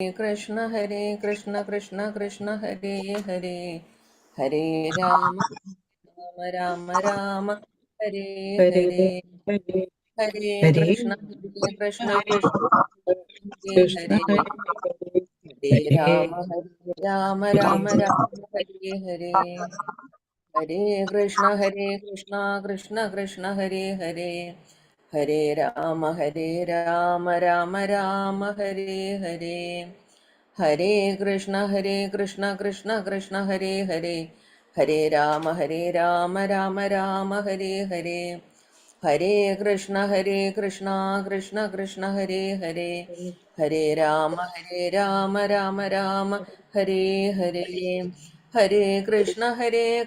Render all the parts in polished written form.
कृष्ण कृष्ण कृष्ण हरे हरे हरे राम राम राम राम हरे हरे हरे हरे हरे हरे कृष्ण कृष्ण कृष्ण हरे कृष्ण हरे हरे हरे हरे हरे राम राम राम हरे हरे हरे कृष्ण कृष्ण कृष्ण हरे हरे हरे राम राम राम हरे हरे हरे कृष्ण कृष्ण कृष्ण हरे हरे हरे राम राम राम हरे हरे हरे कृष्ण कृष्ण कृष्ण हरे हरे हरे राम राम हरे हरे हरे कृष्ण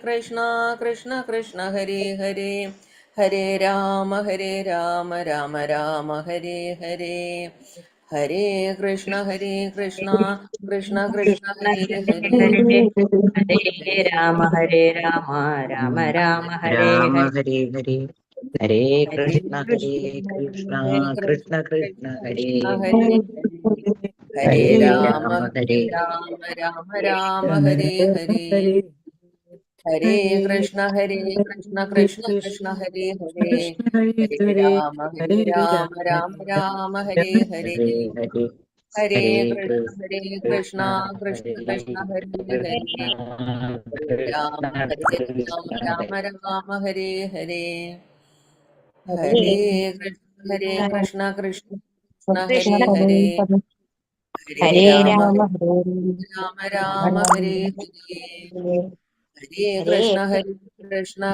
कृष्ण कृष्ण हरे हरे हरे राम राम राम हरे हरे हरे कृष्ण कृष्ण कृष्ण हरे हरे हरे राम राम राम हरे राम हरे हरे हरे हरे हरे कृष्ण कृष्ण कृष्ण हरे कृष्ण हरे हरे हरे हरे हरे राम राम हरे राम राम हरे राम हरे हरे हरे कृष्ण कृष्ण कृष्ण कृष्ण हरे हरे कृष्ण हरे हरे हरे हरे राम राम राम हरे राम हरे हरे हरे हरे हरे कृष्ण कृष्ण कृष्ण हरे कृष्ण हरे कृष्ण हरे हरे कृष्ण कृष्ण राम राम हरे हरे हरे हरे कृष्ण कृष्ण कृष्ण हरे कृष्ण हरे हरे हरे राम राम हरे राम हरे हरे हरे हरे कृष्ण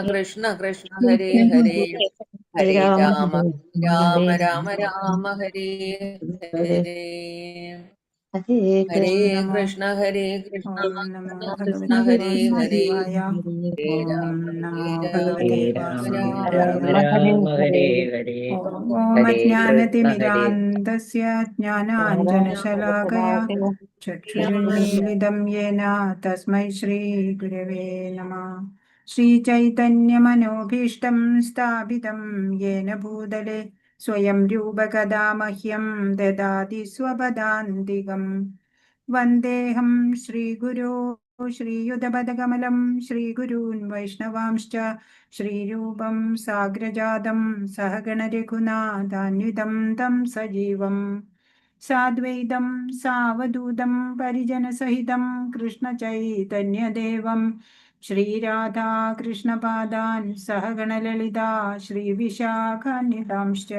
कृष्ण कृष्ण हरे हरे हरे हरे राम राम राम हरे हरे हरे हरे कृष्ण कृष्ण ओम नमो कृष्ण कृष्ण भगवते हरे हरे वासुदेवाय। हरे ओम नमो भगवते हरे राम वासुदेवाय। राम राम हरे हरे ओम हरे कृष्ण हरे अज्ञानतिमिरान्धस्य ज्ञानाञ्जनशलाकया चक्षुरुन्मीलितं येन तस्मै श्रीगुरवे नमः। श्रीचैतन्यमनोभीष्टं स्थापितं येन भूतले स्वयं रूपकदा मह्यं ददाति स्वपदान्तिकम्। वन्देऽहं श्रीगुरो श्रीयुतपदकमलं श्रीगुरून् वैष्णवांश्च श्रीरूपं साग्रजातं सहगणरघुनाथान्वितं तं सजीवं साद्वैतं सावधूतं परिजनसहितं कृष्णचैतन्यदेवं श्रीराधाकृष्णपादान् सहगणललिता श्रीविशाखान्वितांश्च।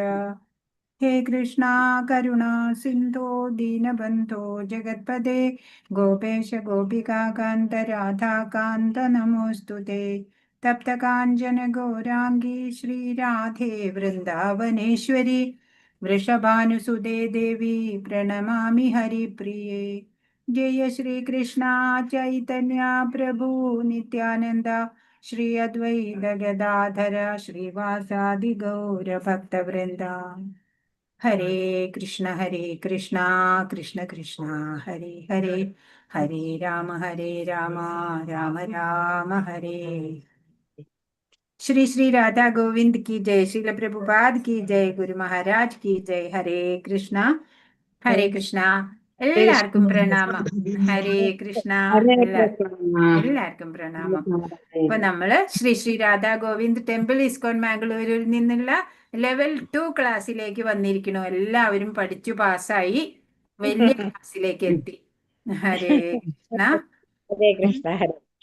हे कृष्णा करुणा सिन्धो दीनबन्धो जगत्पते गोपेश गोपिकान्त राधाकान्त नमोऽस्तु ते। तप्तकाञ्चन गौराङ्गी श्रीराधे वृन्दावनेश्वरी वृषभानुसुते देवी प्रणमामि हरिप्रिये। जय श्रीकृष्णा चैतन्या प्रभु नित्यानन्द श्री अद्वैत गदाधर श्रीवासादि गौरभक्तवृन्दा। हरे कृष्ण कृष्ण कृष्ण हरे हरे हरे राम राम राम हरे। श्री श्री राधा गोविंद की जय, श्रील प्रभुपाद की जय, गुरु महाराज की जय। ഹരേ കൃഷ്ണ. എല്ലാവർക്കും പ്രണാമം. ഹരേ കൃഷ്ണ. എല്ലാവർക്കും പ്രണാമം. അപ്പൊ നമ്മള് ശ്രീ ശ്രീ രാധാ ഗോവിന്ദ് ടെമ്പിൾ ഇസ്കോൺ മാംഗ്ലൂരിൽ നിന്നുള്ള ലെവൽ 2 ക്ലാസ്സിലേക്ക് വന്നിരിക്കണു. എല്ലാവരും പഠിച്ചു പാസ്സായി വലിയ ക്ലാസ്സിലേക്ക് എത്തി. ഹരേ കൃഷ്ണ. ഹരേ കൃഷ്ണ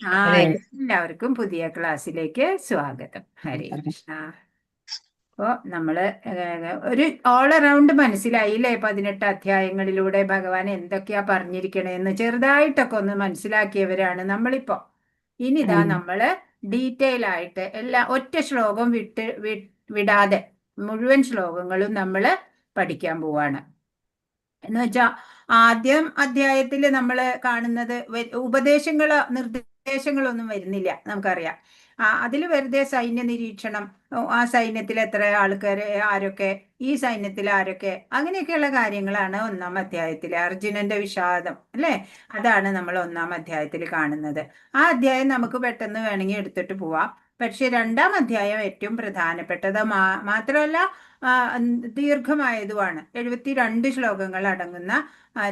ആ, ഹരേ എല്ലാവർക്കും പുതിയ ക്ലാസ്സിലേക്ക് സ്വാഗതം. ഹരേ കൃഷ്ണ. അപ്പോ നമ്മള് ഒരു ഓൾ അറൗണ്ട് മനസ്സിലായില്ലേ? 18 അധ്യായങ്ങളിലൂടെ ഭഗവാൻ എന്തൊക്കെയാ പറഞ്ഞിരിക്കണേന്ന് ചെറുതായിട്ടൊക്കെ ഒന്ന് മനസ്സിലാക്കിയവരാണ് നമ്മളിപ്പോ. ഇനിതാ നമ്മള് ഡീറ്റെയിൽ ആയിട്ട് എല്ലാ ഒറ്റ ശ്ലോകം വിടാതെ മുഴുവൻ ശ്ലോകങ്ങളും നമ്മള് പഠിക്കാൻ പോവാണ്. എന്ന് വെച്ചാ ആദ്യം അധ്യായത്തിൽ നമ്മൾ കാണുന്നത് ഉപദേശങ്ങളോ നിർദ്ദേശങ്ങളൊന്നും വരുന്നില്ല, നമുക്കറിയാം. അതിൽ വെറുതെ സൈന്യ നിരീക്ഷണം, ആ സൈന്യത്തിൽ എത്ര ആൾക്കാർ, ആരൊക്കെ, ഈ സൈന്യത്തിൽ ആരൊക്കെ, അങ്ങനെയൊക്കെയുള്ള കാര്യങ്ങളാണ് ഒന്നാം അധ്യായത്തിൽ. അർജുനന്റെ വിഷാദം അല്ലെ, അതാണ് നമ്മൾ ഒന്നാം അധ്യായത്തിൽ കാണുന്നത്. ആ അധ്യായം നമുക്ക് പെട്ടെന്ന് വേണമെങ്കിൽ എടുത്തിട്ട് പോവാം. പക്ഷെ 2-ാം അധ്യായം ഏറ്റവും പ്രധാനപ്പെട്ടത് മാത്രമല്ല ദീർഘമായതുമാണ്. 72 ശ്ലോകങ്ങൾ അടങ്ങുന്ന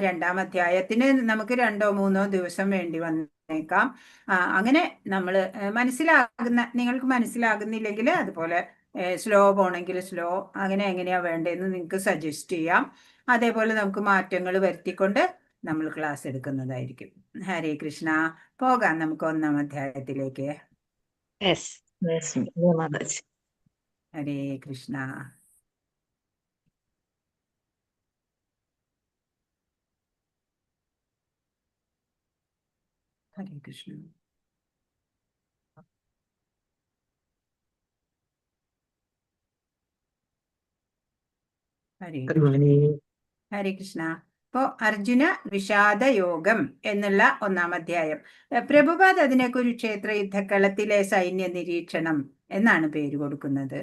2-ാം അധ്യായത്തിന് നമുക്ക് 2-3 ദിവസം വേണ്ടി വന്നേക്കാം. അങ്ങനെ നമ്മൾ നിങ്ങൾക്ക് മനസ്സിലാകുന്നില്ലെങ്കിൽ അതുപോലെ സ്ലോ പോണെങ്കിൽ സ്ലോ, അങ്ങനെ എങ്ങനെയാ വേണ്ടതെന്ന് നിങ്ങൾക്ക് സജസ്റ്റ് ചെയ്യാം. അതേപോലെ നമുക്ക് മാറ്റങ്ങൾ വരുത്തിക്കൊണ്ട് നമ്മൾ ക്ലാസ് എടുക്കുന്നതായിരിക്കും. ഹരേ കൃഷ്ണ. പോകാം നമുക്ക് 1-ാം അധ്യായത്തിലേക്ക്. ഹരേ കൃഷ്ണ. ഹരേ കൃഷ്ണ. ഹരേ കൃഷ്ണ. അപ്പോ അർജുന വിഷാദ യോഗം എന്നുള്ള 1-ാം അധ്യായം. പ്രഭുപാദ് അതിനെ കുരുക്ഷേത്ര യുദ്ധക്കളത്തിലെ സൈന്യ നിരീക്ഷണം എന്നാണ് പേര് കൊടുക്കുന്നത്.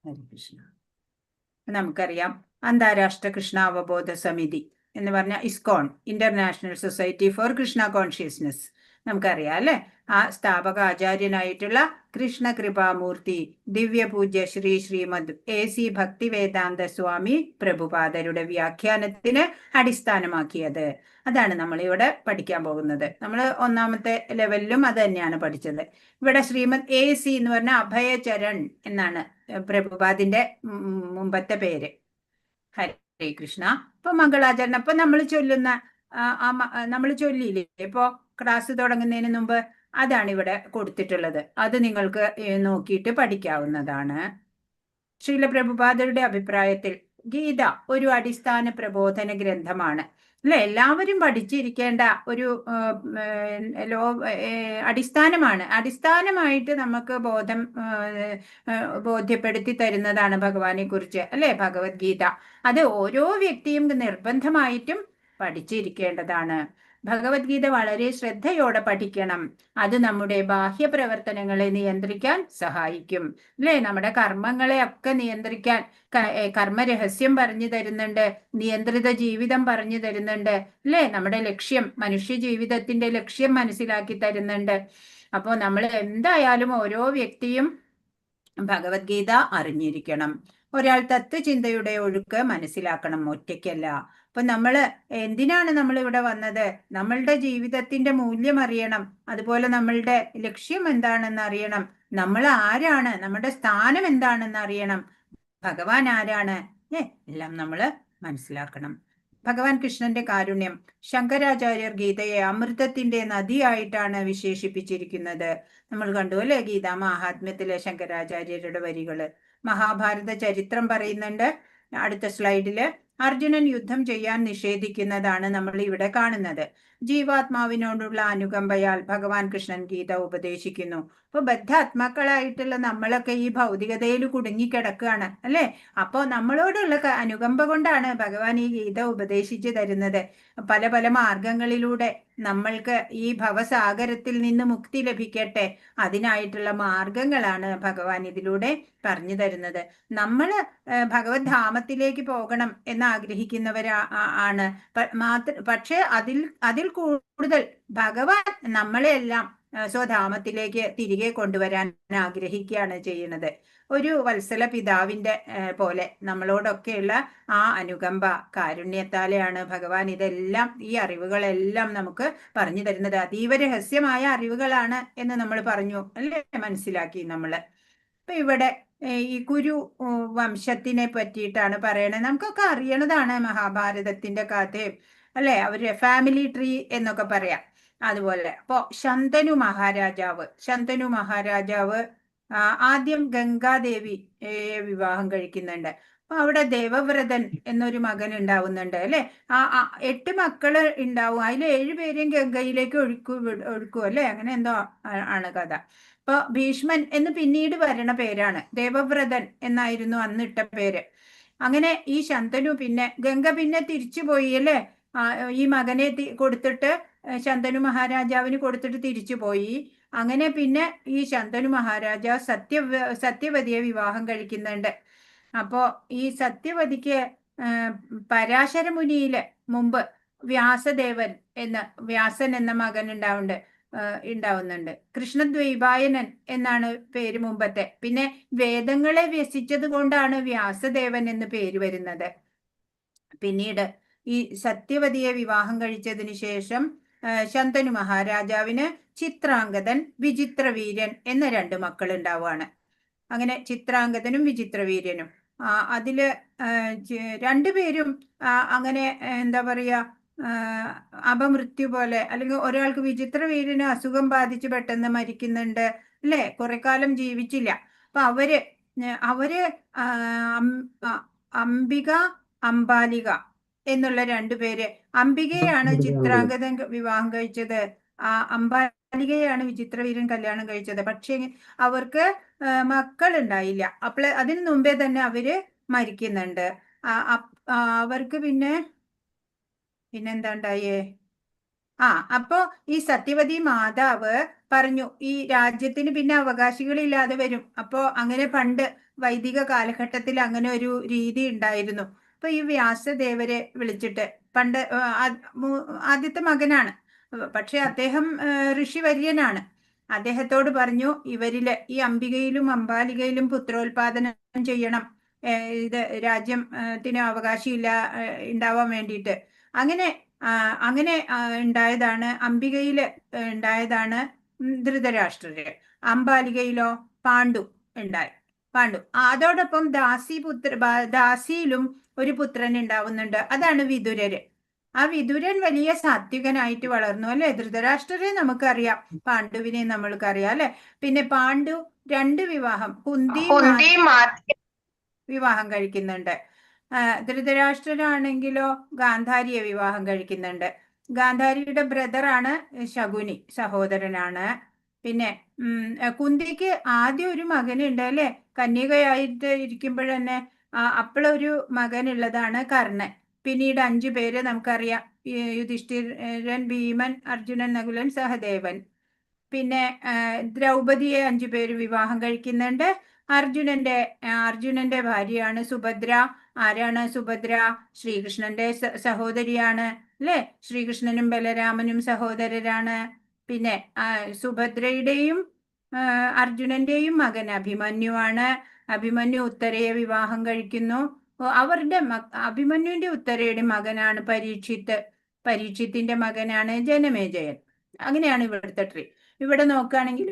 ഹരേ കൃഷ്ണ. നമുക്കറിയാം, അന്താരാഷ്ട്ര കൃഷ്ണ അവബോധ സമിതി എന്ന് പറഞ്ഞ ISKCON, international society for Krishna consciousness, നമുക്കറിയാം അല്ലെ. ആ സ്ഥാപക ആചാര്യനായിട്ടുള്ള കൃഷ്ണ കൃപാമൂർത്തി ദിവ്യപൂജ്യ ശ്രീമദ് AC ഭക്തിവേദാന്ത സ്വാമി പ്രഭുപാദരുടെ വ്യാഖ്യാനത്തിന് അടിസ്ഥാനമാക്കിയത്. അതാണ് നമ്മളിവിടെ പഠിക്കാൻ പോകുന്നത്. നമ്മൾ 1-ാമത്തെ ലെവലിലും അത് തന്നെയാണ് പഠിച്ചത്. ഇവിടെ ശ്രീമദ് AC എന്ന് പറഞ്ഞ അഭയചരൺ എന്നാണ് പ്രഭുപാദിന്റെ മുമ്പത്തെ പേര്. ഹരേ കൃഷ്ണ. ഇപ്പൊ മംഗളാചരണം ഇപ്പൊ നമ്മൾ ചൊല്ലിയില്ലേ ഇപ്പോ ക്ലാസ് തുടങ്ങുന്നതിന് മുമ്പ്, അതാണ് ഇവിടെ കൊടുത്തിട്ടുള്ളത്. അത് നിങ്ങൾക്ക് നോക്കിയിട്ട് പഠിക്കാവുന്നതാണ്. ശ്രീല പ്രഭുപാദരുടെ അഭിപ്രായത്തിൽ ഗീത ഒരു അടിസ്ഥാന പ്രബോധന ഗ്രന്ഥമാണ് അല്ലെ. എല്ലാവരും പഠിച്ചിരിക്കേണ്ട ഒരു അടിസ്ഥാനമാണ്. അടിസ്ഥാനമായിട്ട് നമുക്ക് ബോധ്യപ്പെടുത്തി തരുന്നതാണ് ഭഗവാനെ കുറിച്ച് അല്ലെ ഭഗവത്ഗീത. അത് ഓരോ വ്യക്തിയും നിർബന്ധമായിട്ടും പഠിച്ചിരിക്കേണ്ടതാണ്. ഭഗവത്ഗീത വളരെ ശ്രദ്ധയോടെ പഠിക്കണം. അത് നമ്മുടെ ബാഹ്യ പ്രവർത്തനങ്ങളെ നിയന്ത്രിക്കാൻ സഹായിക്കും അല്ലെ. നമ്മുടെ കർമ്മങ്ങളെ ഒക്കെ നിയന്ത്രിക്കാൻ കർമ്മരഹസ്യം പറഞ്ഞു തരുന്നുണ്ട്, നിയന്ത്രിത ജീവിതം പറഞ്ഞു തരുന്നുണ്ട് അല്ലെ. നമ്മുടെ ലക്ഷ്യം, മനുഷ്യ ജീവിതത്തിന്റെ ലക്ഷ്യം മനസ്സിലാക്കി തരുന്നുണ്ട്. അപ്പോൾ നമ്മൾ എന്തായാലും ഓരോ വ്യക്തിയും ഭഗവത്ഗീത അറിഞ്ഞിരിക്കണം. ഒരാൾ തത്വചിന്തയുടെ ഒഴുക്ക് മനസ്സിലാക്കണം, ഒറ്റയ്ക്കല്ല. അപ്പൊ എന്തിനാണ് നമ്മൾ ഇവിടെ വന്നത്? നമ്മളുടെ ജീവിതത്തിന്റെ മൂല്യം അറിയണം, അതുപോലെ നമ്മളുടെ ലക്ഷ്യം എന്താണെന്ന് അറിയണം, നമ്മൾ ആരാണ്, നമ്മുടെ സ്ഥാനം എന്താണെന്ന് അറിയണം, ഭഗവാൻ ആരാണ്, എല്ലാം നമ്മൾ മനസ്സിലാക്കണം. ഭഗവാൻ കൃഷ്ണന്റെ കാരുണ്യം. ശങ്കരാചാര്യർ ഗീതയെ അമൃതത്തിന്റെ നദിയായിട്ടാണ് വിശേഷിപ്പിച്ചിരിക്കുന്നത്. നമ്മൾ കണ്ടു അല്ലെ ഗീതാ മഹാത്മ്യത്തിലെ ശങ്കരാചാര്യരുടെ വരികള്. മഹാഭാരത ചരിത്രം പറയുന്നുണ്ട്. അടുത്ത സ്ലൈഡില് അർജുനൻ യുദ്ധം ചെയ്യാൻ നിഷേധിക്കുന്നതാണ് നമ്മൾ ഇവിടെ കാണുന്നത്. ജീവാത്മാവിനോടുള്ള അനുകമ്പയാൽ ഭഗവാൻ കൃഷ്ണൻ ഗീത ഉപദേശിക്കുന്നു. അപ്പൊ ബദ്ധാത്മാക്കളായിട്ടുള്ള നമ്മളൊക്കെ ഈ ഭൗതികതയിൽ കുടുങ്ങിക്കിടക്കുകയാണ് അല്ലെ. അപ്പോ നമ്മളോടുള്ള അനുകമ്പ കൊണ്ടാണ് ഭഗവാൻ ഈ ഗീത ഉപദേശിച്ചു തരുന്നത്. പല പല മാർഗങ്ങളിലൂടെ നമ്മൾക്ക് ഈ ഭവസാഗരത്തിൽ നിന്ന് മുക്തി ലഭിക്കട്ടെ, അതിനായിട്ടുള്ള മാർഗങ്ങളാണ് ഭഗവാൻ ഇതിലൂടെ പറഞ്ഞു തരുന്നത്. നമ്മള് ഭഗവത് ധാമത്തിലേക്ക് പോകണം എന്ന് ആഗ്രഹിക്കുന്നവരാണ്. പക്ഷെ അതിൽ കൂടുതൽ ഭഗവാൻ നമ്മളെല്ലാം സ്വധാമത്തിലേക്ക് തിരികെ കൊണ്ടുവരാൻ ആഗ്രഹിക്കുകയാണ് ചെയ്യുന്നത്. ഒരു വത്സല പിതാവിന്റെ പോലെ നമ്മളോടൊക്കെയുള്ള ആ അനുകമ്പ കാരുണ്യത്താലെയാണ് ഭഗവാൻ ഇതെല്ലാം, ഈ അറിവുകളെല്ലാം നമുക്ക് പറഞ്ഞു തരുന്നത്. അതീവ രഹസ്യമായ അറിവുകളാണ് എന്ന് നമ്മൾ പറഞ്ഞു അല്ലേ, മനസ്സിലാക്കി നമ്മള്. ഇപ്പൊ ഇവിടെ ഈ കുരു വംശത്തിനെ പറ്റിയിട്ടാണ് പറയണത്. നമുക്കൊക്കെ അറിയണതാണ് മഹാഭാരതത്തിന്റെ കഥയും അല്ലെ, അവരുടെ ഫാമിലി ട്രീ എന്നൊക്കെ പറയാം. അതുപോലെ അപ്പോ ശന്തനു മഹാരാജാവ് ആദ്യം ഗംഗാദേവി വിവാഹം കഴിക്കുന്നുണ്ട്. അപ്പൊ അവിടെ ദേവവ്രതൻ എന്നൊരു മകൻ ഉണ്ടാവുന്നുണ്ട് അല്ലെ. 8 മക്കള് ഉണ്ടാവും, അതിൽ 7 പേരെയും ഗംഗയിലേക്ക് ഒഴുക്കും അല്ലെ, അങ്ങനെ എന്തോ ആണ് കഥ. അപ്പൊ ഭീഷ്മൻ എന്ന് പിന്നീട് വരണ പേരാണ്, ദേവവ്രതൻ എന്നായിരുന്നു അന്നിട്ട പേര്. അങ്ങനെ ഈ ശന്തനു ഗംഗ തിരിച്ചുപോയി അല്ലെ, ഈ മകനെ കൊടുത്തിട്ട് ശന്തനു മഹാരാജാവിന് കൊടുത്തിട്ട് തിരിച്ചുപോയി. അങ്ങനെ ഈ ശന്തനു മഹാരാജാവ് സത്യവതിയെ വിവാഹം കഴിക്കുന്നുണ്ട്. അപ്പോ ഈ സത്യവതിക്ക് പരാശര മുനിയില് മുമ്പ് വ്യാസൻ എന്ന മകൻ ഉണ്ടാവുന്നുണ്ട്. ഉണ്ടാവുന്നുണ്ട്. കൃഷ്ണദ്വൈപായനൻ എന്നാണ് പേര് മുമ്പത്തെ. പിന്നെ വേദങ്ങളെ വ്യസിച്ചത് കൊണ്ടാണ് വ്യാസദേവൻ എന്ന് പേര് വരുന്നത്. പിന്നീട് ഈ സത്യവതിയെ വിവാഹം കഴിച്ചതിന് ശേഷം ശന്തനു മഹാരാജാവിന് ചിത്രാംഗതൻ, വിചിത്രവീര്യൻ എന്ന 2 മക്കൾ ഉണ്ടാവുകയാണ്. അങ്ങനെ ചിത്രാംഗതനും വിചിത്രവീര്യനും അതില് 2 പേരും അങ്ങനെ എന്താ പറയാ അപമൃത്യു പോലെ, അല്ലെങ്കിൽ ഒരാൾക്ക് വിചിത്രവീര്യന് അസുഖം ബാധിച്ച് പെട്ടെന്ന് മരിക്കുന്നുണ്ട് അല്ലെ, കുറെ കാലം ജീവിച്ചില്ല. അപ്പൊ അവര് അംബിക, അംബാലിക എന്നുള്ള 2 പേര്. അംബികയാണ് ചിത്രാംഗതൻ വിവാഹം കഴിച്ചത്, അംബാലികയാണ് വിചിത്രവീര്യൻ കല്യാണം കഴിച്ചത്. പക്ഷേ അവർക്ക് മക്കൾ ഉണ്ടായില്ല. അപ്പോൾ അതിനു മുമ്പേ തന്നെ അവര് മരിക്കുന്നുണ്ട്. അവർക്ക് പിന്നെന്താ ഉണ്ടായേ? അപ്പോ ഈ സത്യവതി മാതാവ് പറഞ്ഞു ഈ രാജ്യത്തിന് പിന്നെ അവകാശികളില്ലാതെ വരും. അപ്പോ അങ്ങനെ പണ്ട് വൈദിക കാലഘട്ടത്തിൽ അങ്ങനെ ഒരു രീതി ഉണ്ടായിരുന്നു. അപ്പൊ ഈ വ്യാസദേവരെ വിളിച്ചിട്ട്, പണ്ട് ആദ്യത്തെ മകനാണ്, പക്ഷെ അദ്ദേഹം ഋഷിവര്യനാണ്. അദ്ദേഹത്തോട് പറഞ്ഞു ഇവരില് ഈ അംബികയിലും അംബാലികയിലും പുത്രോത്പാദനം ചെയ്യണം, ഇത് രാജ്യത്തിന് അവകാശമില്ല ഉണ്ടാവാൻ വേണ്ടിയിട്ട്. അങ്ങനെ ഉണ്ടായതാണ്, അംബികയില് ഉണ്ടായതാണ് ധൃതരാഷ്ട്രര്. അംബാലികയിലോ പാണ്ഡു ഉണ്ടായി. അതോടൊപ്പം ദാസിയിലും ഒരു പുത്രൻ ഉണ്ടാവുന്നുണ്ട്, അതാണ് വിതുരര്. ആ വിതുരൻ വലിയ സാത്വികനായിട്ട് വളർന്നു അല്ലെ. ധൃതരാഷ്ട്രരെ നമുക്കറിയാം, പാണ്ഡുവിനെ നമ്മൾക്കറിയാം അല്ലെ. പിന്നെ പാണ്ഡു 2 വിവാഹം, കുന്തി വിവാഹം കഴിക്കുന്നുണ്ട്. ധൃതരാഷ്ട്രനാണെങ്കിലോ ഗാന്ധാരിയെ വിവാഹം കഴിക്കുന്നുണ്ട്. ഗാന്ധാരിയുടെ ബ്രദറാണ് ശകുനി, സഹോദരനാണ്. പിന്നെ കുന്തിക്ക് ആദ്യം ഒരു മകനുണ്ട് അല്ലെ, കന്യകയായിട്ട് ഇരിക്കുമ്പോഴന്നെ അപ്പോഴൊരു മകനുള്ളതാണ് കർണൻ. പിന്നീട് 5 പേര് നമുക്കറിയാം, യുധിഷ്ഠിരൻ, ഭീമൻ, അർജുനൻ, നകുലൻ, സഹദേവൻ. പിന്നെ ദ്രൗപദിയെ 5 പേര് വിവാഹം കഴിക്കുന്നുണ്ട്. അർജുനന്റെ ഭാര്യയാണ് സുഭദ്ര. ആരാണ് സുഭദ്ര? ശ്രീകൃഷ്ണന്റെ സഹോദരിയാണ് അല്ലെ. ശ്രീകൃഷ്ണനും ബലരാമനും സഹോദരരാണ്. പിന്നെ സുഭദ്രയുടെയും അർജുനന്റെയും മകൻ അഭിമന്യുവാണ്. അഭിമന്യു ഉത്തരയെ വിവാഹം കഴിക്കുന്നു. അവരുടെ അഭിമന്യുവിന്റെ ഉത്തരയുടെ മകനാണ് പരീക്ഷിത്തിന്റെ മകനാണ് ജനമേജയൻ. അങ്ങനെയാണ് ഇവിടുത്തെ ട്രീ. ഇവിടെ നോക്കുകയാണെങ്കിൽ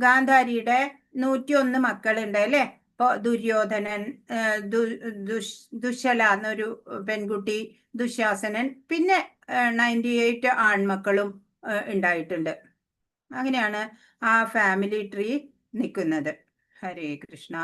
ഗാന്ധാരിയുടെ 101 മക്കളുണ്ട് അല്ലെ. ഇപ്പൊ ദുര്യോധനൻ, ദുശ്ശല എന്നൊരു പെൺകുട്ടി, ദുശാസനൻ, പിന്നെ 98 ആൺമക്കളും ഉണ്ടായിട്ടുണ്ട്. അങ്ങനെയാണ് ആ ഫാമിലി ട്രീ നിൽക്കുന്നത്. ഹരേ കൃഷ്ണ.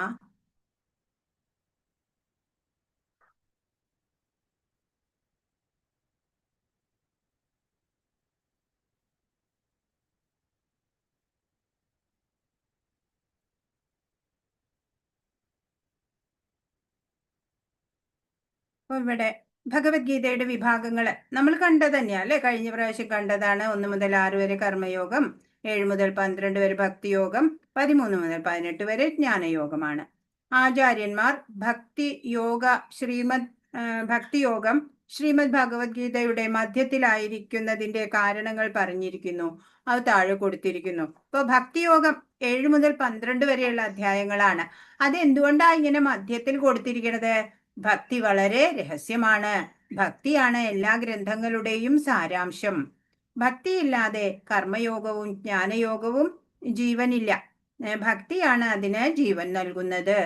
അപ്പൊ ഇവിടെ ഭഗവത്ഗീതയുടെ വിഭാഗങ്ങൾ നമ്മൾ കണ്ടത് തന്നെയാ അല്ലെ, കഴിഞ്ഞ പ്രാവശ്യം കണ്ടതാണ്. 1 മുതൽ 6 വരെ കർമ്മയോഗം, 7 മുതൽ 12 വരെ ഭക്തിയോഗം, 13 മുതൽ 18 വരെ ജ്ഞാനയോഗമാണ്. ആചാര്യന്മാർ ഭക്തിയോഗം ശ്രീമദ് ഭഗവത്ഗീതയുടെ മധ്യത്തിലായിരിക്കുന്നതിന്റെ കാരണങ്ങൾ പറഞ്ഞിരിക്കുന്നു. അത് താഴെ കൊടുത്തിരിക്കുന്നു. ഇപ്പൊ ഭക്തിയോഗം 7 മുതൽ 12 വരെയുള്ള അധ്യായങ്ങളാണ്. അത് എന്തുകൊണ്ടാണ് ഇങ്ങനെ മധ്യത്തിൽ കൊടുത്തിരിക്കുന്നത്? ഭക്തി വളരെ രഹസ്യമാണ്. ഭക്തിയാണ് എല്ലാ ഗ്രന്ഥങ്ങളുടെയും സാരാംശം. ഭക്തിയില്ലാതെ കർമ്മയോഗവും ജ്ഞാനയോഗവും ജീവനില്ല. ഭക്തിയാണ് അതിന് ജീവൻ നൽകുന്നത്.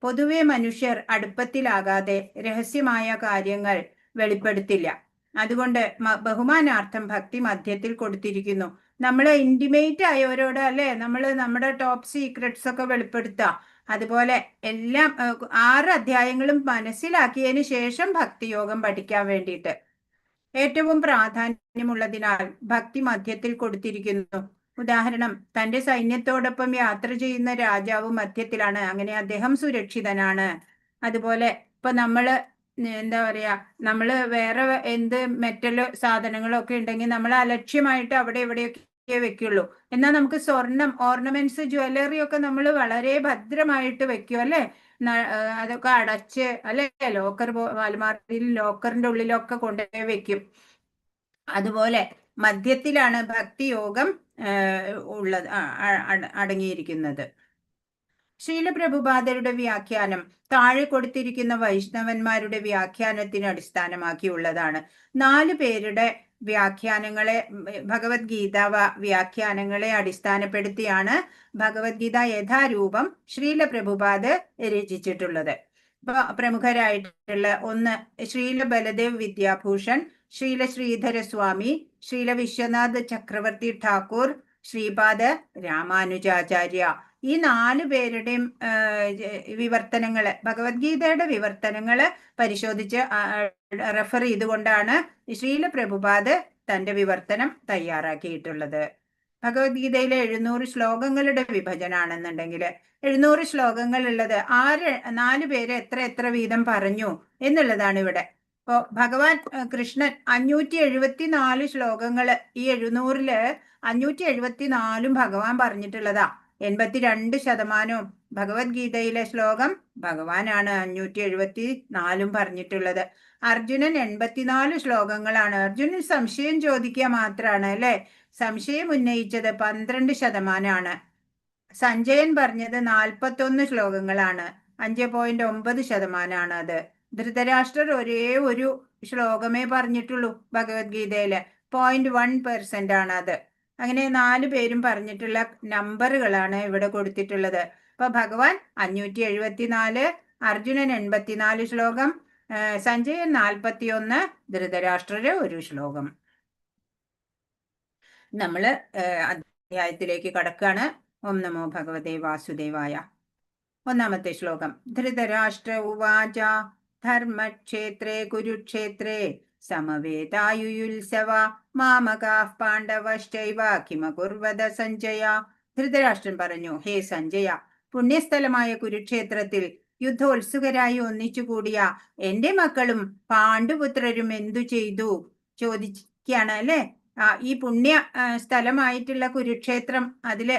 പൊതുവെ മനുഷ്യർ അടുപ്പത്തിലാകാതെ രഹസ്യമായ കാര്യങ്ങൾ വെളിപ്പെടുത്തില്ല. അതുകൊണ്ട് ബഹുമാനാർത്ഥം ഭക്തി മധ്യത്തിൽ കൊടുത്തിരിക്കുന്നു. നമ്മൾ ഇന്റിമേറ്റ് ആയവരോട് അല്ലെ നമ്മൾ നമ്മുടെ ടോപ്പ് സീക്രട്സ് ഒക്കെ വെളിപ്പെടുത്തുക. അതുപോലെ എല്ലാം 6 അധ്യായങ്ങളും മനസ്സിലാക്കിയതിന് ശേഷം ഭക്തിയോഗം പഠിക്കാൻ വേണ്ടിയിട്ട് ഏറ്റവും പ്രാധാന്യമുള്ളതിനാൽ ഭക്തി മധ്യത്തിൽ കൊടുത്തിരിക്കുന്നു. ഉദാഹരണം, തന്റെ സൈന്യത്തോടൊപ്പം യാത്ര ചെയ്യുന്ന രാജാവ് മധ്യത്തിലാണ്, അങ്ങനെ അദ്ദേഹം സുരക്ഷിതനാണ്. അതുപോലെ ഇപ്പൊ നമ്മള് എന്താ പറയാ, നമ്മള് വേറെ എന്ത് മെറ്റൽ സാധനങ്ങളൊക്കെ ഉണ്ടെങ്കിൽ നമ്മൾ അലക്ഷ്യമായിട്ട് അവിടെ എവിടെയൊക്കെ വെക്കുള്ളൂ. എന്നാൽ നമുക്ക് സ്വർണം, ഓർണമെന്റ്സ്, ജ്വല്ലറി ഒക്കെ നമ്മൾ വളരെ ഭദ്രമായിട്ട് വെക്കും അല്ലെ. അതൊക്കെ അടച്ച് അല്ലെ അലമാരയിൽ ലോക്കറിന്റെ ഉള്ളിലൊക്കെ കൊണ്ടുപോയി വെക്കും. അതുപോലെ മധ്യത്തിലാണ് ഭക്തിയോഗം ഉള്ളത് അടങ്ങിയിരിക്കുന്നത്. ശീലപ്രഭുപാദരുടെ വ്യാഖ്യാനം താഴെ കൊടുത്തിരിക്കുന്ന വൈഷ്ണവന്മാരുടെ വ്യാഖ്യാനത്തിന് അടിസ്ഥാനമാക്കിയുള്ളതാണ്. 4 പേരുടെ വ്യാഖ്യാനങ്ങളെ ഭഗവത്ഗീത വ്യാഖ്യാനങ്ങളെ അടിസ്ഥാനപ്പെടുത്തിയാണ് ഭഗവത്ഗീത യഥാരൂപം ശ്രീലപ്രഭുപാദ് രചിച്ചിട്ടുള്ളത്. പ്രമുഖരായിട്ടുള്ള 1 ശ്രീല ബലദേവ് വിദ്യാഭൂഷൺ, ശ്രീല ശ്രീധരസ്വാമി, ശ്രീല വിശ്വനാഥ് ചക്രവർത്തി ഠാക്കൂർ, ശ്രീപാദ രാമാനുജാചാര്യ. ഈ 4 പേരുടെയും വിവർത്തനങ്ങള്, ഭഗവത്ഗീതയുടെ വിവർത്തനങ്ങള് പരിശോധിച്ച് റെഫർ ചെയ്തുകൊണ്ടാണ് ശ്രീല പ്രഭുപാദ് തന്റെ വിവർത്തനം തയ്യാറാക്കിയിട്ടുള്ളത്. ഭഗവത്ഗീതയിലെ 700 ശ്ലോകങ്ങളുടെ വിഭജനാണെന്നുണ്ടെങ്കിൽ 700 ശ്ലോകങ്ങൾ ഉള്ളത് 4 പേര് എത്ര വീതം പറഞ്ഞു എന്നുള്ളതാണ് ഇവിടെ. ഇപ്പോ ഭഗവാൻ കൃഷ്ണൻ 574 ശ്ലോകങ്ങള്, ഈ 700-ല് 574 ഭഗവാൻ പറഞ്ഞിട്ടുള്ളതാ. 82% ഭഗവത്ഗീതയിലെ ശ്ലോകം ഭഗവാനാണ് 574 പറഞ്ഞിട്ടുള്ളത്. അർജുനൻ 84 ശ്ലോകങ്ങളാണ്. അർജുനൻ സംശയം ചോദിക്കുക മാത്രമാണ് അല്ലെ. സംശയം ഉന്നയിച്ചത് 12%. സഞ്ജയൻ പറഞ്ഞത് 41 ശ്ലോകങ്ങളാണ്. 5.9% അത്. ധൃതരാഷ്ട്രർ ഒരേ ഒരു ശ്ലോകമേ പറഞ്ഞിട്ടുള്ളൂ ഭഗവത്ഗീതയില്. 0.1% ആണ് അത്. അങ്ങനെ 4 പേരും പറഞ്ഞിട്ടുള്ള നമ്പറുകളാണ് ഇവിടെ കൊടുത്തിട്ടുള്ളത്. അപ്പൊ ഭഗവാൻ 574, അർജുനൻ 84 ശ്ലോകം, സഞ്ജയൻ 41, ധൃതരാഷ്ട്രര് 1 ശ്ലോകം. നമ്മള് അധ്യായത്തിലേക്ക് കടക്കാണ്. ഓം നമോ ഭഗവതേ വാസുദേവായ. 1-ാമത്തെ ശ്ലോകം. ധൃതരാഷ്ട്ര ഉവാച ധർമ്മക്ഷേത്രേ കുരുക്ഷേത്രേ സമവേതായുയുത്സവ മാമകാഃ പാണ്ഡവശ്ചൈവ കിമകുർവത സഞ്ജയ. ധൃതരാഷ്ട്രൻ പറഞ്ഞു, ഹേ സഞ്ജയ, പുണ്യസ്ഥലമായ കുരുക്ഷേത്രത്തിൽ യുദ്ധോത്സുകരായി ഒന്നിച്ചുകൂടിയ എന്റെ മക്കളും പാണ്ഡുപുത്രരും എന്തു ചെയ്തു ചോദിക്കുകയാണ് അല്ലെ. ഈ പുണ്യ സ്ഥലമായിട്ടുള്ള കുരുക്ഷേത്രം, അതില്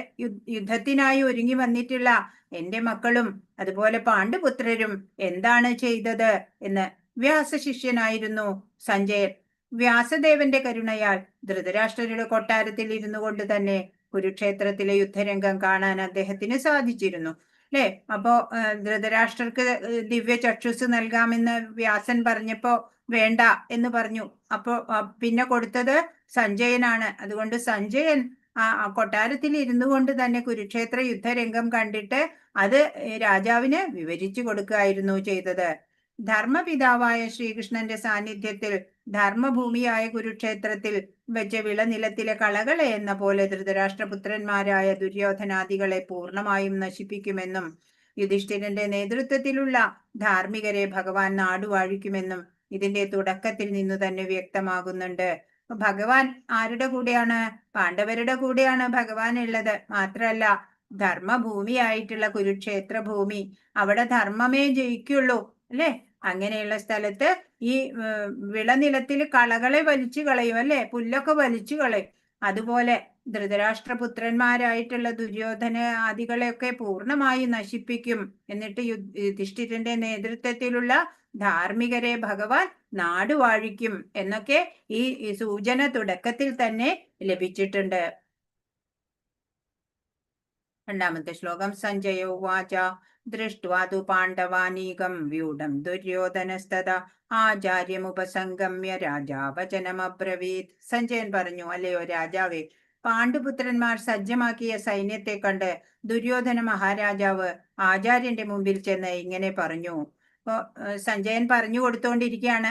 യുദ്ധത്തിനായി ഒരുങ്ങി വന്നിട്ടുള്ള എന്റെ മക്കളും അതുപോലെ പാണ്ഡുപുത്രരും എന്താണ് ചെയ്തത് എന്ന്. വ്യാസശിഷ്യനായിരുന്നു സഞ്ജയൻ. വ്യാസദേവന്റെ കരുണയാൽ ധൃതരാഷ്ട്രരുടെ കൊട്ടാരത്തിൽ ഇരുന്നു കൊണ്ട് തന്നെ കുരുക്ഷേത്രത്തിലെ യുദ്ധരംഗം കാണാൻ അദ്ദേഹത്തിന് സാധിച്ചിരുന്നു അല്ലെ. അപ്പോ ധൃതരാഷ്ട്രർക്ക് ദിവ്യ ചക്ഷുസ് നൽകാമെന്ന് വ്യാസൻ പറഞ്ഞപ്പോ വേണ്ട എന്ന് പറഞ്ഞു. അപ്പോ പിന്നെ കൊടുത്തത് സഞ്ജയനാണ്. അതുകൊണ്ട് സഞ്ജയൻ കൊട്ടാരത്തിൽ ഇരുന്നു കൊണ്ട് തന്നെ കുരുക്ഷേത്ര യുദ്ധരംഗം കണ്ടിട്ട് അത് രാജാവിന് വിവരിച്ചു കൊടുക്കുകയായിരുന്നു ചെയ്തത്. ധർമ്മപിതാവായ ശ്രീകൃഷ്ണന്റെ സാന്നിധ്യത്തിൽ ധർമ്മഭൂമിയായ കുരുക്ഷേത്രത്തിൽ വെച്ച് വിളനിലത്തിലെ കളകളെ എന്ന പോലെ ധൃതരാഷ്ട്രപുത്രന്മാരായ ദുര്യോധനാദികളെ പൂർണ്ണമായും നശിപ്പിക്കുമെന്നും യുധിഷ്ഠിരന്റെ നേതൃത്വത്തിലുള്ള ധാർമ്മികരെ ഭഗവാൻ നാടുവാഴിക്കുമെന്നും ഇതിന്റെ തുടക്കത്തിൽ നിന്നു തന്നെ വ്യക്തമാകുന്നുണ്ട്. ഭഗവാൻ ആരുടെ കൂടെയാണ്? പാണ്ഡവരുടെ കൂടെയാണ് ഭഗവാൻ ഉള്ളത്. മാത്രല്ല ധർമ്മഭൂമിയായിട്ടുള്ള കുരുക്ഷേത്ര ഭൂമി, അവിടെ ധർമ്മമേ ജയിക്കുള്ളൂ അല്ലെ. അങ്ങനെയുള്ള സ്ഥലത്ത് ഈ വിളനിലത്തിൽ കളകളെ വലിച്ചു കളയും അല്ലെ, പുല്ലൊക്കെ വലിച്ചു കളയും. അതുപോലെ ധൃതരാഷ്ട്രപുത്രന്മാരായിട്ടുള്ള ദുര്യോധന ആദികളെയൊക്കെ പൂർണ്ണമായി നശിപ്പിക്കും. എന്നിട്ട് യുധിഷ്ഠിരന്റെ നേതൃത്വത്തിലുള്ള ധാർമ്മികരെ ഭഗവാൻ നാടുവാഴിക്കും എന്നൊക്കെ ഈ സൂചന തുടക്കത്തിൽ തന്നെ ലഭിച്ചിട്ടുണ്ട്. 2-ാമത്തെ ശ്ലോകം. സഞ്ജയ ഉവാച ദൃഷ്ട്വാ തു പാണ്ഡവാനീകം വ്യൂഢം ദുര്യോധനസ്തദാ ആചാര്യമുപസംഗമ്യ രാജാവചനമബ്രവീത്. സഞ്ജയൻ പറഞ്ഞു, അല്ലയോ രാജാവേ, പാണ്ഡുപുത്രന്മാർ സജ്ജമാക്കിയ സൈന്യത്തെ കണ്ട് ദുര്യോധന മഹാരാജാവ് ആചാര്യന്റെ മുമ്പിൽ ചെന്ന് ഇങ്ങനെ പറഞ്ഞു. അപ്പോ സഞ്ജയൻ പറഞ്ഞു കൊടുത്തോണ്ടിരിക്കുകയാണ്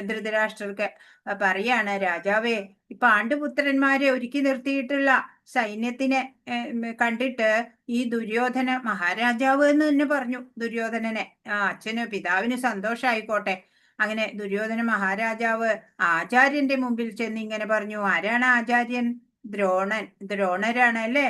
ധൃതരാഷ്ട്രർക്ക്. പറയാണ്, രാജാവേ, ഈ പാണ്ഡുപുത്രന്മാരെ ഒരുക്കി നിർത്തിയിട്ടുള്ള സൈന്യത്തിനെ കണ്ടിട്ട് ഈ ദുര്യോധന മഹാരാജാവ് എന്ന് തന്നെ പറഞ്ഞു. ദുര്യോധനനെ അച്ഛന് പിതാവിന് സന്തോഷായിക്കോട്ടെ. അങ്ങനെ ദുര്യോധന മഹാരാജാവ് ആചാര്യന്റെ മുമ്പിൽ ചെന്ന് ഇങ്ങനെ പറഞ്ഞു. ആരാണ് ആചാര്യൻ? ദ്രോണരാണ് അല്ലേ.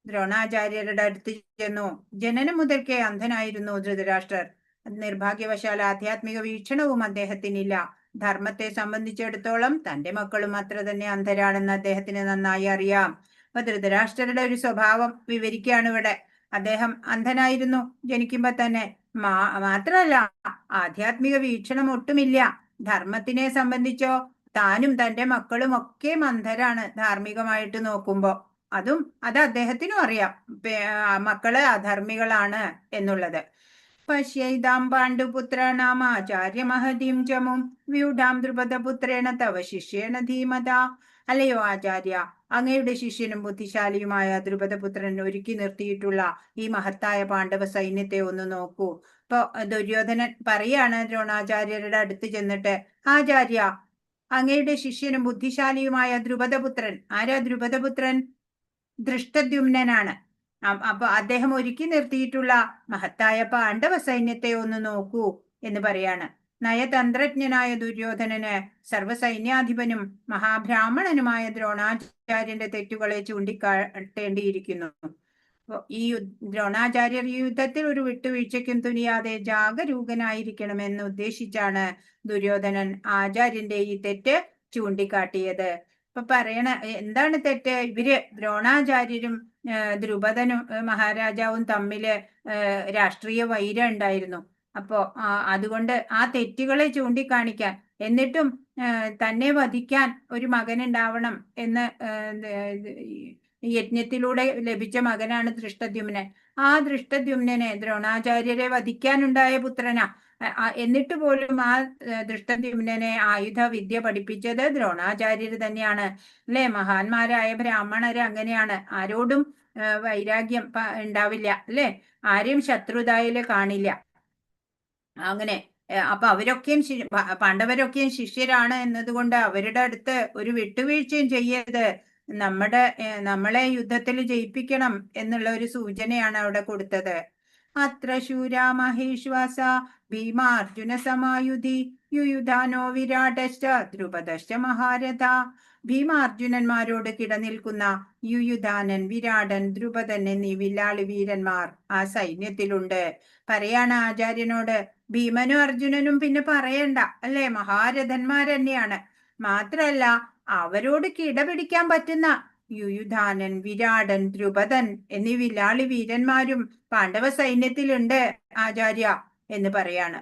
ദ്രോണാചാര്യരുടെ അടുത്ത് ചെന്നു. ജനനം മുതൽക്കേ അന്ധനായിരുന്നു ധൃതരാഷ്ട്രർ. നിർഭാഗ്യവശാൽ ആധ്യാത്മിക വീക്ഷണവും അദ്ദേഹത്തിനില്ല. ധർമ്മത്തെ സംബന്ധിച്ചിടത്തോളം തന്റെ മക്കളും അത്ര തന്നെ അന്ധരാണെന്ന് അദ്ദേഹത്തിന് നന്നായി അറിയാം. അപ്പൊ ധൃതരാഷ്ട്രരുടെ ഒരു സ്വഭാവം വിവരിക്കുകയാണ് ഇവിടെ. അദ്ദേഹം അന്ധനായിരുന്നു ജനിക്കുമ്പോ തന്നെ. മാത്രമല്ല ആധ്യാത്മിക വീക്ഷണം ഒട്ടുമില്ല. ധർമ്മത്തിനെ സംബന്ധിച്ചോ താനും തന്റെ മക്കളും ഒക്കെ മന്ധരാണ് ധാർമ്മികമായിട്ട് നോക്കുമ്പോ. അത് അദ്ദേഹത്തിനും അറിയാം മക്കള് അധർമ്മികളാണ് എന്നുള്ളത്. പശ്യൈതാം പാണ്ഡുപുത്രാണാം ആചാര്യ മഹതീം ചമും വ്യൂഢാം ദ്രുപദപുത്രേണ തവ ശിഷ്യേണ ധീമത. അല്ലയോ ആചാര്യ, അങ്ങയുടെ ശിഷ്യനും ബുദ്ധിശാലിയുമായ ദ്രുപദപുത്രൻ ഒരുക്കി നിർത്തിയിട്ടുള്ള ഈ മഹത്തായ പാണ്ഡവ സൈന്യത്തെ ഒന്ന് നോക്കൂ. ഇപ്പൊ ദുര്യോധനൻ പറയാണ് ദ്രോണാചാര്യരുടെ അടുത്ത് ചെന്നിട്ട്, ആചാര്യ, അങ്ങയുടെ ശിഷ്യനും ബുദ്ധിശാലിയുമായ ദ്രുപദപുത്രൻ. ആരാ ദ്രുപദപുത്രൻ? ദൃഷ്ടദ്യുമ്നനാണ്. അപ്പൊ അദ്ദേഹം ഒരുക്കി നിർത്തിയിട്ടുള്ള മഹത്തായ പാണ്ഡവ സൈന്യത്തെ ഒന്ന് നോക്കൂ എന്ന് പറയാണ്. നയതന്ത്രജ്ഞനായ ദുര്യോധനന് സർവസൈന്യാധിപനും മഹാബ്രാഹ്മണനുമായ ദ്രോണാചാര്യന്റെ തെറ്റുകളെ ചൂണ്ടിക്കാട്ടേണ്ടിയിരിക്കുന്നു. ഈ ദ്രോണാചാര്യർ ഈ യുദ്ധത്തിൽ ഒരു വിട്ടുവീഴ്ചയ്ക്കും തുനിയാതെ ജാഗരൂകനായിരിക്കണമെന്ന് ഉദ്ദേശിച്ചാണ് ദുര്യോധനൻ ആചാര്യന്റെ ഈ തെറ്റ് ചൂണ്ടിക്കാട്ടിയത്. ഇപ്പൊ പറയണ എന്താണ് തെറ്റ്? ഇവര് ദ്രോണാചാര്യരും ദ്രുപദനും മഹാരാജാവും തമ്മില് രാഷ്ട്രീയ വൈരം ഉണ്ടായിരുന്നു. അപ്പോ അതുകൊണ്ട് ആ തെറ്റുകളെ ചൂണ്ടിക്കാണിക്കാൻ, എന്നിട്ടും തന്നെ വധിക്കാൻ ഒരു മകനുണ്ടാവണം എന്ന് യജ്ഞത്തിലൂടെ ലഭിച്ച മകനാണ് ദൃഷ്ടദ്യുമ്നൻ. ആ ദൃഷ്ടദ്യുമ്നനെ ദ്രോണാചാര്യരെ വധിക്കാനുണ്ടായ പുത്രനാ. എന്നിട്ട് പോലും ആ ദൃഷ്ടദ്യുമ്നനെ ആയുധ വിദ്യ പഠിപ്പിച്ചത് ദ്രോണാചാര്യര് തന്നെയാണ്. അല്ലെ? മഹാന്മാരായ ബ്രാഹ്മണര് അങ്ങനെയാണ്, ആരോടും വൈരാഗ്യം ഉണ്ടാവില്ല, അല്ലെ? ആരെയും ശത്രുതായില് കാണില്ല. അങ്ങനെ അപ്പൊ അവരൊക്കെയും പാണ്ഡവരൊക്കെയും ശിഷ്യരാണ് എന്നതുകൊണ്ട് അവരുടെ അടുത്ത് ഒരു വിട്ടുവീഴ്ചയും ചെയ്യരുത്, നമ്മളെ യുദ്ധത്തിൽ ജയിപ്പിക്കണം എന്നുള്ള ഒരു സൂചനയാണ് അവിടെ കൊടുത്തത്. അത്ര ശൂരാ മഹേശ്വാസ ഭീമാർജുന സമായുധി യുയുധാനോ വിരാടശ്ച ദ്രുപദശ്ച മഹാരഥ. ഭീമാർജുനന്മാരോട് കിടനിൽക്കുന്ന യുയുധാനൻ, വിരാടൻ, ദ്രുപദൻ എന്നീ വില്ലാളി വീരന്മാർ ആ സൈന്യത്തിലുണ്ട്. പറയാണ് ആചാര്യനോട്, ഭീമനും അർജുനനും പിന്നെ പറയണ്ട, അല്ലെ? മഹാരഥന്മാർ തന്നെയാണ്. മാത്രല്ല അവരോട് കിടപിടിക്കാൻ പറ്റുന്ന യുയുധാനൻ, വിരാടൻ, ദ്രുപദൻ എന്നീ വില്ലാളി വീരന്മാരും പാണ്ഡവ സൈന്യത്തിലുണ്ട് ആചാര്യ എന്ന് പറയാണ്.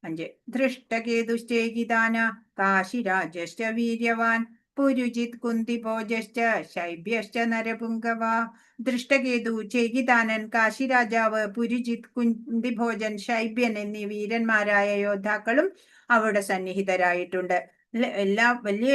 5. ധൃഷ്ടകേതുശ്ചേകിതാന കാശിരാജശ്ച വീര്യവാൻ പുരുജിത് കുന്തിഭോജശ്ച ശൈബ്യശ്ച നരപുംഗവ. ദൃഷ്ടകേതു, ചേകിതാനൻ, കാശിരാജാവ്, പുരുജിത്, കുന്തിഭോജൻ, ശൈബ്യൻ എന്നീ വീരന്മാരായ യോദ്ധാക്കളും അവിടെ സന്നിഹിതരായിട്ടുണ്ട്. എല്ലാ വലിയ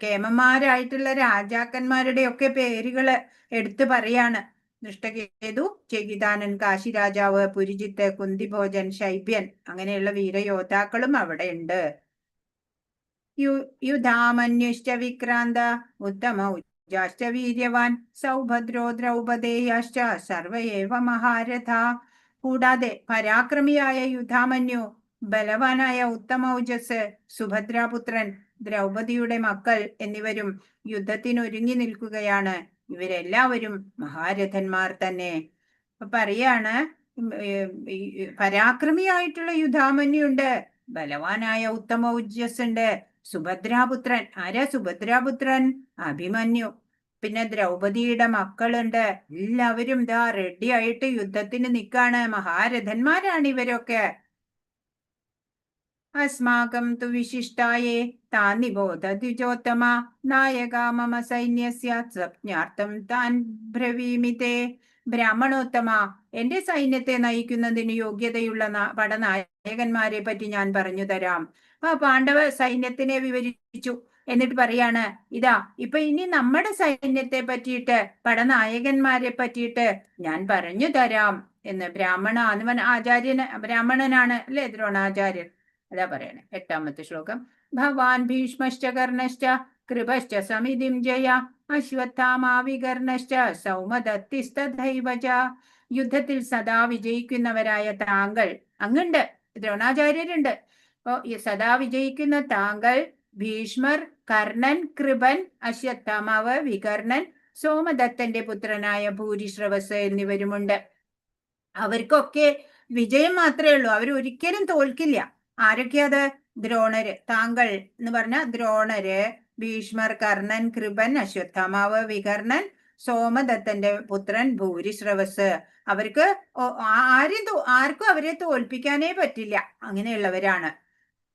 കേമന്മാരായിട്ടുള്ള രാജാക്കന്മാരുടെ ഒക്കെ പേരുകള് എടുത്തു പറയാണ്. ദൃഷ്ടകേതു, ചേകിതാനൻ, കാശിരാജാവ്, പുരുജിത്ത്, കുന്തിഭോജൻ, ശൈബ്യൻ അങ്ങനെയുള്ള വീരയോദ്ധാക്കളും അവിടെ ഉണ്ട്. യുധാമന്യുശ്ച വിക്രാന്ത ഉത്തമൗജാശ്ച വീര്യവാൻ സൗഭദ്രോ ദ്രൗപദേയാശ്ച സർവയേവ മഹാരഥ. കൂടാതെ പരാക്രമിയായ യുധാമന്യു, ബലവാനായ ഉത്തമൗജസ്, സുഭദ്രാപുത്രൻ, ദ്രൗപദിയുടെ മക്കൾ എന്നിവരും യുദ്ധത്തിനൊരുങ്ങി നിൽക്കുകയാണ്. ഇവരെല്ലാവരും മഹാരഥന്മാർ തന്നെ. പറയാണ്, പരാക്രമിയായിട്ടുള്ള യുധാമന്യുണ്ട്, ബലവാനായ ഉത്തമൗജസ് ഉണ്ട്, സുഭദ്രാപുത്രൻ. ആരാ സുഭദ്രാപുത്രൻ? അഭിമന്യു. പിന്നെ ദ്രൗപദിയുടെ മക്കളുണ്ട്. എല്ലാവരും ദാ റെഡി ആയിട്ട് യുദ്ധത്തിന് നിൽക്കാണ്. മഹാരഥന്മാരാണ് ഇവരൊക്കെ. അസ്മാകം തു വിശിഷ്ടായേ താനിബോധ ദ്വിജോത്തമ നായക മമ സൈന്യസ്യ സ്വപ്നാർത്ഥം താൻ ബ്രവീമിതേ. ബ്രാഹ്മണോത്തമ, എന്റെ സൈന്യത്തെ നയിക്കുന്നതിന് യോഗ്യതയുള്ള പടനായകന്മാരെ പറ്റി ഞാൻ പറഞ്ഞു തരാം. പാണ്ഡവ സൈന്യത്തിനെ വിവരിച്ചു. എന്നിട്ട് പറയാണ്, ഇതാ ഇപ്പൊ ഇനി നമ്മുടെ സൈന്യത്തെ പറ്റിയിട്ട്, പടനായകന്മാരെ പറ്റിയിട്ട് ഞാൻ പറഞ്ഞു തരാം എന്ന്. ബ്രാഹ്മണനാണ് അല്ലെ ദ്രോണാചാര്യർ. അതാ പറയണേ 8ാമത്തെ ശ്ലോകം. ഭവാൻ ഭീഷ്മശ്ച കർണശ്ച കൃപശ്ച സമിതിം ജയ അശ്വത്ഥാമാ വികർണശ്ച സൗമദത്തിസ്തഥൈവച. യുദ്ധത്തിൽ സദാ വിജയിക്കുന്നവരായ താങ്കൾ, അങ്ങുണ്ട്, ദ്രോണാചാര്യരുണ്ട്. അപ്പോ സദാ വിജയിക്കുന്ന താങ്കൾ, ഭീഷ്മർ, കർണൻ, കൃപൻ, അശ്വത്ഥാമാവ്, വികർണൻ, സോമദത്തന്റെ പുത്രനായ ഭൂരിശ്രവസ് എന്നിവരുമുണ്ട്. അവർക്കൊക്കെ വിജയം മാത്രമേ ഉള്ളൂ, അവരൊരിക്കലും തോൽക്കില്ല. ആരൊക്കെയത്? ദ്രോണര്, താങ്കൾ എന്ന് പറഞ്ഞ ദ്രോണര്, ഭീഷ്മർ, കർണൻ, കൃപൻ, അശ്വത്ഥാമാവ്, വികർണൻ, സോമദത്തന്റെ പുത്രൻ ഭൂരിശ്രവസ്. അവർക്ക് ആർക്കും അവരെ തോൽപ്പിക്കാനേ പറ്റില്ല, അങ്ങനെയുള്ളവരാണ്.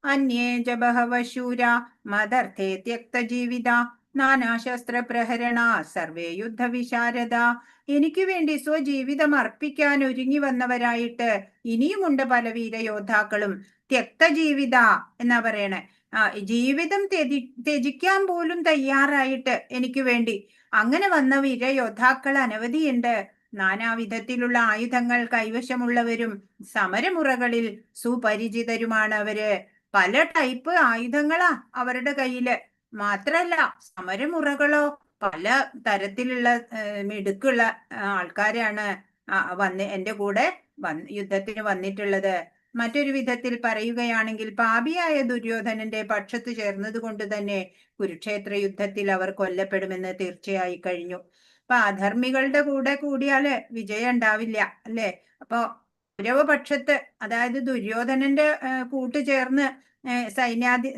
അന്യേ ച ബഹവഃ ശൂരാ മദർത്ഥേ ത്യക്തജീവിതാ നാനാശസ്ത്രപ്രഹരണ സർവേ യുദ്ധവിശാരദ. എനിക്ക് വേണ്ടി സ്വജീവിതം അർപ്പിക്കാൻ ഒരുങ്ങി വന്നവരായിട്ട് ഇനിയുമുണ്ട് പല വീരയോദ്ധാക്കളും. ത്യക്തജീവിത എന്നാ പറയണേ. ജീവിതം ത്യജിക്കാൻ പോലും തയ്യാറായിട്ട് എനിക്ക് വേണ്ടി അങ്ങനെ വന്ന വീരയോദ്ധാക്കൾ അനവധിയുണ്ട്. നാനാവിധത്തിലുള്ള ആയുധങ്ങൾ കൈവശമുള്ളവരും സമരമുറകളിൽ സുപരിചിതരുമാണ് അവര്. പല ടൈപ്പ് ആയുധങ്ങളാ അവരുടെ കയ്യില്. മാത്രല്ല സമരമുറകളോ പല തരത്തിലുള്ള മിടുക്കുള്ള ആൾക്കാരാണ് എന്റെ കൂടെ യുദ്ധത്തിന് വന്നിട്ടുള്ളത്. മറ്റൊരു വിധത്തിൽ പറയുകയാണെങ്കിൽ പാപിയായ ദുര്യോധനന്റെ പക്ഷത്ത് ചേർന്നത് കൊണ്ട് തന്നെ കുരുക്ഷേത്ര യുദ്ധത്തിൽ അവർ കൊല്ലപ്പെടുമെന്ന് തീർച്ചയായി കഴിഞ്ഞു. അപ്പൊ അധർമ്മികളുടെ കൂടെ കൂടിയാല് വിജയം ഉണ്ടാവില്ല അല്ലെ. അപ്പൊ കൗരവപക്ഷത്ത് അതായത് ദുര്യോധനന്റെ കൂട്ടുചേർന്ന്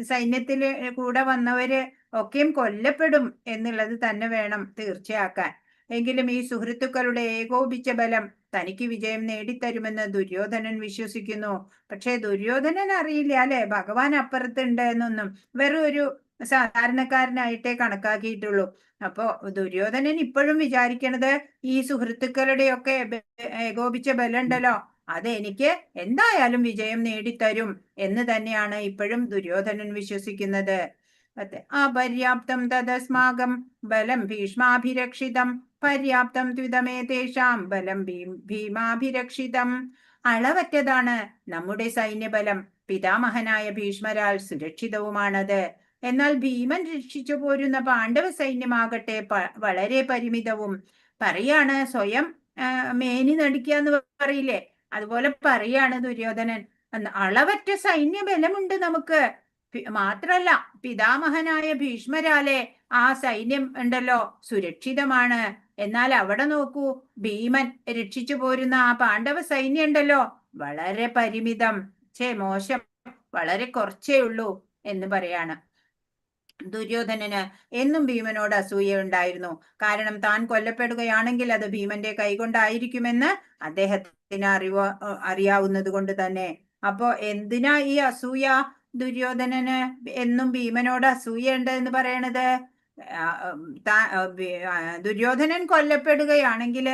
സൈന്യത്തില് കൂടെ വന്നവര് ഒക്കെയും കൊല്ലപ്പെടും എന്നുള്ളത് തന്നെ വേണം തീർച്ചയാക്കാൻ. എങ്കിലും ഈ സുഹൃത്തുക്കളുടെ ഏകോപിച്ച ബലം തനിക്ക് വിജയം നേടിത്തരുമെന്ന് ദുര്യോധനൻ വിശ്വസിക്കുന്നു. പക്ഷെ ദുര്യോധനൻ അറിയില്ല അല്ലെ ഭഗവാൻ അപ്പുറത്തുണ്ട് എന്നൊന്നും. വെറും ഒരു സാധാരണക്കാരനായിട്ടേ കണക്കാക്കിയിട്ടുള്ളൂ. അപ്പോ ദുര്യോധനൻ ഇപ്പോഴും വിചാരിക്കണത് ഈ സുഹൃത്തുക്കളുടെയൊക്കെ ഏകോപിച്ച ബലം ഉണ്ടല്ലോ അത് എനിക്ക് എന്തായാലും വിജയം നേടിത്തരും എന്ന് തന്നെയാണ് ഇപ്പോഴും ദുര്യോധനൻ വിശ്വസിക്കുന്നത്. അപര്യാപ്തം തദസ്മാകം ബലം ഭീഷ്മാഭിരക്ഷിതം പര്യാപ്തം ത്വിതമേതേഷാം ബലം ഭീമാഭിരക്ഷിതം. അളവറ്റതാണ് നമ്മുടെ സൈന്യബലം. പിതാമഹനായ ഭീഷ്മരാൽ സുരക്ഷിതവുമാണത്. എന്നാൽ ഭീമൻ രക്ഷിച്ചു പോരുന്ന പാണ്ഡവ സൈന്യമാകട്ടെ വളരെ പരിമിതവും. പറയാണ് സ്വയം മേനി നടിക്കുക എന്ന് പറയില്ലേ, അതുപോലെ പറയാണ് ദുര്യോധനൻ. അളവറ്റ സൈന്യബലമുണ്ട് നമുക്ക്. മാത്രല്ല പിതാമഹനായ ഭീഷ്മരാലെ ആ സൈന്യം ഉണ്ടല്ലോ സുരക്ഷിതമാണ്. എന്നാൽ അവിടെ നോക്കൂ, ഭീമൻ രക്ഷിച്ചു പോരുന്ന ആ പാണ്ഡവ സൈന്യം ഉണ്ടല്ലോ വളരെ പരിമിതം, മോശം, വളരെ കുറച്ചേ ഉള്ളൂ എന്ന് പറയാണ്. ദുര്യോധനന് എന്നും ഭീമനോട് അസൂയ ഉണ്ടായിരുന്നു. കാരണം താൻ കൊല്ലപ്പെടുകയാണെങ്കിൽ അത് ഭീമന്റെ കൈകൊണ്ടായിരിക്കുമെന്ന് അദ്ദേഹത്തിന് അറിയാവുന്നത് കൊണ്ട് തന്നെ. അപ്പോ എന്തിനാ ഈ അസൂയ? ദുര്യോധനന് എന്നും ഭീമനോട് അസൂയ ഉണ്ട് എന്ന് പറയണത്. ദുര്യോധനൻ കൊല്ലപ്പെടുകയാണെങ്കിൽ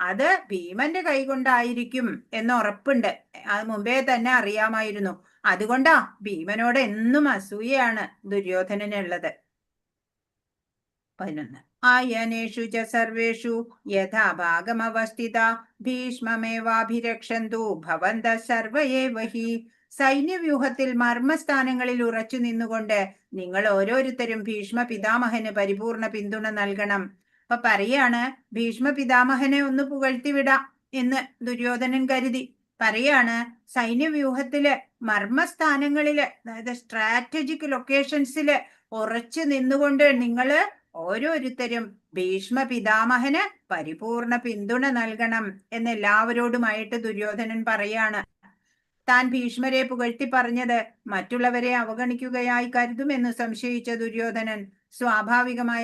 അത് ഭീമന്റെ കൈകൊണ്ടായിരിക്കും എന്ന് ഉറപ്പുണ്ട്. അത് മുമ്പേ തന്നെ അറിയാമായിരുന്നു. അതുകൊണ്ടാ ഭീമനോട് എന്നും അസൂയയാണ് ദുര്യോധനനുള്ളത്. 11 ആയനേഷു ച സർവേഷു യഥാ ഭാഗമവസ്ഥിത ഭീഷ്മമേവാഭിരക്ഷന്തു ഭവന്തഃ സർവ ഏവ ഹി. സൈന്യവ്യൂഹത്തിൽ മർമ്മസ്ഥാനങ്ങളിൽ ഉറച്ചു നിന്നുകൊണ്ട് നിങ്ങൾ ഓരോരുത്തരും ഭീഷ്മ പിതാമഹന് പരിപൂർണ പിന്തുണ നൽകണം. അപ്പൊ പറയാണ് ഭീഷ്മ പിതാമഹനെ ഒന്ന് പുകഴ്ത്തിവിടാം എന്ന് ദുര്യോധനൻ കരുതി. പറയാണ് സൈന്യവ്യൂഹത്തില് മർമ്മസ്ഥാനങ്ങളില് അതായത് സ്ട്രാറ്റജിക് ലൊക്കേഷൻസില് ഉറച്ചു നിന്നുകൊണ്ട് നിങ്ങള് ഓരോരുത്തരും ഭീഷ്മ പിതാമഹന് പരിപൂർണ പിന്തുണ നൽകണം എന്ന് എല്ലാവരോടുമായിട്ട് ദുര്യോധനൻ പറയാണ്. താൻ ഭീഷ്മരെ പുകഴ്ത്തി പറഞ്ഞത് മറ്റുള്ളവരെ അവഗണിക്കുകയായി കരുതുമെന്ന് സംശയിച്ച ദുര്യോധനൻ സ്വാഭാവികമായ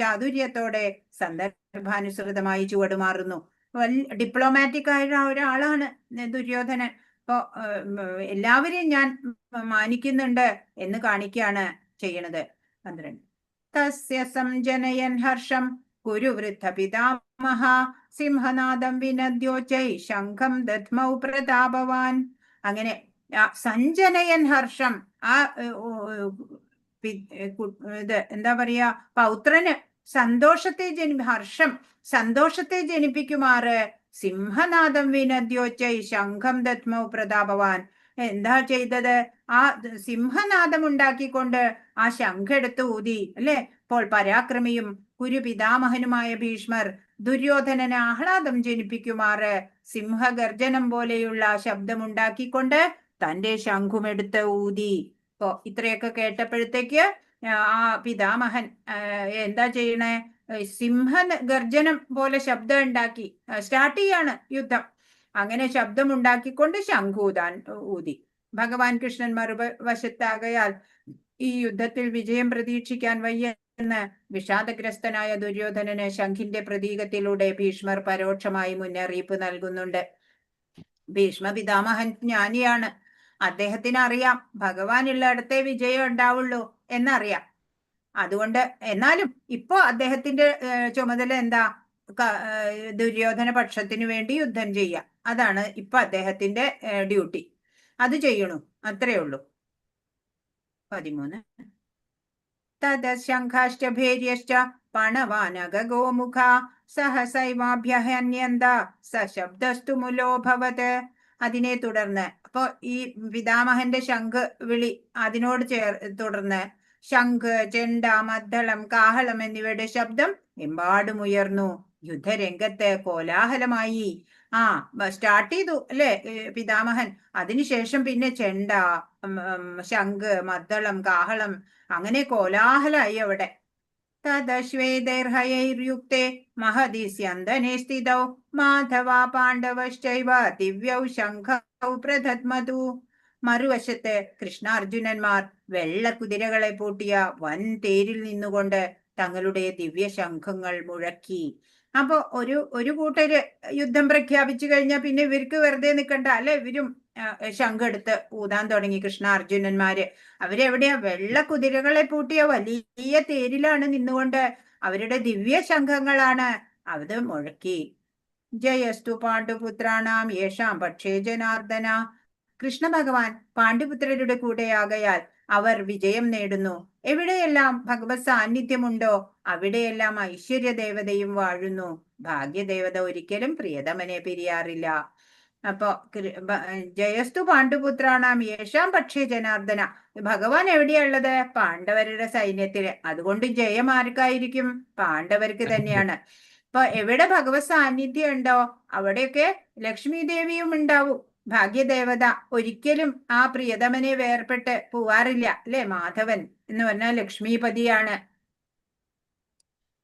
ചാതുര്യത്തോടെ സന്ദർഭാനുസൃതമായി ചുവടുമാറുന്നു. ഡിപ്ലോമാറ്റിക് ആയ ഒരാളാണ് ദുര്യോധനൻ. അപ്പോ എല്ലാവരെയും ഞാൻ മാനിക്കുന്നുണ്ട് എന്ന് കാണിക്കുകയാണ് ചെയ്യണത്. 12 തസ്യ സംജനയൻ ഹർഷം കുരു വൃദ്ധ പിതാമഹ സിംഹനാദം വിനദ്യോച്ചൈ ശംഖം ദധ്മൗ പ്രതാപവാൻ. അങ്ങനെ സഞ്ജനയൻ ഹർഷം, ആ എന്താ പറയാ, പൗത്രന് സന്തോഷത്തെ ജനിപ്പിക്കുമാറ് സിംഹനാദം വിനദ്യോച്ചൈ ശംഖം ദധ്മൗ പ്രതാപവാൻ. എന്താ ചെയ്തത്? ആ സിംഹനാദം ഉണ്ടാക്കിക്കൊണ്ട് ആ ശംഖെടുത്ത് ഊതി അല്ലെ. അപ്പോൾ പരാക്രമിയും കുരുപിതാമഹനുമായ ഭീഷ്മർ ദുര്യോധനന് ആഹ്ലാദം ജനിപ്പിക്കുമാറ് സിംഹഗർജനം പോലെയുള്ള ശബ്ദമുണ്ടാക്കിക്കൊണ്ട് തന്റെ ശംഖുമെടുത്ത് ഊതി. ഇപ്പോ ഇത്രയൊക്കെ കേട്ടപ്പോഴത്തേക്ക് ആ പിതാമഹൻ എന്താ ചെയ്യണേ? സിംഹ ഗർജനം പോലെ ശബ്ദം ഉണ്ടാക്കി സ്റ്റാർട്ട് ചെയ്യാണ് യുദ്ധം. അങ്ങനെ ശബ്ദമുണ്ടാക്കിക്കൊണ്ട് ശംഖൂതാൻ ഊതി. ഭഗവാൻ കൃഷ്ണൻ മറുവശത്താകയാൽ ഈ യുദ്ധത്തിൽ വിജയം പ്രതീക്ഷിക്കാൻ വയ്യെന്ന് വിഷാദഗ്രസ്തനായ ദുര്യോധനന് ശംഖിന്റെ പ്രതീകത്തിലൂടെ ഭീഷ്മർ പരോക്ഷമായി മുന്നറിയിപ്പ് നൽകുന്നുണ്ട്. ഭീഷ്മ പിതാമഹൻ ജ്ഞാനിയാണ്. അദ്ദേഹത്തിന് അറിയാം ഭഗവാനുള്ളിടത്തേ വിജയം ഉണ്ടാവുള്ളൂ എന്നറിയാം. അതുകൊണ്ട് എന്നാലും ഇപ്പോ അദ്ദേഹത്തിന്റെ ചുമതല എന്താ? ദുര്യോധന പക്ഷത്തിനു വേണ്ടി യുദ്ധം ചെയ്യുക. അതാണ് ഇപ്പൊ അദ്ദേഹത്തിന്റെ ഡ്യൂട്ടി. അത് ചെയ്യണു, അത്രേ ഉള്ളൂ. 13 തദശംഖാഷ്ടഭേര്യശ്ച പണവാനഗോമുഖ സഹസൈവാഭ്യഹന്യന്ത സശബ്ദസ്തു മുലോഭവത്. അതിനെ തുടർന്ന് അപ്പോ ഈ പിതാമഹന്റെ ശംഖ് വിളി അതിനോട് തുടർന്ന് ശംഖ്, ചെണ്ട, മദ്ദളം, കാഹളം എന്നിവയുടെ ശബ്ദം എമ്പാടും ഉയർന്നു. യുദ്ധരംഗത്ത് കോലാഹലമായി. സ്റ്റാർട്ട് ചെയ്തു അല്ലെ പിതാമഹൻ. അതിനുശേഷം പിന്നെ ചെണ്ട, ശംഖ്, മദ്ദളം, കാഹളം അങ്ങനെ കോലാഹലായി അവിടെ. തദശ്വേതൈർഹയൈർയുക്തേ മഹതി സ്യന്ദനെ സ്ഥിതൗ മാധവ പാണ്ഡവശ്ചൈവ ദിവ്യൗ ശംഖൗ പ്രദദ്മതു. മറുവശത്ത് കൃഷ്ണാർജുനന്മാർ വെള്ള കുതിരകളെ പൂട്ടിയ വൻ തേരിൽ നിന്നുകൊണ്ട് തങ്ങളുടെ ദിവ്യ ശംഖങ്ങൾ മുഴക്കി. അപ്പൊ ഒരു കൂട്ടര് യുദ്ധം പ്രഖ്യാപിച്ചു കഴിഞ്ഞാൽ പിന്നെ ഇവർക്ക് വെറുതെ നിൽക്കണ്ട അല്ലെ, ഇവരും ശംഖെടുത്ത് ഊതാൻ തുടങ്ങി. കൃഷ്ണാർജുനന്മാര് അവരെവിടെയാ? വെള്ള കുതിരകളെ പൂട്ടിയ വലിയ തേരിലാണ് നിന്നുകൊണ്ട് അവരുടെ ദിവ്യ ശംഖങ്ങളാണ് അത് മുഴക്കി. ജയസ്തു പാണ്ഡുപുത്രാണാം യേഷാം പക്ഷേ ജനാർദ്ദന. കൃഷ്ണ ഭഗവാൻ പാണ്ഡുപുത്രരുടെ കൂടെയാകയാൽ അവർ വിജയം നേടുന്നു. എവിടെയെല്ലാം ഭഗവത് സാന്നിധ്യമുണ്ടോ അവിടെയെല്ലാം ഐശ്വര്യദേവതയും വാഴുന്നു. ഭാഗ്യദേവത ഒരിക്കലും പ്രിയതമനെ പിരിയാറില്ല. അപ്പോ ജയസ്തു പാണ്ഡുപുത്രാണാം യേഷാം പക്ഷേ ജനാർദ്ദന. ഭഗവാൻ എവിടെയുള്ളത്? പാണ്ഡവരുടെ സൈന്യത്തില്. അതുകൊണ്ട് ജയം ആർക്കായിരിക്കും? പാണ്ഡവർക്ക് തന്നെയാണ്. അപ്പൊ എവിടെ ഭഗവത് സാന്നിധ്യം ഉണ്ടോ അവിടെയൊക്കെ ലക്ഷ്മി ദേവിയും ഉണ്ടാവും. ഭാഗ്യദേവത ഒരിക്കലും ആ പ്രിയതമനെ വേർപെട്ട് പോവാറില്ല അല്ലെ. മാധവൻ എന്ന് പറഞ്ഞാൽ ലക്ഷ്മീപതിയാണ്.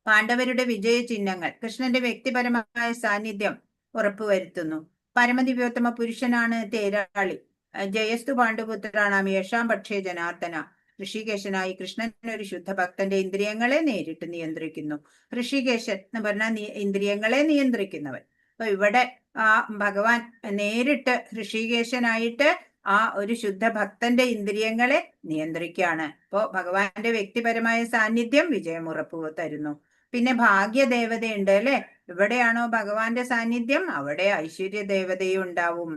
പാണ്ഡവരുടെ വിജയ ചിഹ്നങ്ങൾ കൃഷ്ണന്റെ വ്യക്തിപരമായ സാന്നിധ്യം ഉറപ്പുവരുത്തുന്നു. പരമദിവ്യോത്തമ പുരുഷനാണ് തേരാളി. ജയസ്തു പാണ്ഡുപുത്രാണാം യേഷാം പക്ഷേ ജനാർദ്ദന. ഋഷികേശനായി കൃഷ്ണൻ ഒരു ശുദ്ധ ഭക്തന്റെ ഇന്ദ്രിയങ്ങളെ നേരിട്ട് നിയന്ത്രിക്കുന്നു. ഋഷികേശൻ എന്ന് പറഞ്ഞാൽ ഇന്ദ്രിയങ്ങളെ നിയന്ത്രിക്കുന്നവൻ. അപ്പൊ ഇവിടെ ആ ഭഗവാൻ നേരിട്ട് ഋഷികേശനായിട്ട് ആ ഒരു ശുദ്ധ ഭക്തന്റെ ഇന്ദ്രിയങ്ങളെ നിയന്ത്രിക്കുകയാണ്. അപ്പോ ഭഗവാന്റെ വ്യക്തിപരമായ സാന്നിധ്യം വിജയം ഉറപ്പു തരുന്നു. പിന്നെ ഭാഗ്യദേവതയുണ്ട് അല്ലെ. എവിടെയാണോ ഭഗവാന്റെ സാന്നിധ്യം അവിടെ ഐശ്വര്യ ദേവതയും ഉണ്ടാവും.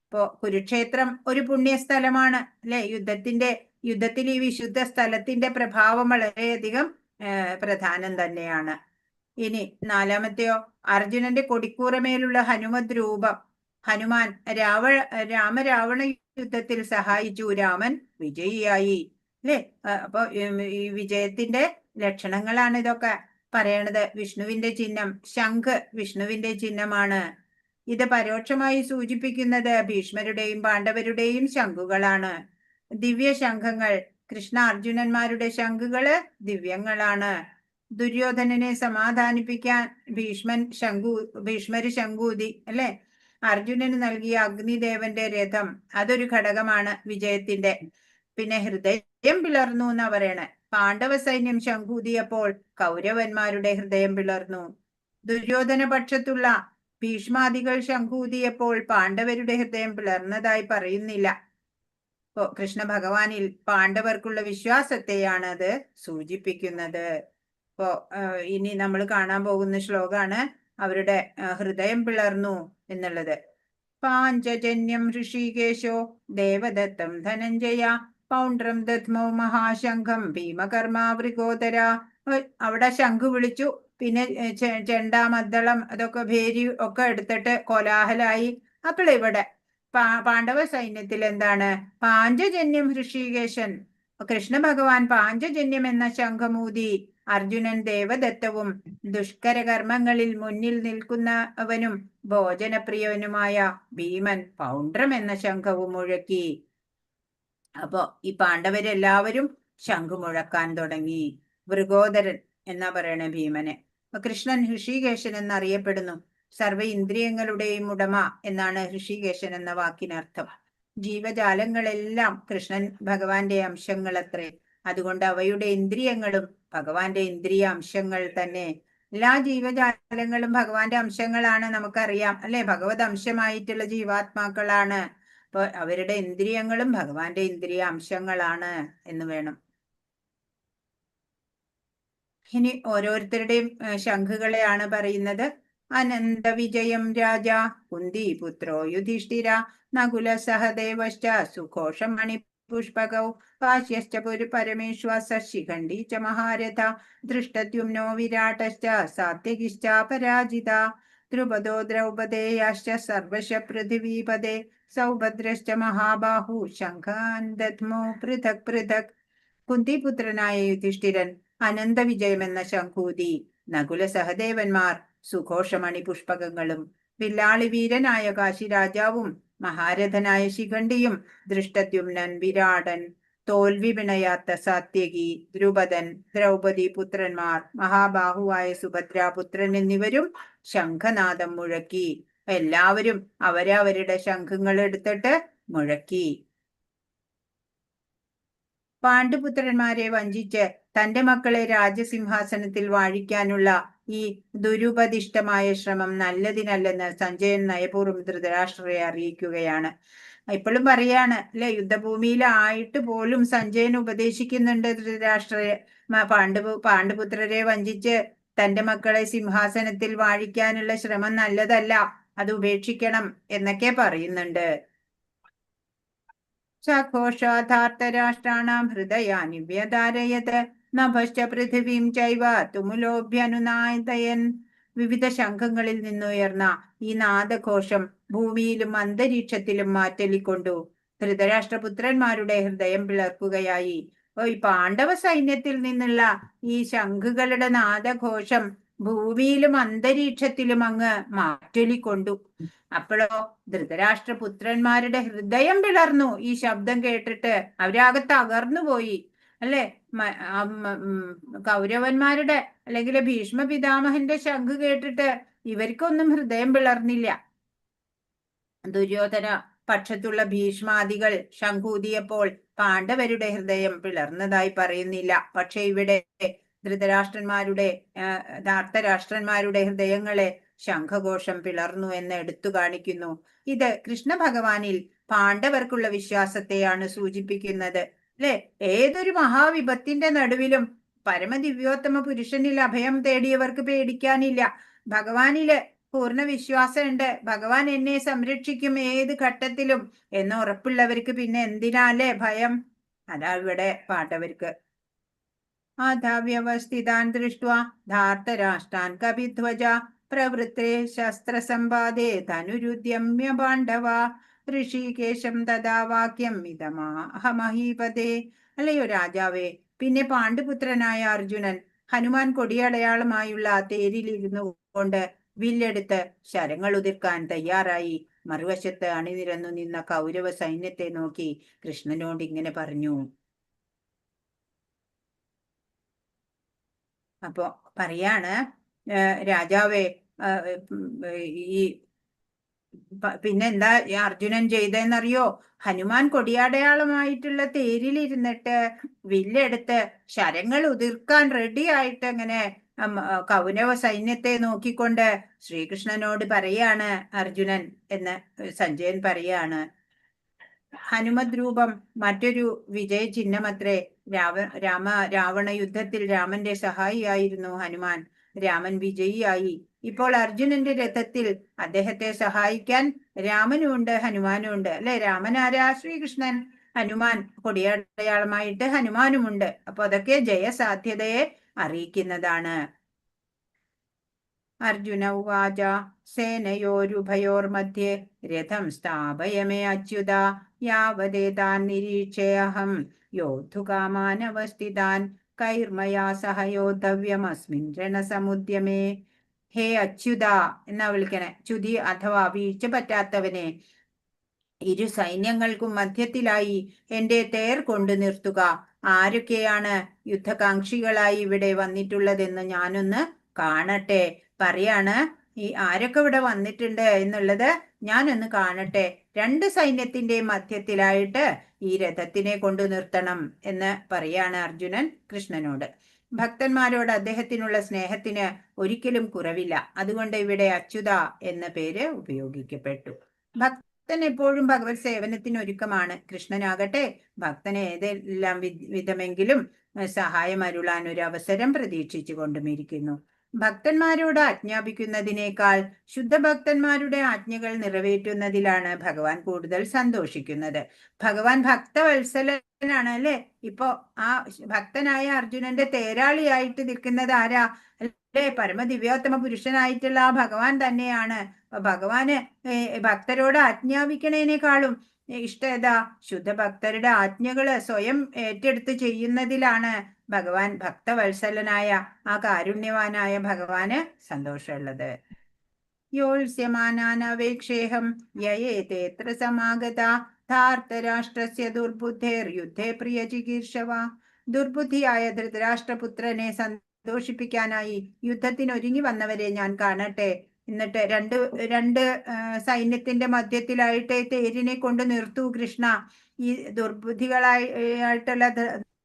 ഇപ്പോ കുരുക്ഷേത്രം ഒരു പുണ്യസ്ഥലമാണ് അല്ലെ. യുദ്ധത്തിൽ ഈ വിശുദ്ധ സ്ഥലത്തിന്റെ പ്രഭാവം വളരെയധികം പ്രധാനം തന്നെയാണ്. ഇനി 4-മത്തെയോ അർജുനന്റെ കൊടിക്കൂറമേലുള്ള ഹനുമത് രൂപം. ഹനുമാൻ രാമരാവണ യുദ്ധത്തിൽ സഹായിച്ചു. രാമൻ വിജയിയായി അല്ലെ. അപ്പൊ ഈ വിജയത്തിന്റെ ലക്ഷണങ്ങളാണ് ഇതൊക്കെ പറയണത്. വിഷ്ണുവിന്റെ ചിഹ്നം ശംഖ് വിഷ്ണുവിന്റെ ചിഹ്നമാണ്. ഇത് പരോക്ഷമായി സൂചിപ്പിക്കുന്നത് ഭീഷ്മരുടെയും പാണ്ഡവരുടെയും ശംഖുകളാണ്. ദിവ്യ ശംഖങ്ങൾ കൃഷ്ണ അർജുനന്മാരുടെ ശംഖുകള് ദിവ്യങ്ങളാണ്. ദുര്യോധനനെ സമാധാനിപ്പിക്കാൻ ഭീഷ്മര് ശംഖൂതി അല്ലെ. അർജുനന് നൽകിയ അഗ്നിദേവന്റെ രഥം അതൊരു ഘടകമാണ് വിജയത്തിന്റെ. പിന്നെ ഹൃദയം പിളർന്നു എന്നാ പറയണേ. പാണ്ഡവ സൈന്യം ശംഖൂതിയപ്പോൾ കൗരവന്മാരുടെ ഹൃദയം പിളർന്നു. ദുര്യോധന പക്ഷത്തുള്ള ഭീഷ്മാദികൾ ശംഖൂതിയപ്പോൾ പാണ്ഡവരുടെ ഹൃദയം പിളർന്നതായി പറയുന്നില്ല. ഇപ്പോ കൃഷ്ണ ഭഗവാനിൽ പാണ്ഡവർക്കുള്ള വിശ്വാസത്തെയാണ് അത് സൂചിപ്പിക്കുന്നത്. ഇപ്പോ ഇനി നമ്മൾ കാണാൻ പോകുന്ന ശ്ലോകാണ് അവരുടെ ഹൃദയം പിളർന്നു എന്നുള്ളത്. പാഞ്ചജന്യം ഋഷികേശോ ദേവദത്തം ധനഞ്ജയ പൗണ്ഡ്രം ദധ്മൗ മഹാശംഖം ഭീമകർമാ വൃഗോദര. അവിടെ ശംഖു വിളിച്ചു. പിന്നെ ചെണ്ട, മദ്ദളം അതൊക്കെ ഭേരി ഒക്കെ എടുത്തിട്ട് കോലാഹലായി. അപ്പോൾ ഇവിടെ പാണ്ഡവ സൈന്യത്തിൽ എന്താണ്? പാഞ്ചജന്യം ഋഷികേശൻ. കൃഷ്ണ ഭഗവാൻ പാഞ്ചജന്യം എന്ന ശംഖമൂതി. അർജുനൻ ദേവദത്തവും ദുഷ്കര കർമ്മങ്ങളിൽ മുന്നിൽ നിൽക്കുന്നവനും ഭോജനപ്രിയവനുമായ ഭീമൻ പൗണ്ഡ്രം എന്ന ശംഖവും മുഴക്കി. അപ്പോ ഈ പാണ്ഡവരെല്ലാവരും ശംഖു മുഴക്കാൻ തുടങ്ങി. വൃഗോദരൻ എന്നാ പറയണേ ഭീമനെ. കൃഷ്ണൻ ഋഷികേശൻ എന്നറിയപ്പെടുന്നു. സർവ ഇന്ദ്രിയങ്ങളുടെയും ഉടമ എന്നാണ് ഋഷികേശൻ എന്ന വാക്കിനർത്ഥം. ജീവജാലങ്ങളെല്ലാം കൃഷ്ണൻ ഭഗവാന്റെ അംശങ്ങളത്രേ. അതുകൊണ്ട് അവയുടെ ഇന്ദ്രിയങ്ങളും ഭഗവാന്റെ ഇന്ദ്രിയ അംശങ്ങൾ തന്നെ. എല്ലാ ജീവജാലങ്ങളും ഭഗവാന്റെ അംശങ്ങളാണ്, നമുക്കറിയാം അല്ലെ. ഭഗവത് അംശമായിട്ടുള്ള ജീവാത്മാക്കളാണ്. അപ്പൊ അവരുടെ ഇന്ദ്രിയങ്ങളും ഭഗവാന്റെ ഇന്ദ്രിയ അംശങ്ങളാണ് എന്ന് വേണം. ഇനി ഓരോരുത്തരുടെയും ശംഖുകളെയാണ് പറയുന്നത്. അനന്ത വിജയം രാജ കുന്തി പുത്രോ യുധിഷ്ഠിര നകുല സഹദേവശ്ച സുഘോഷമണി പുഷ്പകൗ കാശ്യശ്ച പരമേശ്വാസ ശിഖണ്ഡി ച മഹാരഥ ദൃഷ്ടദ്യുമ്നോ വിരാടശ്ച സാത്യകിശ്ച പരാജിത ദ്രുപദോ ദ്രൗപദേയാശ്ച സർവശ പൃഥിവീപദേ സൗഭദ്രശ്ച മഹാബാഹു ശംഖാൻ ദദ്മോ പൃഥക് പൃഥക്. കുന്തിപുത്രനായ യുധിഷ്ഠിരൻ അനന്തവിജയമെന്ന ശംഖൂതി. നകുല സഹദേവന്മാർ സുഘോഷമണി പുഷ്പകങ്ങളും. വില്ലാളി വീരനായ കാശിരാജാവും മഹാരഥനായ ശിഖണ്ഡിയും ദൃഷ്ടദ്യുമ്നൻ വിരാടൻ തോൽവി പിണയാത്ത സാത്യകി ദ്രുപദൻ ദ്രൗപദി പുത്രന്മാർ മഹാബാഹുവായ സുഭദ്രാപുത്രൻ എന്നിവരും ശംഖനാദം മുഴക്കി. എല്ലാവരും അവരവരുടെ ശംഖുകൾ എടുത്തിട്ട് മുഴക്കി. പാണ്ഡുപുത്രന്മാരെ വഞ്ചിച്ച് തന്റെ മക്കളെ രാജസിംഹാസനത്തിൽ വാഴിക്കാനുള്ള ഈ ദുരുപദിഷ്ടമായ ശ്രമം നല്ലതിനല്ലെന്ന് സഞ്ജയൻ നയപൂർവ്വം ധൃതരാഷ്ട്രരെ അറിയിക്കുകയാണ്. ഇപ്പോഴും പറയാണ് അല്ലെ, യുദ്ധഭൂമിയിലായിട്ട് പോലും സഞ്ജയൻ ഉപദേശിക്കുന്നുണ്ട് ധൃതരാഷ്ട്രരെ. പാണ്ഡുപുത്രരെ വഞ്ചിച്ച് തന്റെ മക്കളെ സിംഹാസനത്തിൽ വാഴിക്കാനുള്ള ശ്രമം നല്ലതല്ല, അത് ഉപേക്ഷിക്കണം എന്നൊക്കെ പറയുന്നുണ്ട്. സഘോഷാധാർത്തരാഷ്ട്രാണാം ഹൃദയാനി വ്യധാരയത് നഭശ്ച പൃഥിവീം ചൈവ തുമുലോഭ്യനുനായതയൻ. വിവിധ ശംഖങ്ങളിൽ നിന്നുയർന്ന ഈ നാദഘോഷം ഭൂമിയിലും അന്തരീക്ഷത്തിലും മാറ്റലിക്കൊണ്ടു. ധൃതരാഷ്ട്രപുത്രന്മാരുടെ ഹൃദയം പിളർക്കുകയായി. ഈ പാണ്ഡവ സൈന്യത്തിൽ നിന്നുള്ള ഈ ശംഖുകളുടെ നാദഘോഷം ഭൂമിയിലും അന്തരീക്ഷത്തിലും അങ്ങ് മാറ്റൊലിക്കൊണ്ടു. അപ്പോഴോ ധൃതരാഷ്ട്രപുത്രന്മാരുടെ ഹൃദയം പിളർന്നു. ഈ ശബ്ദം കേട്ടിട്ട് അവരാകെ തകർന്നുപോയി അല്ലെ. കൗരവന്മാരുടെ അല്ലെങ്കിൽ ഭീഷ്മ പിതാമഹന്റെ ശംഖ് കേട്ടിട്ട് ഇവർക്കൊന്നും ഹൃദയം പിളർന്നില്ല. ദുര്യോധന പക്ഷത്തുള്ള ഭീഷ്മാദികൾ ശംഖൂതിയപ്പോൾ പാണ്ഡവരുടെ ഹൃദയം പിളർന്നതായി പറയുന്നില്ല. പക്ഷെ ഇവിടെ ധാർത്തരാഷ്ട്രന്മാരുടെ ഹൃദയങ്ങളെ ശംഖഘോഷം പിളർന്നു എന്ന് എടുത്തു കാണിക്കുന്നു. ഇത് കൃഷ്ണ ഭഗവാനിൽ പാണ്ഡവർക്കുള്ള വിശ്വാസത്തെയാണ് സൂചിപ്പിക്കുന്നത് അല്ലെ. ഏതൊരു മഹാവിപത്തിന്റെ നടുവിലും പരമദിവ്യോത്തമ പുരുഷനിൽ അഭയം തേടിയവർക്ക് പേടിക്കാനില്ല. ഭഗവാനില് പൂർണ്ണ വിശ്വാസമുണ്ട്. ഭഗവാൻ എന്നെ സംരക്ഷിക്കും ഏത് ഘട്ടത്തിലും എന്ന് ഉറപ്പുള്ളവർക്ക് പിന്നെ എന്തിനാലേ ഭയം? അതാ ഇവിടെ പാണ്ഡവർക്ക്. അധാവ്യവസ്ഥിതാൻ ദൃഷ്ട്വാ ധാർത്തരാഷ്ട്രാൻ കപിധ്വജ പ്രവൃത്തെ ശസ്ത്രസമ്പാദേ ധനുരുദ്യമ്യ പാണ്ഡവ ഋഷികേശം തഥാ വാക്യം ഇതമാഹമഹീപതേ. അല്ലയോ രാജാവേ, പിന്നെ പാണ്ഡുപുത്രനായ അർജുനൻ ഹനുമാൻ കൊടിയടയാളമായുള്ള തേരിലിരുന്നു കൊണ്ട് വില്ലെടുത്ത് ശരങ്ങൾ ഉതിർക്കാൻ തയ്യാറായി. മറുവശത്ത് അണിനിരന്നു നിന്ന കൗരവ സൈന്യത്തെ നോക്കി കൃഷ്ണനോട് ഇങ്ങനെ പറഞ്ഞു. അപ്പോ പറയാണ്, രാജാവേ, ഈ പിന്നെന്താ അർജുനൻ ചെയ്തെന്നറിയോ? ഹനുമാൻ കൊടിയടയാളമായിട്ടുള്ള തേരിലിരുന്നിട്ട് വില്ലെടുത്ത് ശരങ്ങൾ ഉതിർക്കാൻ റെഡി ആയിട്ട് അങ്ങനെ കൗരവ സൈന്യത്തെ നോക്കിക്കൊണ്ട് ശ്രീകൃഷ്ണനോട് പറയാണ് അർജുനൻ എന്ന് സഞ്ജയൻ പറയാണ്. ഹനുമത് രൂപം മറ്റൊരു വിജയ ചിഹ്നമത്രേ. രാവണ യുദ്ധത്തിൽ രാമന്റെ സഹായിയായിരുന്നു ഹനുമാൻ. രാമൻ വിജയിയായി. ഇപ്പോൾ അർജുനന്റെ രഥത്തിൽ അദ്ദേഹത്തെ സഹായിക്കാൻ രാമനും ഉണ്ട് ഹനുമാനും ഉണ്ട് അല്ലെ. രാമൻ ആരാ? ശ്രീകൃഷ്ണൻ. ഹനുമാൻ കൊടിയടയാളമായിട്ട് ഹനുമാനുമുണ്ട്. അപ്പൊ അതൊക്കെ ജയസാധ്യതയെ അറിയിക്കുന്നതാണ്. അർജുന ഉവാച സേനയോരുഭയോർമധ്യേ രഥം സ്ഥാപയമേ അച്യുത യാവദേതാൻ നിരീക്ഷേऽഹം യോദ്ധുകാമാനവസ്ഥിതാൻ കൈർമയാ സഹ യോദ്ധവ്യമസ്മിൻ രണസമുദ്യമേ. ഹേ അച്യുത എന്നാ വിളിക്കണേ. ച്യുതി അഥവാ വീഴ്ച പറ്റാത്തവനെ, ഇരു സൈന്യങ്ങൾക്കും മധ്യത്തിലായി എന്റെ തേർ കൊണ്ടു നിർത്തുക. ആരൊക്കെയാണ് യുദ്ധകാംക്ഷികളായി ഇവിടെ വന്നിട്ടുള്ളതെന്ന് ഞാനൊന്ന് കാണട്ടെ. പറയാണ്, ഈ ആരൊക്കെ ഇവിടെ വന്നിട്ടുണ്ട് എന്നുള്ളത് ഞാനൊന്ന് കാണട്ടെ. രണ്ട് സൈന്യത്തിന്റെ മധ്യത്തിലായിട്ട് ഈ രഥത്തിനെ കൊണ്ടു നിർത്തണം എന്ന് പറയാണ് അർജുനൻ കൃഷ്ണനോട്. ഭക്തന്മാരോട് അദ്ദേഹത്തിനുള്ള സ്നേഹത്തിന് ഒരിക്കലും കുറവില്ല. അതുകൊണ്ട് ഇവിടെ അച്യുത എന്ന പേര് ഉപയോഗിക്കപ്പെട്ടു. ഭക്തൻ എപ്പോഴും ഭഗവത് സേവനത്തിന് ഒരുക്കമാണ്. കൃഷ്ണനാകട്ടെ ഭക്തന് ഏതെല്ലാം വിധമെങ്കിലും സഹായം അരുളാൻ ഒരു അവസരം പ്രതീക്ഷിച്ചു കൊണ്ടും ഇരിക്കുന്നു. ഭക്തന്മാരോട് ആജ്ഞാപിക്കുന്നതിനേക്കാൾ ശുദ്ധഭക്തന്മാരുടെ ആജ്ഞകൾ നിറവേറ്റുന്നതിലാണ് ഭഗവാൻ കൂടുതൽ സന്തോഷിക്കുന്നത്. ഭഗവാൻ ഭക്തവത്സലനാണ് അല്ലെ. ഇപ്പോ ആ ഭക്തനായ അർജുനന്റെ തേരാളിയായിട്ട് നിൽക്കുന്നത് ആരാ അല്ലേ? പരമദിവ്യോത്തമ പുരുഷനായിട്ടുള്ള ആ ഭഗവാൻ തന്നെയാണ്. ഭഗവാന് ഭക്തരോട് ആജ്ഞാപിക്കണേനേക്കാളും ഇഷ്ടം ഏതാ? ശുദ്ധഭക്തരുടെ ആജ്ഞകള് സ്വയം ഏറ്റെടുത്ത് ചെയ്യുന്നതിലാണ് ഭഗവാൻ ഭക്തവത്സലനായ ആ കാരുണ്യവാനായ ഭഗവാന് സന്തോഷമുള്ളത്. യോത്സ്യമാനാനവേക്ഷേഹം യയേതേത്ര സമാഗത ധാർത്തരാഷ്ട്രസ്യ ദുർബുദ്ധേർയുദ്ധേ പ്രിയ ചികീർഷവ. ദുർബുദ്ധിയായ ധൃതരാഷ്ട്രപുത്രനെ സന്തോഷിപ്പിക്കാനായി യുദ്ധത്തിന് ഒരുങ്ങി വന്നവരെ ഞാൻ കാണട്ടെ. എന്നിട്ട് രണ്ട് സൈന്യത്തിന്റെ മധ്യത്തിലായിട്ട് തേരിനെ കൊണ്ട് നിർത്തൂ കൃഷ്ണ. ഈ ദുർബുദ്ധികളായിട്ടുള്ള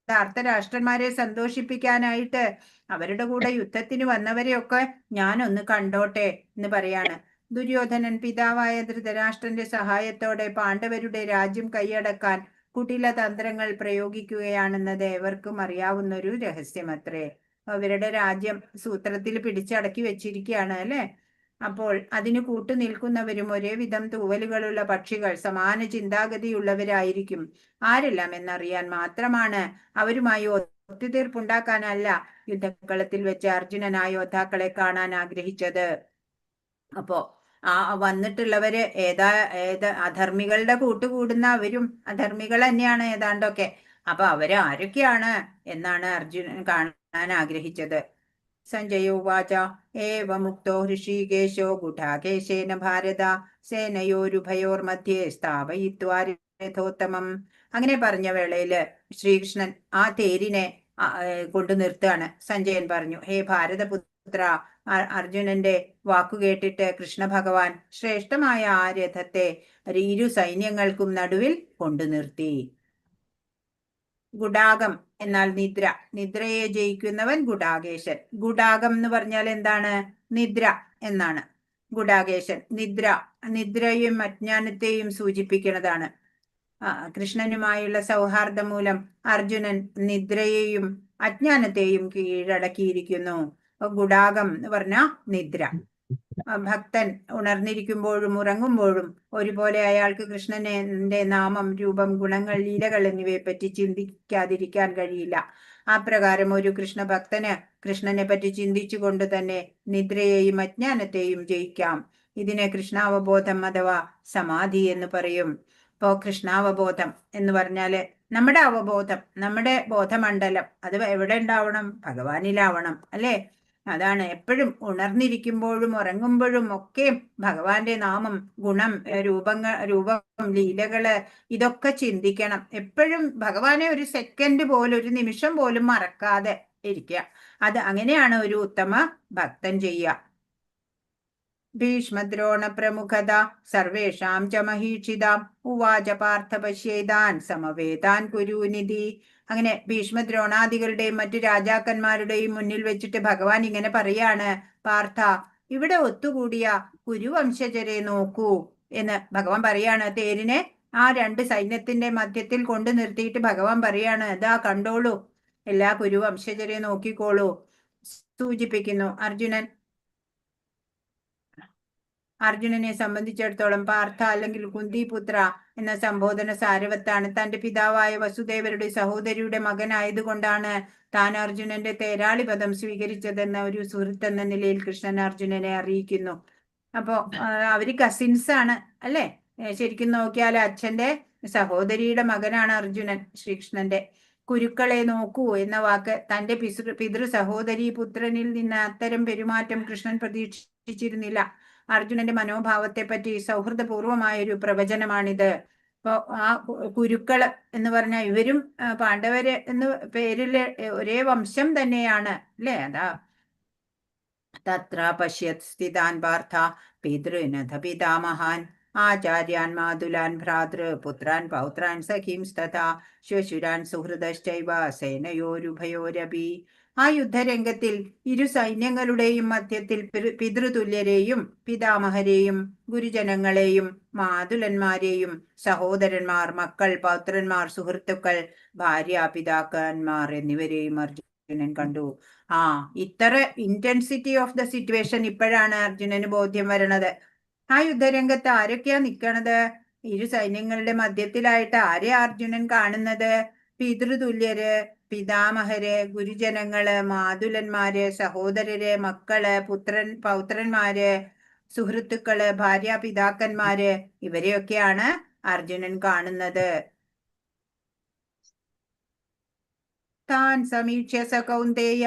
ധാർത്തരാഷ്ട്രന്മാരെ സന്തോഷിപ്പിക്കാനായിട്ട് അവരുടെ കൂടെ യുദ്ധത്തിന് വന്നവരെയൊക്കെ ഞാനൊന്ന് കണ്ടോട്ടെ എന്ന് പറയാണ്. ദുര്യോധനൻ പിതാവായ ധൃതരാഷ്ട്രന്റെ സഹായത്തോടെ പാണ്ഡവരുടെ രാജ്യം കൈയടക്കാൻ കുടില തന്ത്രങ്ങൾ പ്രയോഗിക്കുകയാണെന്നത് ഏവർക്കും അറിയാവുന്ന ഒരു രഹസ്യമത്രേ. അവരുടെ രാജ്യം സൂത്രത്തിൽ പിടിച്ചടക്കി വെച്ചിരിക്കുകയാണ് അല്ലെ. അപ്പോൾ അതിന് കൂട്ടു നിൽക്കുന്നവരും ഒരേ വിധം തൂവലുകളുള്ള പക്ഷികൾ, സമാന ചിന്താഗതിയുള്ളവരായിരിക്കും. ആരെല്ലാം എന്നറിയാൻ മാത്രമാണ്. അവരുമായി ഒത്തുതീർപ്പുണ്ടാക്കാനല്ല യുദ്ധക്കളത്തിൽ വെച്ച് അർജുനൻ ആ യോദ്ധാക്കളെ കാണാൻ ആഗ്രഹിച്ചത്. അപ്പോ ആ വന്നിട്ടുള്ളവര് അധർമ്മികളുടെ കൂട്ടുകൂടുന്ന അവരും അധർമ്മികൾ തന്നെയാണ് ഏതാണ്ടൊക്കെ. അപ്പൊ അവര് ആരൊക്കെയാണ് എന്നാണ് അർജുനൻ കാണാൻ ആഗ്രഹിച്ചത്. സഞ്ജയോവാച ഏവമുക്തോ ഹൃഷീകേശോ ഗുഢാകേശേന ഭാരത സേനയോരുഭയോർമധ്യേ സ്ഥാപയിത്വാ രഥോത്തമം. അങ്ങനെ പറഞ്ഞ വേളയില് ശ്രീകൃഷ്ണൻ ആ തേരിനെ കൊണ്ടു നിർത്തുകയാണ്. സഞ്ജയൻ പറഞ്ഞു, ഹേ ഭാരതപുത്ര, അർജുനന്റെ വാക്കുകേട്ടിട്ട് കൃഷ്ണ ഭഗവാൻ ശ്രേഷ്ഠമായ ആ രഥത്തെ ഇരു സൈന്യങ്ങൾക്കും നടുവിൽ കൊണ്ടു നിർത്തി. ഗുഡാകം എന്നാൽ നിദ്ര. നിദ്രയെ ജയിക്കുന്നവൻ ഗുഡാകേശൻ. ഗുഡാകം എന്ന് പറഞ്ഞാൽ എന്താണ്? നിദ്ര എന്നാണ്. ഗുഡാകേശൻ നിദ്രയും അജ്ഞാനത്തെയും സൂചിപ്പിക്കുന്നതാണ്. കൃഷ്ണനുമായുള്ള സൗഹാർദ്ദം മൂലം അർജുനൻ നിദ്രയെയും അജ്ഞാനത്തെയും കീഴടക്കിയിരിക്കുന്നു. ഗുഡാകം എന്ന് പറഞ്ഞ നിദ്ര. ഭക്തൻ ഉണർന്നിരിക്കുമ്പോഴും ഉറങ്ങുമ്പോഴും ഒരുപോലെ അയാൾക്ക് കൃഷ്ണന്റെ നാമം, രൂപം, ഗുണങ്ങൾ, ലീലകൾ എന്നിവയെ പറ്റി ചിന്തിക്കാതിരിക്കാൻ കഴിയില്ല. ആ പ്രകാരം ഒരു കൃഷ്ണ ഭക്തന് കൃഷ്ണനെ പറ്റി ചിന്തിച്ചു കൊണ്ട് തന്നെ നിദ്രയെയും അജ്ഞാനത്തെയും ജയിക്കാം. ഇതിനെ കൃഷ്ണാവബോധം അഥവാ സമാധി എന്ന് പറയും. ഇപ്പോ കൃഷ്ണാവബോധം എന്ന് പറഞ്ഞാല് നമ്മുടെ അവബോധം, നമ്മുടെ ബോധമണ്ഡലം അത് എവിടെ ഉണ്ടാവണം? ഭഗവാനിലാവണം അല്ലെ. അതാണ് എപ്പോഴും ഉണർന്നിരിക്കുമ്പോഴും ഉറങ്ങുമ്പോഴും ഒക്കെ ഭഗവാന്റെ നാമം, ഗുണം, രൂപം, ലീലകള് ഇതൊക്കെ ചിന്തിക്കണം. എപ്പോഴും ഭഗവാനെ ഒരു സെക്കൻഡ് പോലും, ഒരു നിമിഷം പോലും മറക്കാതെ ഇരിക്കുക. അത് അങ്ങനെയാണ് ഒരു ഉത്തമ ഭക്തൻ ചെയ്യുക. ഭീഷ്മദ്രോണ പ്രമുഖത സർവേഷാം ച മഹീക്ഷിതാം ഉവാച പാർത്ഥ പശ്യേതാൻ സമവേതാൻ കുരുനിധി. അങ്ങനെ ഭീഷ്മദ്രോണാദികളുടെയും മറ്റു രാജാക്കന്മാരുടെയും മുന്നിൽ വെച്ചിട്ട് ഭഗവാൻ ഇങ്ങനെ പറയാണ്, പാർത്ഥ, ഇവിടെ ഒത്തുകൂടിയ കുരുവംശജരെ നോക്കൂ എന്ന് ഭഗവാൻ പറയാണ്. തേരിനെ ആ രണ്ട് സൈന്യത്തിന്റെ മധ്യത്തിൽ കൊണ്ടു നിർത്തിയിട്ട് ഭഗവാൻ പറയാണ്, ഇതാ കണ്ടോളൂ, എല്ലാ കുരുവംശജരെ നോക്കിക്കോളൂ. സൂചിപ്പിക്കുന്നു അർജുനനെ സംബന്ധിച്ചിടത്തോളം പാർത്ഥ അല്ലെങ്കിൽ കുന്തിപുത്ര എന്ന സംബോധന സാരവത്താണ്. തന്റെ പിതാവായ വസുദേവരുടെ സഹോദരിയുടെ മകനായതുകൊണ്ടാണ് താൻ അർജുനന്റെ തേരാളി പദം സ്വീകരിച്ചതെന്ന ഒരു സുഹൃത്ത് എന്ന നിലയിൽ കൃഷ്ണൻ അർജുനനെ അറിയിക്കുന്നു. അപ്പോ അവര് കസിൻസ് ആണ് അല്ലെ. ശരിക്കും നോക്കിയാൽ അച്ഛന്റെ സഹോദരിയുടെ മകനാണ് അർജുനൻ, ശ്രീകൃഷ്ണന്റെ. കുരുക്കളെ നോക്കൂ എന്ന വാക്ക് തന്റെ പിതൃ സഹോദരി പുത്രനിൽ നിന്ന് അത്തരം പെരുമാറ്റം കൃഷ്ണൻ പ്രതീക്ഷിച്ചിരുന്നില്ല. അർജുനന്റെ മനോഭാവത്തെ പറ്റി സൗഹൃദപൂർവമായ ഒരു പ്രവചനമാണിത്. ഇപ്പോ ആ കുരുക്കള് എന്ന് പറഞ്ഞാൽ ഇവരും പാണ്ഡവര് എന്ന് പേരില് ഒരേ വംശം തന്നെയാണ് അല്ലെ. അതാ തത്ര പശ്യത് സ്ഥിതാൻ പാർത്ഥ പിതൃനഥ പിതാമഹാൻ ആചാര്യാൻ മാതുലാൻ ഭ്രാതൃ പുത്രാൻ പൗത്രാൻ സഖീംസ്തഥാ ശ്വശുരാൻ സുഹൃദശ്ചൈവ സേനയോരുഭയോരപി. ആ യുദ്ധരംഗത്തിൽ ഇരു സൈന്യങ്ങളുടെയും മധ്യത്തിൽ പിതൃതുല്യരെയും പിതാമഹരെയും ഗുരുജനങ്ങളെയും മാതുലന്മാരെയും സഹോദരന്മാർ, മക്കൾ, പൗത്രന്മാർ, സുഹൃത്തുക്കൾ, ഭാര്യ, പിതാക്കന്മാർ എന്നിവരെയും അർജുനൻ കണ്ടു. ഇത്ര ഇന്റൻസിറ്റി ഓഫ് ദ സിറ്റുവേഷൻ ഇപ്പോഴാണ് അർജുനന് ബോധ്യം വരണത്. ആ യുദ്ധരംഗത്ത് ആരൊക്കെയാ നിൽക്കണത്? ഇരു സൈന്യങ്ങളുടെ മധ്യത്തിലായിട്ട് ആരെ അർജുനൻ കാണുന്നത്? പിതൃതുല്യര്, പിതാമഹര്, ഗുരുജനങ്ങള്, മാതുലന്മാര്, സഹോദരര്, മക്കള്, പൗത്രന്മാര്, സുഹൃത്തുക്കള്, ഭാര്യ, പിതാക്കന്മാര്, ഇവരെയൊക്കെയാണ് അർജുനൻ കാണുന്നത്. താൻ സമീക്ഷ്യ സ കൗന്ദേയ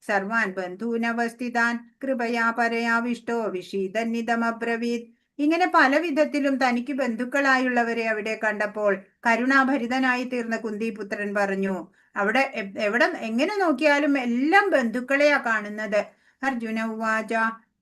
സർവാൻ ബന്ധൂനവസ്ഥിതാൻ കൃപയാ പരയാവിഷ്ടോ വിഷീദന്നിതമബ്രവീത്. ഇങ്ങനെ പല വിധത്തിലും തനിക്ക് ബന്ധുക്കളായുള്ളവരെ അവിടെ കണ്ടപ്പോൾ കരുണാഭരിതനായി തീർന്ന കുന്തിപുത്രൻ പറഞ്ഞു, അവിടെ എങ്ങനെ നോക്കിയാലും എല്ലാം ബന്ധുക്കളെയാ കാണുന്നത്. അർജുന ഉവാച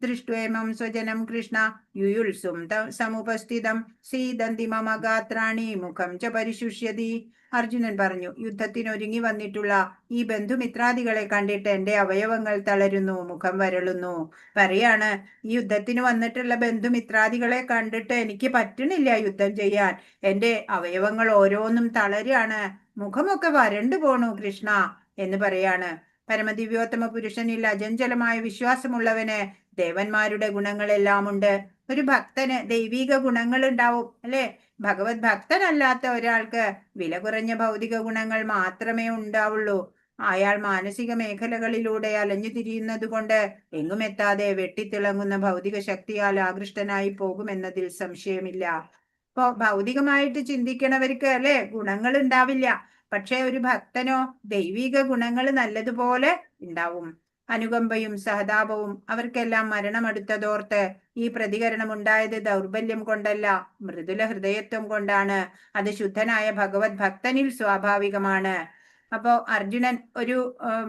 ദൃഷ്ട്വേമം സ്വജനം കൃഷ്ണ യുയുത്സും സമുപസ്ഥിതം സീദന്തി മമ ഗാത്രാണി മുഖം ച പരിശുഷ്യതി. അർജുനൻ പറഞ്ഞു, യുദ്ധത്തിനൊരുങ്ങി വന്നിട്ടുള്ള ഈ ബന്ധുമിത്രാദികളെ കണ്ടിട്ട് എന്റെ അവയവങ്ങൾ തളരുന്നു, മുഖം വരളുന്നു. പറയാണ്, ഈ യുദ്ധത്തിന് വന്നിട്ടുള്ള ബന്ധുമിത്രാദികളെ കണ്ടിട്ട് എനിക്ക് പറ്റണില്ല യുദ്ധം ചെയ്യാൻ. എന്റെ അവയവങ്ങൾ ഓരോന്നും തളരാണ്, മുഖമൊക്കെ വരണ്ടു പോണു കൃഷ്ണ എന്ന് പറയാണ്. പരമദിവ്യോത്തമ പുരുഷനിൽ അചഞ്ചലമായ വിശ്വാസമുള്ളവന് ദേവന്മാരുടെ ഗുണങ്ങളെല്ലാം ഉണ്ട്. ഒരു ഭക്തന് ദൈവിക ഗുണങ്ങൾ ഉണ്ടാവും, അല്ലെ? ഭഗവത് ഭക്തനല്ലാത്ത ഒരാൾക്ക് വില കുറഞ്ഞ ഭൗതിക ഗുണങ്ങൾ മാത്രമേ ഉണ്ടാവുള്ളൂ. അയാൾ മാനസിക മേഖലകളിലൂടെ അലഞ്ഞു തിരിയുന്നത് കൊണ്ട് എങ്ങുമെത്താതെ വെട്ടിത്തിളങ്ങുന്ന ഭൗതിക ശക്തിയാൽ ആകൃഷ്ടനായി പോകുമെന്നതിൽ സംശയമില്ല. ഇപ്പോ ഭൗതികമായിട്ട് ചിന്തിക്കണവർക്ക് അല്ലെ ഗുണങ്ങൾ ഉണ്ടാവില്ല. പക്ഷെ ഒരു ഭക്തനോ ദൈവിക ഗുണങ്ങൾ നല്ലതുപോലെ ഉണ്ടാവും. അനുകമ്പയും സഹതാപവും അവർക്കെല്ലാം മരണമടുത്തതോർത്ത് ഈ പ്രതികരണം ഉണ്ടായത് ദൗർബല്യം കൊണ്ടല്ല, മൃദുല ഹൃദയത്വം കൊണ്ടാണ്. അത് ശുദ്ധനായ ഭഗവത് ഭക്തനിൽ സ്വാഭാവികമാണ്. അപ്പോ അർജുനൻ ഒരു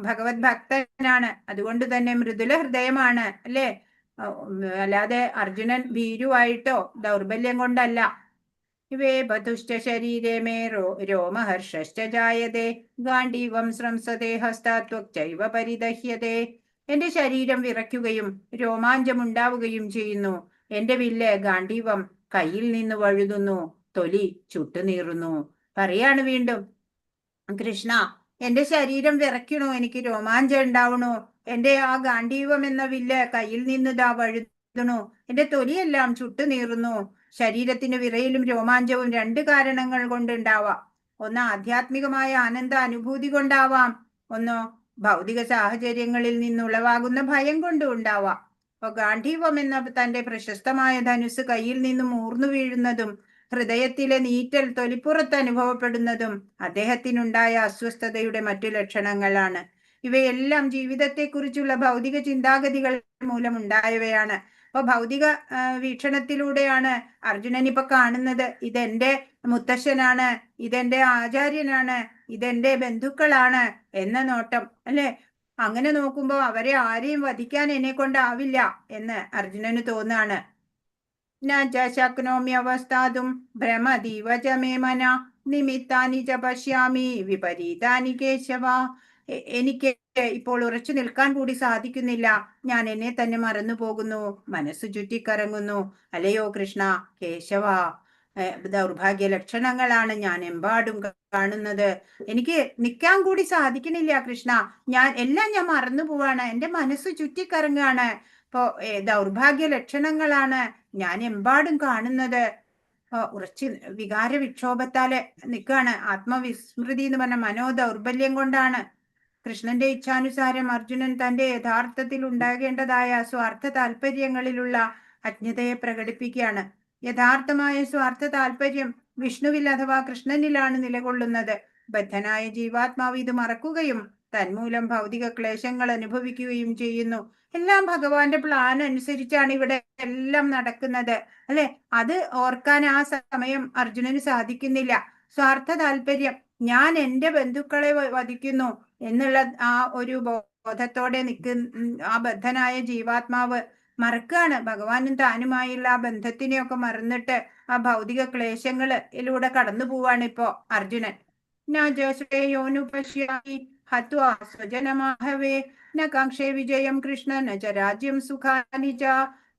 ഭഗവത് ഭക്തനാണ്, അതുകൊണ്ട് തന്നെ മൃദുല ഹൃദയമാണ്, അല്ലേ? അല്ലാതെ അർജുനൻ ഭീരുവായിട്ടോ ദൗർബല്യം കൊണ്ടല്ല. ഇവേ പതുഷ്ട ശരീരേ മേ രോമഹർഷശ്ച ജായതേ ഗാണ്ഡീവം സ്രംസതേ ഹസ്താത്വക്ചൈവ പരിദഹ്യതേ. എന്റെ ശരീരം വിറയ്ക്കുകയും രോമാഞ്ചമുണ്ടാവുകയും ചെയ്യുന്നു. എന്റെ വില്ല് ഗാണ്ഡീവം കയ്യിൽ നിന്ന് വഴുതുന്നു, തൊലി ചുട്ടുനീറുന്നു. പറയാണ് വീണ്ടും, കൃഷ്ണ, എന്റെ ശരീരം വിറയ്ക്കണു, എനിക്ക് രോമാഞ്ചം ഉണ്ടാവണു. എന്റെ ആ ഗാണ്ഡീവം എന്ന വില്ല് കയ്യിൽ നിന്ന് വഴുതുന്നു, എന്റെ തൊലിയെല്ലാം ചുട്ടുനീറുന്നു. ശരീരത്തിന് വിറയിലും രോമാഞ്ചവും രണ്ട് കാരണങ്ങൾ കൊണ്ടുണ്ടാവാം. ഒന്ന് ആധ്യാത്മികമായ ആനന്ദ അനുഭൂതി കൊണ്ടാവാം, ഒന്നോ ഭൗതിക സാഹചര്യങ്ങളിൽ നിന്നുളവാകുന്ന ഭയം കൊണ്ടും ഉണ്ടാവാം. അപ്പൊ ഗാണ്ഡീവം എന്ന തന്റെ പ്രശസ്തമായ ധനുസ് കയ്യിൽ നിന്നും ഊർന്നു വീഴുന്നതും ഹൃദയത്തിലെ നീറ്റൽ തൊലിപ്പുറത്ത് അനുഭവപ്പെടുന്നതും അദ്ദേഹത്തിനുണ്ടായ അസ്വസ്ഥതയുടെ മറ്റു ലക്ഷണങ്ങളാണ്. ഇവയെല്ലാം ജീവിതത്തെക്കുറിച്ചുള്ള ഭൗതിക ചിന്താഗതികൾ മൂലമുണ്ടായവയാണ്. അപ്പൊ ഭൗതിക വീക്ഷണത്തിലൂടെയാണ് അർജുനൻ ഇപ്പൊ കാണുന്നത്, ഇതെന്റെ മുത്തശ്ശനാണ്, ഇതെന്റെ ആചാര്യനാണ്, ഇതെന്റെ ബന്ധുക്കളാണ് എന്ന നോട്ടം, അല്ലെ? അങ്ങനെ നോക്കുമ്പോ അവരെ ആരെയും വധിക്കാൻ എന്നെ കൊണ്ടാവില്ല എന്ന് അർജുനന് തോന്നാണ്. ശക്നോമ്യവസ്ഥാതും ഭ്രമതീവ ച മേ മന നിമിത്താനി ച പശ്യാമി വിപരീതാനി കേശവ. എനിക്ക് ഇപ്പോൾ ഉറച്ചു നിൽക്കാൻ കൂടി സാധിക്കുന്നില്ല. ഞാൻ എന്നെ തന്നെ മറന്നു പോകുന്നു, മനസ്സ് ചുറ്റിക്കറങ്ങുന്നു. അല്ലയോ കൃഷ്ണ, കേശവ, ദൗർഭാഗ്യ ലക്ഷണങ്ങളാണ് ഞാൻ എമ്പാടും കാണുന്നത്. എനിക്ക് നിൽക്കാൻ കൂടി സാധിക്കണില്ല കൃഷ്ണ. ഞാൻ മറന്നു പോവാണ്, എന്റെ മനസ്സ് ചുറ്റിക്കറങ്ങാണ്. ഇപ്പോ ദൗർഭാഗ്യ ലക്ഷണങ്ങളാണ് ഞാൻ എമ്പാടും കാണുന്നത്. ഉറച്ച് വികാര വിക്ഷോഭത്താല് നിൽക്കാണ്. ആത്മവിസ്മൃതി എന്ന് പറഞ്ഞ മനോദൗർബല്യം കൊണ്ടാണ്. കൃഷ്ണന്റെ ഇച്ഛാനുസാരം അർജുനൻ തന്റെ യഥാർത്ഥത്തിൽ ഉണ്ടാകേണ്ടതായ സ്വാർത്ഥ താല്പര്യങ്ങളിലുള്ള അജ്ഞതയെ പ്രകടിപ്പിക്കുകയാണ്. യഥാർത്ഥമായ സ്വാർത്ഥ താല്പര്യം വിഷ്ണുവിൽ അഥവാ കൃഷ്ണനിലാണ് നിലകൊള്ളുന്നത്. ബദ്ധനായ ജീവാത്മാവ് ഇത് മറക്കുകയും തന്മൂലം ഭൗതിക ക്ലേശങ്ങൾ അനുഭവിക്കുകയും ചെയ്യുന്നു. എല്ലാം ഭഗവാന്റെ പ്ലാൻ അനുസരിച്ചാണ് ഇവിടെ എല്ലാം നടക്കുന്നത്, അല്ലെ? അത് ഓർക്കാൻ ആ സമയം അർജുനന് സാധിക്കുന്നില്ല. സ്വാർത്ഥ താല്പര്യം, ഞാൻ എന്റെ ബന്ധുക്കളെ വധിക്കുന്നു എന്നുള്ള ആ ഒരു ബോധത്തോടെ ആ ബദ്ധനായ ജീവാത്മാവ് മറക്കാണ്. ഭഗവാനും താനുമായുള്ള ആ ബന്ധത്തിനെയൊക്കെ മറന്നിട്ട് ആ ഭൗതിക ക്ലേശങ്ങളിലൂടെ കടന്നു പോവാണ് ഇപ്പോ അർജുനൻ. പശ്യാമി ഹത്വാ സ്വജനമാഹവേ ന കാക്ഷേ വിജയം കൃഷ്ണ ന ച രാജ്യം സുഖാനി ച.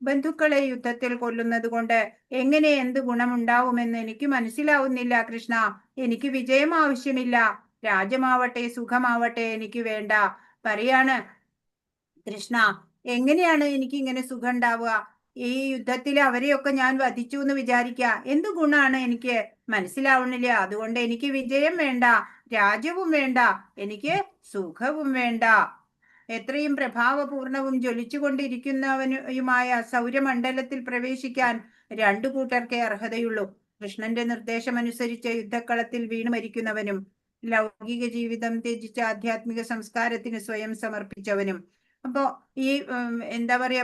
ബന്ധുക്കളെ യുദ്ധത്തിൽ കൊല്ലുന്നത് കൊണ്ട് എങ്ങനെ എന്ത് ഗുണമുണ്ടാവുമെന്ന് എനിക്ക് മനസ്സിലാവുന്നില്ല കൃഷ്ണ. എനിക്ക് വിജയം ആവശ്യമില്ല, രാജ്യമാവട്ടെ സുഖമാവട്ടെ എനിക്ക് വേണ്ട. പറയാണ് കൃഷ്ണ, എങ്ങനെയാണ് എനിക്ക് ഇങ്ങനെ സുഖം ഉണ്ടാവുക? ഈ യുദ്ധത്തിൽ അവരെയൊക്കെ ഞാൻ വധിച്ചു എന്ന് വിചാരിക്ക, എന്ത് ഗുണാണ് എനിക്ക് മനസ്സിലാവണില്ല. അതുകൊണ്ട് എനിക്ക് വിജയം വേണ്ട, രാജ്യവും വേണ്ട, എനിക്ക് സുഖവും വേണ്ട. എത്രയും പ്രഭാവപൂർണവും ജ്വലിച്ചുകൊണ്ടിരിക്കുന്നവനുമായ സൗരമണ്ഡലത്തിൽ പ്രവേശിക്കാൻ രണ്ടു കൂട്ടർക്കേ അർഹതയുള്ളൂ. കൃഷ്ണന്റെ നിർദ്ദേശമനുസരിച്ച് യുദ്ധക്കളത്തിൽ വീണു മരിക്കുന്നവനും ലൗകിക ജീവിതം ത്യജിച്ച ആധ്യാത്മിക സംസ്കാരത്തിന് സ്വയം സമർപ്പിച്ചവനും. അപ്പോ ഈ എന്താ പറയാ,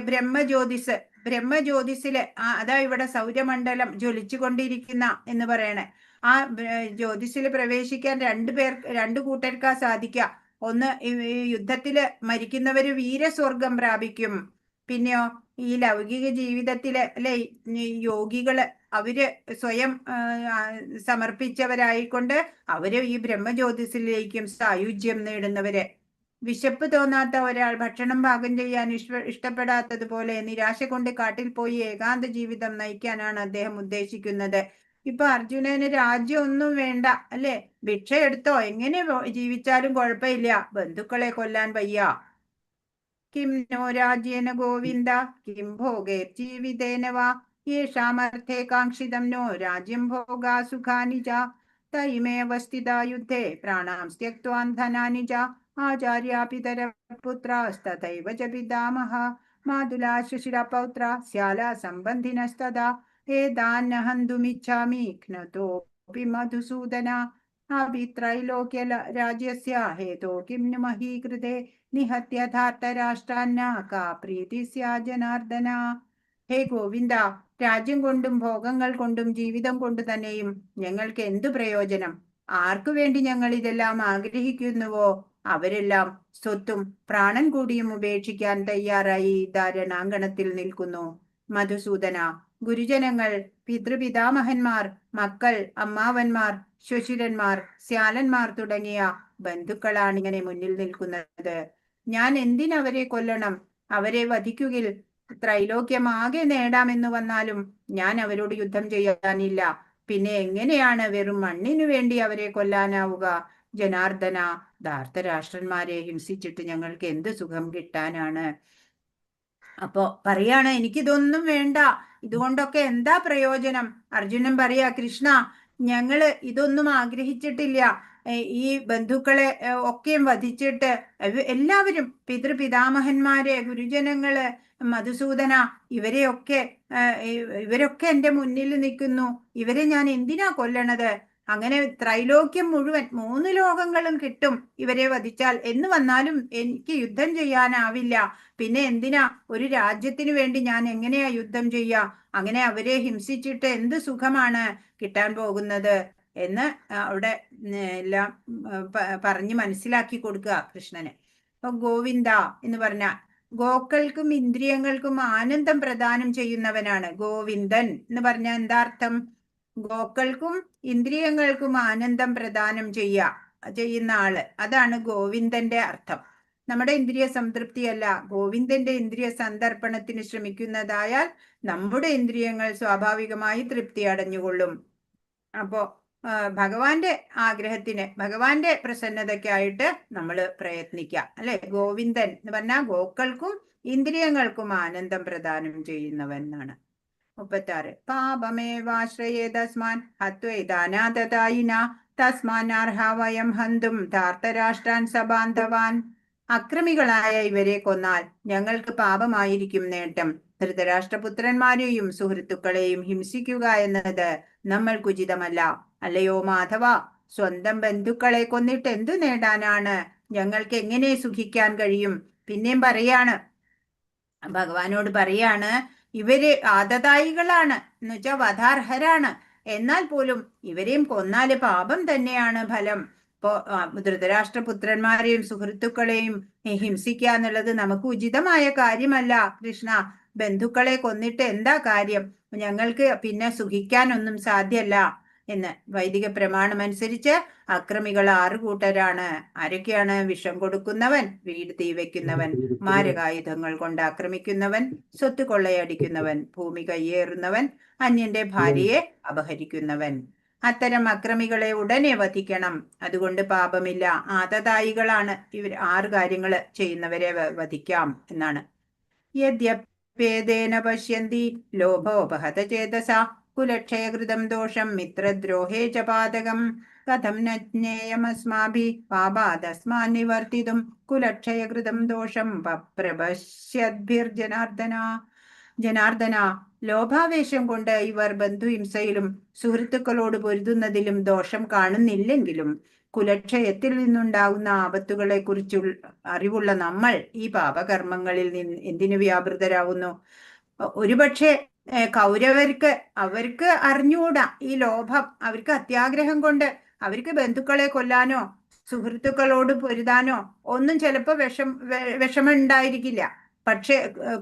ബ്രഹ്മജ്യോതിസില് അതാ ഇവിടെ സൗരമണ്ഡലം ജ്വലിച്ചുകൊണ്ടിരിക്കുന്ന എന്ന് പറയണേ. ആ ജ്യോതിസില് പ്രവേശിക്കാൻ രണ്ടു കൂട്ടർക്കാ സാധിക്ക. ഒന്ന്, ഈ യുദ്ധത്തില് മരിക്കുന്നവര് വീരസ്വർഗം പ്രാപിക്കും. പിന്നെയോ ഈ ലൗകിക ജീവിതത്തില് അല്ലെ യോഗികള് അവര് സ്വയം സമർപ്പിച്ചവരായിക്കൊണ്ട് അവര് ഈ ബ്രഹ്മജ്യോതിസിലേക്കും സായുജ്യം നേടുന്നവര്. വിശപ്പ് തോന്നാത്ത ഒരാൾ ഭക്ഷണം പാകം ചെയ്യാൻ ഇഷ്ടപ്പെടാത്തതുപോലെ നിരാശ കൊണ്ട് കാട്ടിൽ പോയി ഏകാന്ത ജീവിതം നയിക്കാനാണ് അദ്ദേഹം ഉദ്ദേശിക്കുന്നത്. ഇപ്പൊ അർജുനന് രാജ്യം ഒന്നും വേണ്ട അല്ലെ, ഭിക്ഷ എടുത്തോ എങ്ങനെ ജീവിച്ചാലും കുഴപ്പമില്ല, ബന്ധുക്കളെ കൊല്ലാൻ വയ്യ. കിം നോ രാജ്യേന ഗോവിന്ദ കിം ഭോഗേ ജീവിതേന വാ യേഷാമർത്ഥേ കാംക്ഷിതം നോ രാജ്യം ഭോഗാ സുഖാനി ച. തൈമേവ സ്ഥിതാ യുദ്ധേ പ്രാണാം ത്യക്ത്വാ ധനാനി ച. ആചാര്യാപിതര പുത്രാസ്തഥൈവ ച പിതാമഹ മാതുലാ ശിശിരപൗത്ര സ്യാലാ സംബന്ധിനസ്തദാ ഏതാന്ന ഹന്തുമിച്ഛാമി ഘ്നതോപി മധുസൂദന. അഭിത്രൈലോക്യ രാജ്യസ്യ ഹേതോ കിം ന മഹീകൃതേ നിഹത്യ ധാർത്തരാഷ്ട്രാന്ന കാ പ്രീതി സ്യാ ജനാർദ്ദന. ഹേ ഗോവിന്ദ, രാജ്യം കൊണ്ടും ഭോഗങ്ങൾ കൊണ്ടും ജീവിതം കൊണ്ടു തന്നെയും ഞങ്ങൾക്ക് എന്തു പ്രയോജനം? ആർക്കു വേണ്ടി ഞങ്ങൾ ഇതെല്ലാം ആഗ്രഹിക്കുന്നുവോ അവരെല്ലാം സ്വത്തും പ്രാണൻ കൂടിയും ഉപേക്ഷിക്കാൻ തയ്യാറായി ധാരണാങ്കണത്തിൽ നിൽക്കുന്നു. മധുസൂദന, ഗുരുജനങ്ങൾ, പിതൃപിതാമഹന്മാർ, മക്കൾ, അമ്മാവന്മാർ, ശ്വശുരന്മാർ, സ്യാലന്മാർ തുടങ്ങിയ ബന്ധുക്കളാണ് ഇങ്ങനെ മുന്നിൽ നിൽക്കുന്നത്. ഞാൻ എന്തിനവരെ കൊല്ലണം? അവരെ വധിക്കുകിൽ ത്രൈലോക്യമാകെ നേടാമെന്ന് വന്നാലും ഞാൻ അവരോട് യുദ്ധം ചെയ്യാനില്ല. പിന്നെ എങ്ങനെയാണ് വെറും മണ്ണിനു വേണ്ടി അവരെ കൊല്ലാനാവുക? ജനാർദ്ദന, ധാർത്തരാഷ്ട്രന്മാരെ ഹിംസിച്ചിട്ട് ഞങ്ങൾക്ക് എന്ത് സുഖം കിട്ടാനാണ്? അപ്പോ പറയാണ്, എനിക്കിതൊന്നും വേണ്ട, ഇതുകൊണ്ടൊക്കെ എന്താ പ്രയോജനം? അർജുനൻ പറയാ, കൃഷ്ണ, ഞങ്ങള് ഇതൊന്നും ആഗ്രഹിച്ചിട്ടില്ല. ഈ ബന്ധുക്കളെ ഒക്കെയും വധിച്ചിട്ട് എല്ലാവരും പിതൃപിതാമഹന്മാരെ, ഗുരുജനങ്ങള്, മധുസൂദന, ഇവരൊക്കെ എന്റെ മുന്നിൽ നിൽക്കുന്നു. ഇവരെ ഞാൻ എന്തിനാ കൊല്ലണത്? അങ്ങനെ ത്രൈലോക്യം മുഴുവൻ 3 ലോകങ്ങളും കിട്ടും ഇവരെ വധിച്ചാൽ എന്ന് വന്നാലും എനിക്ക് യുദ്ധം ചെയ്യാനാവില്ല. പിന്നെ എന്തിനാ ഒരു രാജ്യത്തിന് വേണ്ടി ഞാൻ എങ്ങനെയാ യുദ്ധം ചെയ്യാ? അങ്ങനെ അവരെ ഹിംസിച്ചിട്ട് എന്ത് സുഖമാണ് കിട്ടാൻ പോകുന്നത് എന്ന് അവിടെ എല്ലാം പറഞ്ഞ് മനസ്സിലാക്കി കൊടുക്കുക കൃഷ്ണന്. അപ്പൊ ഗോവിന്ദ എന്ന് പറഞ്ഞ ഗോക്കൾക്കും ഇന്ദ്രിയങ്ങൾക്കും ആനന്ദം പ്രദാനം ചെയ്യുന്നവനാണ് ഗോവിന്ദൻ എന്ന് പറഞ്ഞ എന്താ അർത്ഥം? ഗോക്കൾക്കും ഇന്ദ്രിയങ്ങൾക്കും ആനന്ദം പ്രദാനം ചെയ്യുന്ന ആള്, അതാണ് ഗോവിന്ദന്റെ അർത്ഥം. നമ്മുടെ ഇന്ദ്രിയ സംതൃപ്തിയല്ല, ഗോവിന്ദന്റെ ഇന്ദ്രിയ സന്ദർപ്പണത്തിന് ശ്രമിക്കുന്നതായാൽ നമ്മുടെ ഇന്ദ്രിയങ്ങൾ സ്വാഭാവികമായി തൃപ്തി അടഞ്ഞുകൊള്ളും. അപ്പോ ഭഗവാന്റെ ആഗ്രഹത്തിന്, ഭഗവാന്റെ പ്രസന്നതയ്ക്കായിട്ട് നമ്മൾ പ്രയത്നിക്കാം അല്ലെ. ഗോവിന്ദൻ എന്ന് പറഞ്ഞാൽ ഗോക്കൾക്കും ഇന്ദ്രിയങ്ങൾക്കും ആനന്ദം പ്രദാനം ചെയ്യുന്നവൻ എന്നാണ്. 36 പാപമേവാശ്രയേതസ്മാൻ ഹത്വൈതാനാദതായിന തസ്മാനാർഹ വയം ഹന്തും ധാർത്തരാഷ്ട്രാൻ സബാന്ധവാൻ. അക്രമികളായ ഇവരെ കൊന്നാൽ ഞങ്ങൾക്ക് പാപമായിരിക്കും നേട്ടം. ധൃതരാഷ്ട്രപുത്രന്മാരെയും സുഹൃത്തുക്കളെയും ഹിംസിക്കുക എന്നത് നമ്മൾക്കുചിതമല്ല. അല്ലയോ മാധവ, സ്വന്തം ബന്ധുക്കളെ കൊന്നിട്ട് എന്തു നേടാനാണ്? ഞങ്ങൾക്ക് എങ്ങനെ സുഖിക്കാൻ കഴിയും? പിന്നെയും പറയാണ്, ഭഗവാനോട് പറയാണ്, ഇവര് ആദതായികളാണ് എന്ന് വെച്ചാൽ വധാർഹരാണ്. എന്നാൽ പോലും ഇവരെയും കൊന്നാല് പാപം തന്നെയാണ് ഫലം. ഇപ്പോ ധൃതരാഷ്ട്രപുത്രന്മാരെയും സുഹൃത്തുക്കളെയും ഹിംസിക്കുക എന്നുള്ളത് നമുക്ക് ഉചിതമായ കാര്യമല്ല കൃഷ്ണ. ബന്ധുക്കളെ കൊന്നിട്ട് എന്താ കാര്യം? ഞങ്ങൾക്ക് പിന്നെ സുഖിക്കാനൊന്നും സാധ്യമല്ല എന്ന്. വൈദിക പ്രമാണം അനുസരിച്ച് അക്രമികൾ 6 കൂട്ടരാണ്. ആരൊക്കെയാണ്? വിഷം കൊടുക്കുന്നവൻ, വീട് തീവയ്ക്കുന്നവൻ, മാരകായുധങ്ങൾ കൊണ്ട് ആക്രമിക്കുന്നവൻ, സ്വത്ത് കൊള്ളയടിക്കുന്നവൻ, ഭൂമി കയ്യേറുന്നവൻ, അന്യന്റെ ഭാര്യയെ അപഹരിക്കുന്നവൻ. അത്തരം അക്രമികളെ ഉടനെ വധിക്കണം. അതുകൊണ്ട് പാപമില്ല. ആതതായികളാണ് ഇവർ. 6 കാര്യങ്ങൾ ചെയ്യുന്നവരെ വധിക്കാം എന്നാണ്. യദ്യപേദേന പശ്യന്തി ലോഭോപഹത ചേതസ കുലക്ഷയകൃതം ദോഷം മിത്രദ്രോഹേ ച പാതകം കഥം ന ജ്ഞേയമസ്മാഭി പാപാദസ്മാൻ നിവർത്തിതും കുലക്ഷയകൃതം ദോഷം പ്രപശ്യദ്ഭിർജനാർദ്ദന. ജനാർദ്ദന, ലോഭാവേശം കൊണ്ട് ഇവർ ബന്ധുഹിംസയിലും സുഹൃത്തുക്കളോട് പൊരുതുന്നതിലും ദോഷം കാണുന്നില്ലെങ്കിലും കുലക്ഷയത്തിൽ നിന്നുണ്ടാകുന്ന ആപത്തുകളെ കുറിച്ച് അറിവുള്ള നമ്മൾ ഈ പാപകർമ്മങ്ങളിൽ എന്തിനു വ്യാപൃതരാകുന്നു? ഒരുപക്ഷെ അവർക്ക് അറിഞ്ഞുകൂടാ ഈ ലോഭം. അവർക്ക് അത്യാഗ്രഹം കൊണ്ട് അവർക്ക് ബന്ധുക്കളെ കൊല്ലാനോ സുഹൃത്തുക്കളോട് പൊരുതാനോ ഒന്നും ചിലപ്പോ വിഷമുണ്ടായിരിക്കില്ല. പക്ഷെ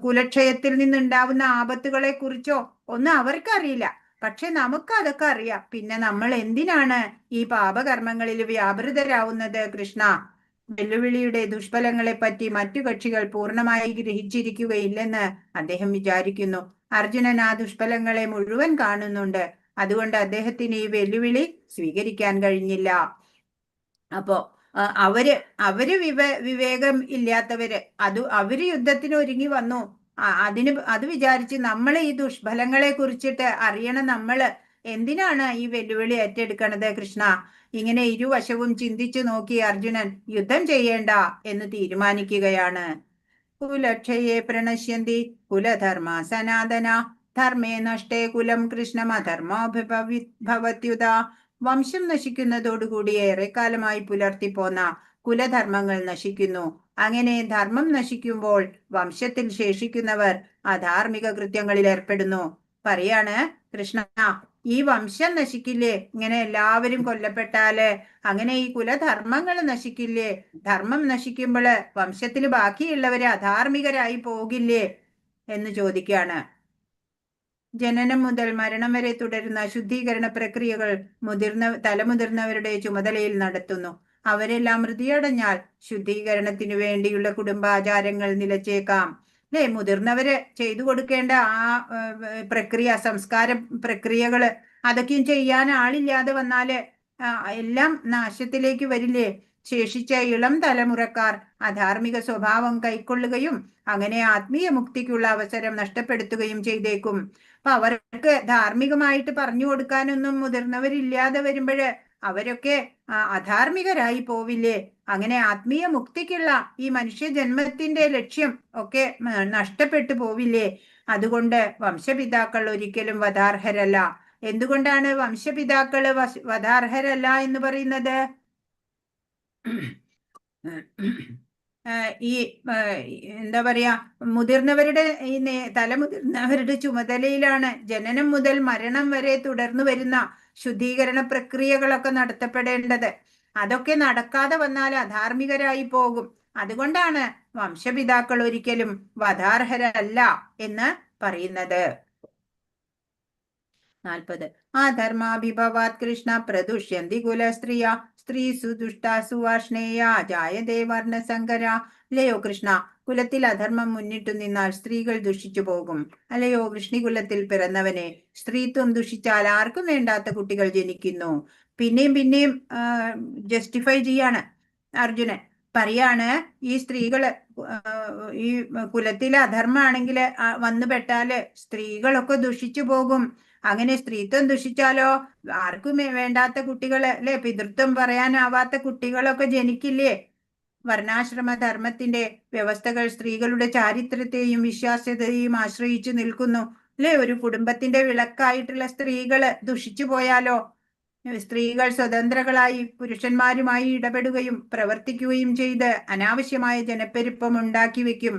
കുലക്ഷയത്തിൽ നിന്നുണ്ടാവുന്ന ആപത്തുകളെ കുറിച്ചോ ഒന്നും അവർക്കറിയില്ല. പക്ഷെ നമുക്ക് അതൊക്കെ അറിയാം. പിന്നെ നമ്മൾ എന്തിനാണ് ഈ പാപകർമ്മങ്ങളിൽ വ്യാപൃതരാവുന്നത്? കൃഷ്ണ, വെല്ലുവിളിയുടെ ദുഷ്ഫലങ്ങളെ പറ്റി മറ്റു കക്ഷികൾ പൂർണ്ണമായി ഗ്രഹിച്ചിരിക്കുകയില്ലെന്ന് അദ്ദേഹം വിചാരിക്കുന്നു. അർജുനൻ ആ ദുഷ്ഫലങ്ങളെ മുഴുവൻ കാണുന്നുണ്ട്. അതുകൊണ്ട് അദ്ദേഹത്തിന് ഈ വെല്ലുവിളി സ്വീകരിക്കാൻ കഴിഞ്ഞില്ല. അപ്പോ അവര് വിവേകം ഇല്ലാത്തവര് അവര് യുദ്ധത്തിന് ഒരുങ്ങി വന്നു. അത് വിചാരിച്ച് നമ്മൾ ഈ ദുഷ്ഫലങ്ങളെ കുറിച്ചിട്ട് അറിയണം. നമ്മള് എന്തിനാണ് ഈ വെല്ലുവിളി ഏറ്റെടുക്കണത്? കൃഷ്ണ, ഇങ്ങനെ ഇരുവശവും ചിന്തിച്ചു നോക്കി അർജുനൻ യുദ്ധം ചെയ്യേണ്ട എന്ന് തീരുമാനിക്കുകയാണ്. കുലക്ഷയെ പ്രണശ്യന്തി കുലധർമ്മ സനാതന ധർമ്മേ നഷ്ടേ കുലം കൃഷ്ണമധർമ്മോഭവത്യുത. വംശം നശിക്കുന്നതോടുകൂടി ഏറെക്കാലമായി പുലർത്തിപ്പോന്ന കുലധർമ്മങ്ങൾ നശിക്കുന്നു. അങ്ങനെ ധർമ്മം നശിക്കുമ്പോൾ വംശത്തിൽ ശേഷിക്കുന്നവർ അധാർമിക കൃത്യങ്ങളിൽ ഏർപ്പെടുന്നു. പറയാണ് കൃഷ്ണ, ഈ വംശം നശിക്കില്ലേ? ഇങ്ങനെ എല്ലാവരും കൊല്ലപ്പെട്ടാല് അങ്ങനെ ഈ കുലധർമ്മങ്ങൾ നശിക്കില്ലേ? ധർമ്മം നശിക്കുമ്പോൾ വംശത്തിൽ ബാക്കിയുള്ളവര് അധാർമികരായി പോകില്ലേ എന്ന് ചോദിക്കുകയാണ്. ജനനം മുതൽ മരണം വരെ തുടരുന്ന ശുദ്ധീകരണ പ്രക്രിയകൾ തലമുതിർന്നവരുടെ ചുമതലയിൽ നടത്തുന്നു. അവരെല്ലാം മൃതിയടഞ്ഞാൽ ശുദ്ധീകരണത്തിനു വേണ്ടിയുള്ള കുടുംബാചാരങ്ങൾ നിലച്ചേക്കാം. അല്ലെ? മുതിർന്നവര് ചെയ്തു കൊടുക്കേണ്ട ആ പ്രക്രിയ, സംസ്കാര പ്രക്രിയകള് അതൊക്കെയും ചെയ്യാൻ ആളില്ലാതെ വന്നാല് എല്ലാം നാശത്തിലേക്ക് വരില്ലേ? ശേഷിച്ച ഇളം തലമുറക്കാർ അധാർമിക സ്വഭാവം കൈക്കൊള്ളുകയും അങ്ങനെ ആത്മീയ മുക്തിക്കുള്ള അവസരം നഷ്ടപ്പെടുത്തുകയും ചെയ്തേക്കും. അപ്പൊ അവർക്ക് ധാർമ്മികമായിട്ട് പറഞ്ഞു കൊടുക്കാനൊന്നും മുതിർന്നവരില്ലാതെ വരുമ്പോഴ് അവരൊക്കെ അധാർമികരായി പോവില്ലേ? അങ്ങനെ ആത്മീയ മുക്തിക്കുള്ള ഈ മനുഷ്യ ജന്മത്തിന്റെ ലക്ഷ്യം ഒക്കെ നഷ്ടപ്പെട്ടു പോവില്ലേ? അതുകൊണ്ട് വംശപിതാക്കൾ ഒരിക്കലും വധാർഹരല്ല. എന്തുകൊണ്ടാണ് വംശപിതാക്കള് വധാർഹരല്ല എന്ന് പറയുന്നത്? ഈ എന്താ പറയാ, മുതിർന്നവരുടെ ഈ തലമുതിർന്നവരുടെ ചുമതലയിലാണ് ജനനം മുതൽ മരണം വരെ തുടർന്നു വരുന്ന ശുദ്ധീകരണ പ്രക്രിയകളൊക്കെ നടത്തപ്പെടേണ്ടത്. അതൊക്കെ നടക്കാതെ വന്നാൽ അധാർമികരായി പോകും. അതുകൊണ്ടാണ് വംശപിതാക്കൾ ഒരിക്കലും വധാർഹരല്ല എന്ന് പറയുന്നത്. 40. അധർമാഭിഭവാത് കൃഷ്ണ പ്രദുഷ്യന്തി കുലസ്ത്രീയ സ്ത്രീസു ദുഷ്ടാസു വാർഷ്ണേയ ജായതേ വർണ്ണസങ്കര. അല്ലയോ കൃഷ്ണ, കുലത്തിൽ അധർമ്മം മുന്നിട്ടു നിന്നാൽ സ്ത്രീകൾ ദുഷിച്ചു പോകും. അല്ലയോ വൃഷ്ണികുലത്തിൽ പിറന്നവനെ, സ്ത്രീത്വം ദുഷിച്ചാൽ ആർക്കും വേണ്ടാത്ത കുട്ടികൾ ജനിക്കുന്നു. പിന്നെയും ജസ്റ്റിഫൈ ചെയ്യാണ് അർജുനൻ. പറയാണ്, ഈ സ്ത്രീകള് ഈ കുലത്തിലെ അധർമ്മാണെങ്കിൽ വന്നുപെട്ടാല് സ്ത്രീകളൊക്കെ ദുഷിച്ചു പോകും. അങ്ങനെ സ്ത്രീത്വം ദുഷിച്ചാലോ ആർക്കും വേണ്ടാത്ത കുട്ടികള്, അല്ലെ, പിതൃത്വം പറയാനാവാത്ത കുട്ടികളൊക്കെ ജനിക്കില്ലേ? വർണ്ണാശ്രമ ധർമ്മത്തിന്റെ വ്യവസ്ഥകൾ സ്ത്രീകളുടെ ചാരിത്രത്തെയും വിശ്വാസ്യതയെയും ആശ്രയിച്ചു നിൽക്കുന്നു. അല്ലെ? ഒരു കുടുംബത്തിന്റെ വിളക്കായിട്ടുള്ള സ്ത്രീകള് ദുഷിച്ചു പോയാലോ? സ്ത്രീകൾ സ്വതന്ത്രകളായി പുരുഷന്മാരുമായി ഇടപെടുകയും പ്രവർത്തിക്കുകയും ചെയ്ത് അനാവശ്യമായ ജനപ്പെരുപ്പം ഉണ്ടാക്കി വെക്കും.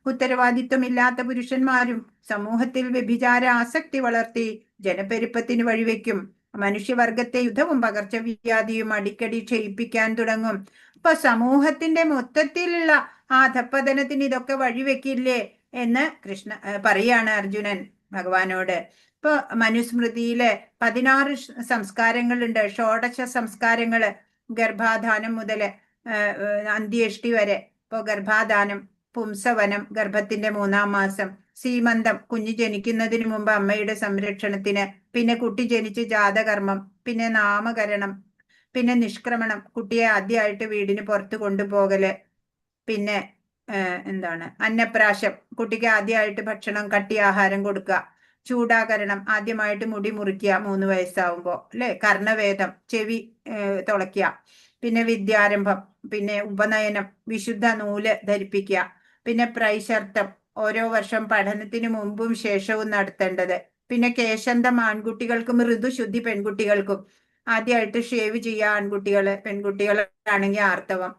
ഉത്തരവാദിത്വമില്ലാത്ത പുരുഷന്മാരും സമൂഹത്തിൽ വ്യഭിചാര ആസക്തി വളർത്തി ജനപ്പെരുപ്പത്തിന് വഴിവെക്കും. മനുഷ്യവർഗത്തെ യുദ്ധവും പകർച്ചവ്യാധിയും അടിക്കടി ക്ഷയിപ്പിക്കാൻ തുടങ്ങും. അപ്പൊ സമൂഹത്തിന്റെ മൊത്തത്തിലുള്ള അധപ്പതനത്തിന് ഇതൊക്കെ വഴിവെക്കില്ലേ എന്ന് പറയാണ് അർജുനൻ ഭഗവാനോട്. ഇപ്പൊ മനുസ്മൃതിയിലെ 16 സംസ്കാരങ്ങളുണ്ട്. ഷോഡശ സംസ്കാരങ്ങള്, ഗർഭാധാനം മുതല് അന്ത്യേഷ്ടി വരെ. ഇപ്പൊ ഗർഭാധാനം, പുംസവനം, ഗർഭത്തിന്റെ 3-ാം മാസം, സീമന്തം, കുഞ്ഞ് ജനിക്കുന്നതിന് മുമ്പ് അമ്മയുടെ സംരക്ഷണത്തിന്, പിന്നെ കുട്ടി ജനിച്ച് ജാതകർമ്മം, പിന്നെ നാമകരണം, പിന്നെ നിഷ്ക്രമണം, കുട്ടിയെ ആദ്യമായിട്ട് വീടിന് പുറത്ത് കൊണ്ടുപോകല്, പിന്നെ എന്താണ് അന്നപ്രാശം, കുട്ടിക്ക് ആദ്യമായിട്ട് ഭക്ഷണം, കട്ടി ആഹാരം കൊടുക്കുക, ചൂടാകരണം, ആദ്യമായിട്ട് മുടി മുറിക്കുക 3 വയസ്സാവുമ്പോ, അല്ലെ, കർണവേദം, ചെവി തുളയ്ക്കുക, പിന്നെ വിദ്യാരംഭം, പിന്നെ ഉപനയനം, വിശുദ്ധ നൂല് ധരിപ്പിക്കുക, പിന്നെ പ്രൈശർത്തം, ഓരോ വർഷം പഠനത്തിന് മുമ്പും ശേഷവും നടത്തേണ്ടത്, പിന്നെ കേശന്തം ആൺകുട്ടികൾക്കും ഋതുശുദ്ധി പെൺകുട്ടികൾക്കും, ആദ്യമായിട്ട് ഷേവ് ചെയ്യുക ആൺകുട്ടികള്, പെൺകുട്ടികളാണെങ്കിൽ ആർത്തവം,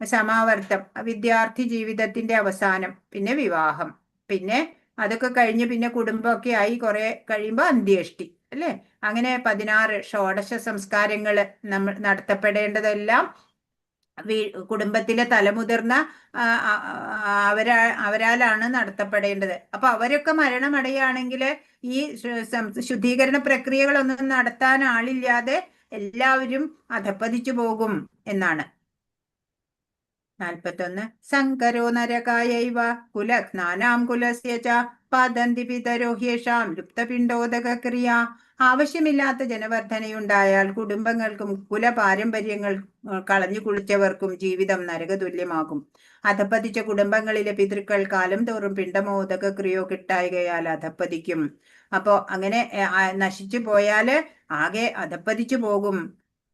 സമാവർത്തം, വിദ്യാർത്ഥി ജീവിതത്തിന്റെ അവസാനം, പിന്നെ വിവാഹം, പിന്നെ അതൊക്കെ കഴിഞ്ഞ് പിന്നെ കുടുംബമൊക്കെ ആയി കുറെ കഴിയുമ്പോൾ അന്ത്യേഷ്ടി, അല്ലെ. അങ്ങനെ 16 ഷോഡശ സംസ്കാരങ്ങള് നമ്മൾ നടത്തപ്പെടേണ്ടതെല്ലാം കുടുംബത്തിലെ തലമുതിർന്ന അവരാലാണ് നടത്തപ്പെടേണ്ടത്. അപ്പൊ അവരൊക്കെ മരണമടയുകയാണെങ്കിൽ ഈ ശുദ്ധീകരണ പ്രക്രിയകളൊന്നും നടത്താൻ ആളില്ലാതെ എല്ലാവരും അധപ്പതിച്ചു പോകും എന്നാണ്. 41 സങ്കരോ നരകായൈവ കുലഘ്നാനാം കുലസ്യ ച പതന്തി പിതരോ ഹ്യേഷാം ലുപ്തപിണ്ഡോദക ക്രിയ. ആവശ്യമില്ലാത്ത ജനവർദ്ധനയുണ്ടായാൽ കുടുംബങ്ങൾക്കും കുലപാരമ്പര്യങ്ങൾ കളഞ്ഞു കുളിച്ചവർക്കും ജീവിതം നരകതുല്യമാകും. അധപ്പതിച്ച കുടുംബങ്ങളിലെ പിതൃക്കൾ കാലം തോറും പിണ്ഡമോദക ക്രിയോ കിട്ടായകയാൽ അധപ്പതിക്കും. അപ്പോ അങ്ങനെ നശിച്ചു പോയാല് ആകെ അധപ്പതിച്ചു പോകും.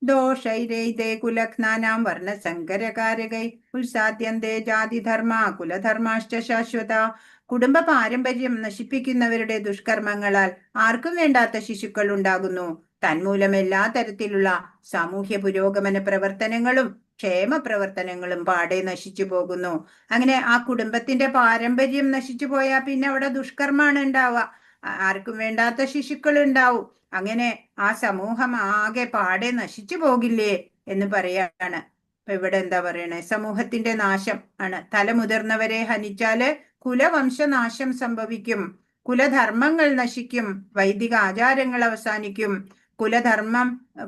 ദോഷൈരൈതേ കുലഘ്നാനാം വർണ്ണസങ്കരകാരകൈ ഉത്സാദ്യന്തേ ജാതിധർമ്മ കുലധർമാശ്ച ശാശ്വത. കുടുംബ പാരമ്പര്യം നശിപ്പിക്കുന്നവരുടെ ദുഷ്കർമ്മങ്ങളാൽ ആർക്കും വേണ്ടാത്ത ശിശുക്കൾ ഉണ്ടാകുന്നു. തന്മൂലം എല്ലാ തരത്തിലുള്ള സാമൂഹ്യ പുരോഗമന പ്രവർത്തനങ്ങളും ക്ഷേമ പ്രവർത്തനങ്ങളും പാടെ നശിച്ചു പോകുന്നു. അങ്ങനെ ആ കുടുംബത്തിന്റെ പാരമ്പര്യം നശിച്ചു പോയാൽ പിന്നെ അവിടെ ദുഷ്കർമ്മാണ് ഉണ്ടാവുക, ആർക്കും വേണ്ടാത്ത ശിശുക്കൾ ഉണ്ടാവും. അങ്ങനെ ആ സമൂഹം ആകെ പാടെ നശിച്ചു പോകില്ലേ എന്ന് പറയാണ്. അപ്പൊ ഇവിടെ എന്താ പറയണേ, സമൂഹത്തിന്റെ നാശം ആണ്. തലമുതിർന്നവരെ ഹനിച്ചാല് കുലവംശനാശം സംഭവിക്കും, കുലധർമ്മങ്ങൾ നശിക്കും, വൈദിക ആചാരങ്ങൾ അവസാനിക്കും,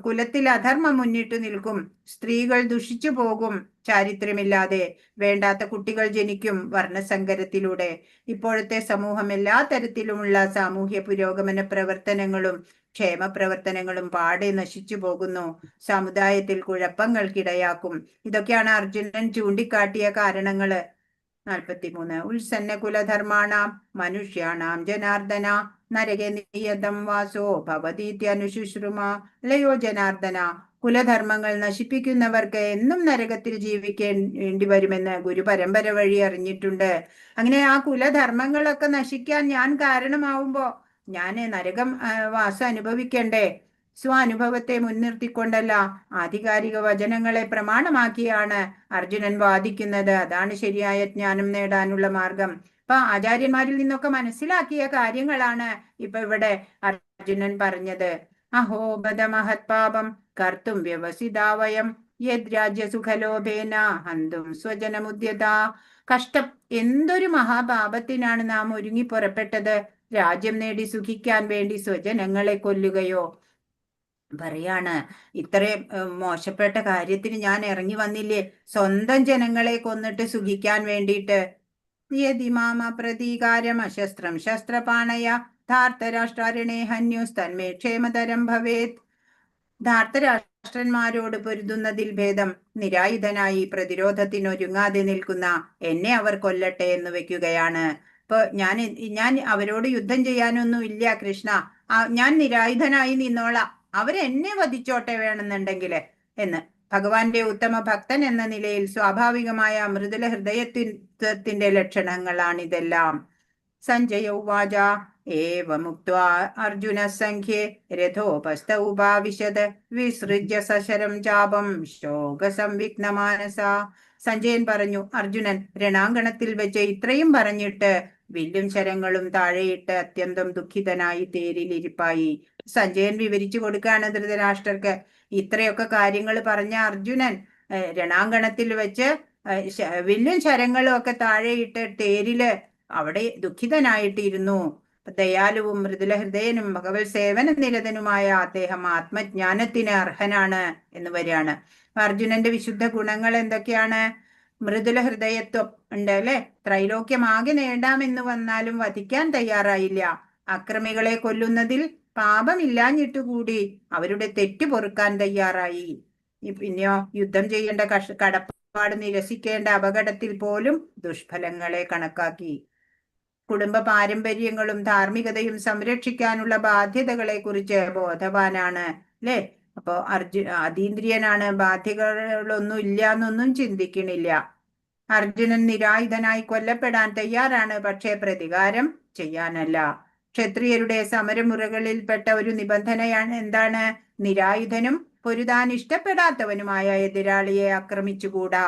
കുലത്തിൽ അധർമ്മം മുന്നിട്ട് നിൽക്കും, സ്ത്രീകൾ ദുഷിച്ചു പോകും ചാരിത്രമില്ലാതെ, വേണ്ടാത്ത കുട്ടികൾ ജനിക്കും വർണ്ണസങ്കരത്തിലൂടെ. ഇപ്പോഴത്തെ സമൂഹം എല്ലാ തരത്തിലുമുള്ള സാമൂഹ്യ പുരോഗമന പ്രവർത്തനങ്ങളും ക്ഷേമ പ്രവർത്തനങ്ങളും പാടെ നശിച്ചു പോകുന്നു, സമുദായത്തിൽ കുഴപ്പങ്ങൾക്കിടയാക്കും. ഇതൊക്കെയാണ് അർജുനൻ ചൂണ്ടിക്കാട്ടിയ കാരണങ്ങള്. 43 ഉത്സന്ന കുലധർമാണാം മനുഷ്യാണാം ജനാർദ്ദന നരകെ നിയതം വാസോ ഭവതീത്യനുശുശ്രുമ. ലയോ ജനാർദ്ദന, കുലധർമ്മങ്ങൾ നശിപ്പിക്കുന്നവർക്ക് എന്നും നരകത്തിൽ ജീവിക്കേണ്ടി വരുമെന്ന് ഗുരു പരമ്പര വഴി അറിഞ്ഞിട്ടുണ്ട്. അങ്ങനെ ആ കുലധർമ്മങ്ങളൊക്കെ നശിക്കാൻ ഞാൻ കാരണമാവുമ്പോ ഞാൻ നരകം വാസം അനുഭവിക്കണ്ടേ? സ്വാനുഭവത്തെ മുൻനിർത്തിക്കൊണ്ടല്ല, ആധികാരിക വചനങ്ങളെ പ്രമാണമാക്കിയാണ് അർജുനൻ വാദിക്കുന്നത്. അതാണ് ശരിയായ ജ്ഞാനം നേടാനുള്ള മാർഗം. അപ്പൊ ആചാര്യന്മാരിൽ നിന്നൊക്കെ മനസ്സിലാക്കിയ കാര്യങ്ങളാണ് ഇപ്പൊ ഇവിടെ അർജുനൻ പറഞ്ഞത്. അഹോബദ മഹത്പാപം കർത്തും വ്യവസിതാവയം യദ് രാജ്യസുഖലോഭേന ഹന്തും സ്വജനമുദ്യത. കഷ്ടം, എന്തൊരു മഹാപാപത്തിനാണ് നാം ഒരുങ്ങി പുറപ്പെട്ടത്. രാജ്യം നേടി സുഖിക്കാൻ വേണ്ടി സ്വജനങ്ങളെ കൊല്ലുകയോ. പറയാണ്, ഇത്രയും മോശപ്പെട്ട കാര്യത്തിന് ഞാൻ ഇറങ്ങി വന്നില്ലേ, സ്വന്തം ജനങ്ങളെ കൊന്നിട്ട് സുഖിക്കാൻ വേണ്ടിയിട്ട്. യതിമാമ പ്രതീകാരം അശസ്ത്രം ശസ്ത്രപാണയ ധാർത്തരാഷ്ട്രരണേ ഹന്യുസ്തന്മേ ക്ഷേമതരം ഭവേത്. ധാർത്തരാഷ്ട്രന്മാരോട് പൊരുതുന്നതിൽ ഭേദം നിരായുധനായി പ്രതിരോധത്തിനൊരുങ്ങാതെ നിൽക്കുന്ന എന്നെ അവർ കൊല്ലട്ടെ എന്ന് വെക്കുകയാണ്. ഇപ്പൊ ഞാൻ അവരോട് യുദ്ധം ചെയ്യാനൊന്നും ഇല്ല കൃഷ്ണ, ഞാൻ നിരായുധനായി നിന്നോളാം, അവരെന്നെ വധിച്ചോട്ടെ വേണമെന്നുണ്ടെങ്കില് എന്ന്. ഭഗവാന്റെ ഉത്തമ ഭക്തൻ എന്ന നിലയിൽ സ്വാഭാവികമായ മൃദുല ഹൃദയത്തിന്റെ ലക്ഷണങ്ങളാണിതെല്ലാം. സഞ്ജയ ഉവാച ഏവമുക്ത്വാ അർജുന സംഖ്യേ രഥോപസ്ഥ ഉപാവിശത് വിസൃജ്യ സശരം ചാപം ശോകസംവിഘ്നമാനസ. സഞ്ജയൻ പറഞ്ഞു, അർജുനൻ രണാങ്കണത്തിൽ വെച്ച് ഇത്രയും പറഞ്ഞിട്ട് വില്ലും ശരങ്ങളും താഴെയിട്ട് അത്യന്തം ദുഃഖിതനായി തേരിലിരിപ്പായി. സഞ്ജയൻ വിവരിച്ചു കൊടുക്കുകയാണ് ധൃതരാഷ്ട്രർക്ക്. ഇത്രയൊക്കെ കാര്യങ്ങൾ പറഞ്ഞ അർജുനൻ രണാങ്കണത്തിൽ വെച്ച് വില്ലും ശരങ്ങളും ഒക്കെ താഴെയിട്ട് തേരില് അവിടെ ദുഃഖിതനായിട്ടിരുന്നു. ദയാലുവും മൃദുലഹൃദയനും ഭഗവത് സേവന നിരതനുമായ അദ്ദേഹം ആത്മജ്ഞാനത്തിന് അർഹനാണ് എന്ന് വരികയാണ്. അർജുനന്റെ വിശുദ്ധ ഗുണങ്ങൾ എന്തൊക്കെയാണ്? മൃദുല ഹൃദയത്വം ഉണ്ട് അല്ലെ. ത്രൈലോക്യമാകെ നേടാമെന്ന് വന്നാലും വധിക്കാൻ തയ്യാറായില്ല. അക്രമികളെ കൊല്ലുന്നതിൽ പാപമില്ലാഞ്ഞിട്ടുകൂടി അവരുടെ തെറ്റ് പൊറുക്കാൻ തയ്യാറായി. പിന്നെയോ യുദ്ധം ചെയ്യേണ്ട കടപ്പാട് നിരസിക്കേണ്ട അപകടത്തിൽ പോലും ദുഷ്ഫലങ്ങളെ കണക്കാക്കി. കുടുംബ പാരമ്പര്യങ്ങളും ധാർമ്മികതയും സംരക്ഷിക്കാനുള്ള ബാധ്യതകളെ കുറിച്ച് ബോധവാനാണ് അല്ലെ. അപ്പോ അതീന്ദ്രിയനാണ്, ബാധ്യതകളൊന്നും ഇല്ല എന്നൊന്നും ചിന്തിക്കണില്ല. അർജുനൻ നിരായുധനായി കൊല്ലപ്പെടാൻ തയ്യാറാണ്, പക്ഷേ പ്രതികാരം ചെയ്യാനല്ല. ക്ഷത്രിയരുടെ സമരമുറകളിൽപ്പെട്ട ഒരു നിബന്ധനയാണ് എന്താണ്? നിരായുധനും പൊരുതാൻ ഇഷ്ടപ്പെടാത്തവനുമായ എതിരാളിയെ ആക്രമിച്ചുകൂടാ.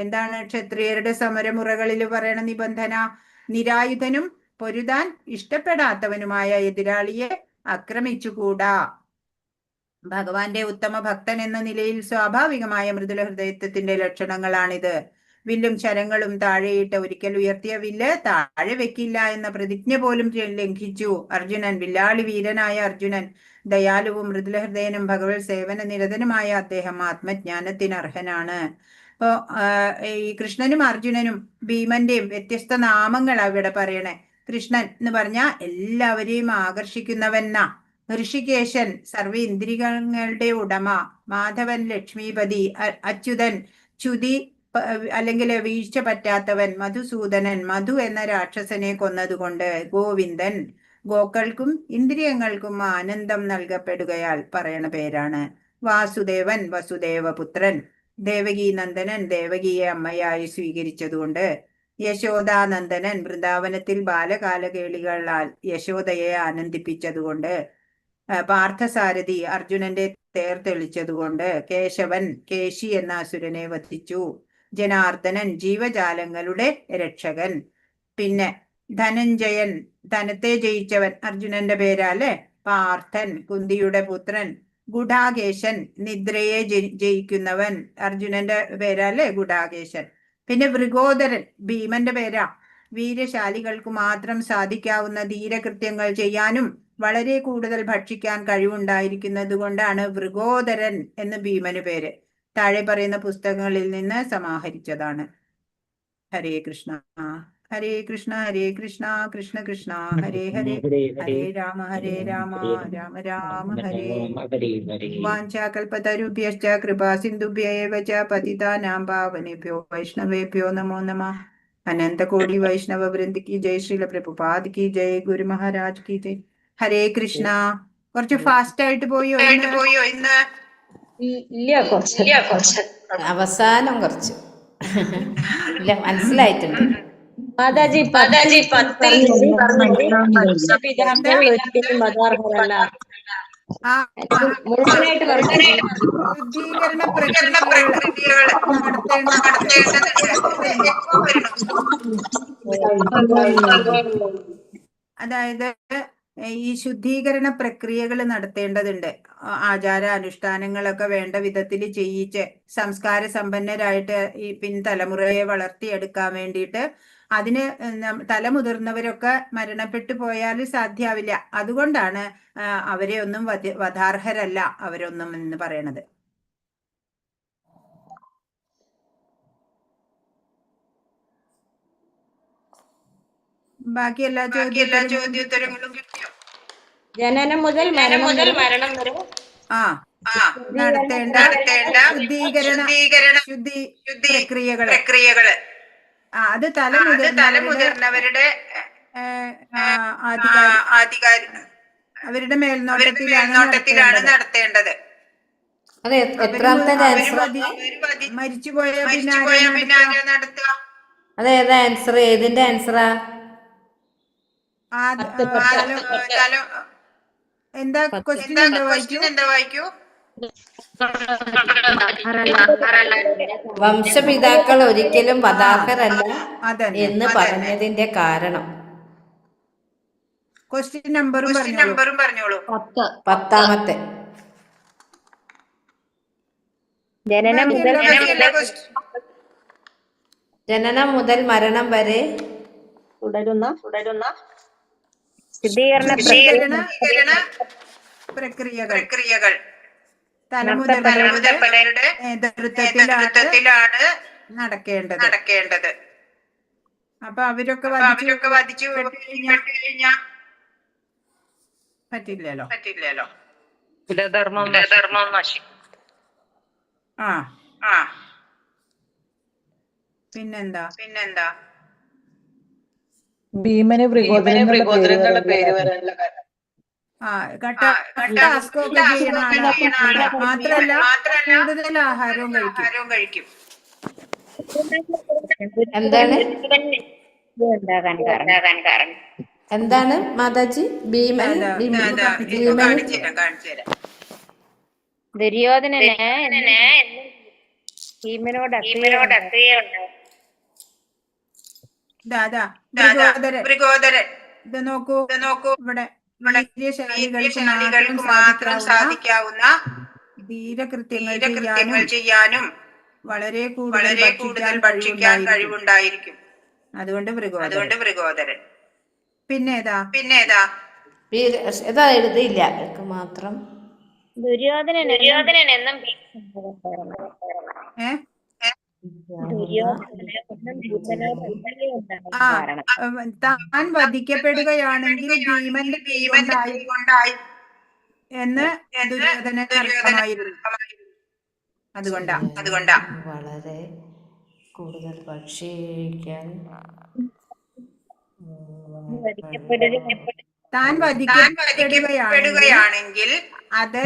എന്താണ് ക്ഷത്രിയരുടെ സമരമുറകളിൽ പറയണ നിബന്ധന? നിരായുധനും പൊരുതാൻ ഇഷ്ടപ്പെടാത്തവനുമായ എതിരാളിയെ ആക്രമിച്ചുകൂടാ. ഭഗവാന്റെ ഉത്തമ ഭക്തൻ എന്ന നിലയിൽ സ്വാഭാവികമായ മൃദുല ഹൃദയത്വത്തിന്റെ ലക്ഷണങ്ങളാണിത്. വില്ലും ശരങ്ങളും താഴെയിട്ട് ഒരിക്കൽ ഉയർത്തിയ വില്ല് താഴെ വെക്കില്ല എന്ന പ്രതിജ്ഞ പോലും ലംഘിച്ചു അർജുനൻ. വില്ലാളി വീരനായ അർജുനൻ ദയാലുവും മൃദുലഹൃദയനും ഭഗവത് സേവന നിരതനുമായ അദ്ദേഹം ആത്മജ്ഞാനത്തിന് അർഹനാണ്. അപ്പോ ഈ കൃഷ്ണനും അർജുനനും ഭീമന്റെയും വ്യത്യസ്ത നാമങ്ങളാ ഇവിടെ പറയണേ. കൃഷ്ണൻ എന്ന് പറഞ്ഞാൽ എല്ലാവരെയും ആകർഷിക്കുന്നവനാ. ഋഷികേശൻ സർവ ഇന്ദ്രിയങ്ങളുടെ ഉടമ. മാധവൻ ലക്ഷ്മീപതി. അച്യുതൻ ച്യുതി അല്ലെങ്കിൽ വീഴ്ച പറ്റാത്തവൻ. മധുസൂദനൻ മധു എന്ന രാക്ഷസനെ കൊന്നതുകൊണ്ട്. ഗോവിന്ദൻ ഗോക്കൾക്കും ഇന്ദ്രിയങ്ങൾക്കും ആനന്ദം നൽകപ്പെടുകയാൽ പറയണ പേരാണ്. വാസുദേവൻ വസുദേവപുത്രൻ. ദേവകീ നന്ദനൻ ദേവകിയെ അമ്മയായി സ്വീകരിച്ചതുകൊണ്ട്. യശോദാനന്ദനൻ വൃന്ദാവനത്തിൽ ബാലകാലകേളികളാൽ യശോദയെ ആനന്ദിപ്പിച്ചതുകൊണ്ട്. പാർത്ഥസാരഥി അർജുനന്റെ തേർ തെളിച്ചതുകൊണ്ട്. കേശവൻ കേശി എന്ന അസുരനെ വധിച്ചു. ജനാർദ്ദനൻ ജീവജാലങ്ങളുടെ രക്ഷകൻ. പിന്നെ ധനഞ്ജയൻ ധനത്തെ ജയിച്ചവൻ, അർജുനന്റെ പേരല്ലേ. പാർത്ഥൻ കുന്തിയുടെ പുത്രൻ. ഗുഡാകേശൻ നിദ്രയെ ജയിക്കുന്നവൻ, അർജുനന്റെ പേരല്ലേ ഗുഡാകേശൻ. പിന്നെ വൃഗോദരൻ ഭീമന്റെ പേരാ. വീരശാലികൾക്ക് മാത്രം സാധിക്കാവുന്ന ധീരകൃത്യങ്ങൾ ചെയ്യാനും വളരെ കൂടുതൽ ഭക്ഷിക്കാൻ കഴിവുണ്ടായിരിക്കുന്നത് കൊണ്ടാണ് വൃഗോദരൻ എന്ന് ഭീമന് പേര്. താഴെ പറയുന്ന പുസ്തകങ്ങളിൽ നിന്ന് സമാഹരിച്ചതാണ്. ഹരേ കൃഷ്ണ ഹരേ കൃഷ്ണ ഹരേ കൃഷ്ണ കൃഷ്ണ കൃഷ്ണ ഹരേ ഹരേ ഹരേ രാമ രാമ രാമ ഹരേ. വാഞ്ചാകൽപതരുഭ്യശ്ച കൃപാസിന്ധുഭ്യ ഏവ ച പതിതാനാം പാവനേഭ്യോ വൈഷ്ണവേഭ്യോ നമോ നമഃ. അനന്തകോടി വൈഷ്ണവ വൃന്ദ കി ജയ്. ശ്രീല പ്രഭുപാദ് കി ജയ്. ഗുരു മഹാരാജ് കി ജയ്. ഹരേ കൃഷ്ണ. കുറച്ച് ഫാസ്റ്റ് ആയിട്ട് പോയോ ഇന്ന്? ഇല്ല, കുറച്ച് അവസാനം കുറച്ച് ഇല്ല, മനസ്സിലായിട്ടുണ്ട്. മാതാജി 10 പിതാക്കൾ ഒരിക്കലും മതാർഹരല്ല. മുഴുവനായിട്ട് ശുദ്ധീകരണ പ്രക്രിയകൾ അതായത് ഈ ശുദ്ധീകരണ പ്രക്രിയകൾ നടത്തേണ്ടതുണ്ട്. ആചാര അനുഷ്ഠാനങ്ങളൊക്കെ വേണ്ട വിധത്തിൽ ചെയ്യിച്ച് സംസ്കാര സമ്പന്നരായിട്ട് ഈ പിൻതലമുറയെ വളർത്തിയെടുക്കാൻ വേണ്ടിയിട്ട് അതിന് തലമുതിർന്നവരൊക്കെ മരണപ്പെട്ടു പോയാൽ സാധ്യാവില്ല. അതുകൊണ്ടാണ് അവരെ ഒന്നും വധാർഹരല്ല അവരൊന്നും എന്ന് പറയണത്. ബാക്കി എല്ലാ ചോദ്യോത്തരങ്ങളും കിട്ടിയോ? ജനനം മുതൽ മരണം വരെ നടത്തേണ്ട ശുദ്ധി പ്രക്രിയകള് അത് തലമുതിർന്നവരുടെ അവരുടെ മേൽനോട്ടത്തിലാണ് നടത്തേണ്ടത്. മരിച്ചുപോയ പിന്നെ നടത്തുക. അതേതാ ആൻസർ? ഏതിന്റെ ആൻസറാ? എന്താ ക്വസ്റ്റ്യൻ? എന്താ വായിക്കൂ? വംശപിതാക്കൾ ഒരിക്കലും വധാർഹരല്ല എന്ന് പറഞ്ഞതിന്റെ കാരണം. ക്വസ്റ്റ്യൻ നമ്പറും പറഞ്ഞോളൂ. 10ാമത്തെ. ജനനം മുതൽ മരണം വരെ തുടരുന്ന ശുദ്ധീകരണ പ്രക്രിയകൾ തലമുതിർന്നവരുടെ നേതൃത്വത്തിലാണ് നടക്കേണ്ടത്. അപ്പൊ അവരൊക്കെ വധിച്ചു കഴിഞ്ഞാൽ പറ്റില്ലല്ലോ. കുലധർമ്മം നശിക്കും. ആ പിന്നെന്താ ഭീമന് വൃഗോദരൻ എന്നുള്ള പേര് വരാനുള്ള കാരണം ടാസ്കൊക്കെ ചെയ്യണ മാത്രല്ല കൂടുതൽ ആഹാരവും കഴിക്കും. എന്താണ് ഉണ്ടാകാൻ കാരണം എന്താണ് മാതാജി? ഭീമൻ ദുര്യോധനന് ഭീമനോട് അസൂയുണ്ടായിരുന്നു. വൃഗോദരൻ ഇത് നോക്കൂ ഇവിടെ വീര്യശാലികൾക്ക് മാത്രം സാധിക്കാവുന്ന ധീരകൃത്യങ്ങൾ ചെയ്യാനും വളരെ കൂടുതൽ ഭക്ഷിക്കാൻ കഴിവുണ്ടായിരിക്കും. അതുകൊണ്ട് വൃഗോദരൻ. പിന്നേതാ ഏതാ എഴുതിയില്ല മാത്രം. ദുര്യോധനൻ എന്നും താൻ വധിക്കപ്പെടുകയാണെങ്കിൽ ഭീമന്റെ കൊണ്ടായി എന്ന് ദുര്യോധനൻ അറിയാമായിരുന്നു. അതുകൊണ്ടാ വളരെ കൂടുതൽ ഭക്ഷിക്കാൻ താൻ വധിക്കപ്പെടുകയാണെങ്കിൽ അത്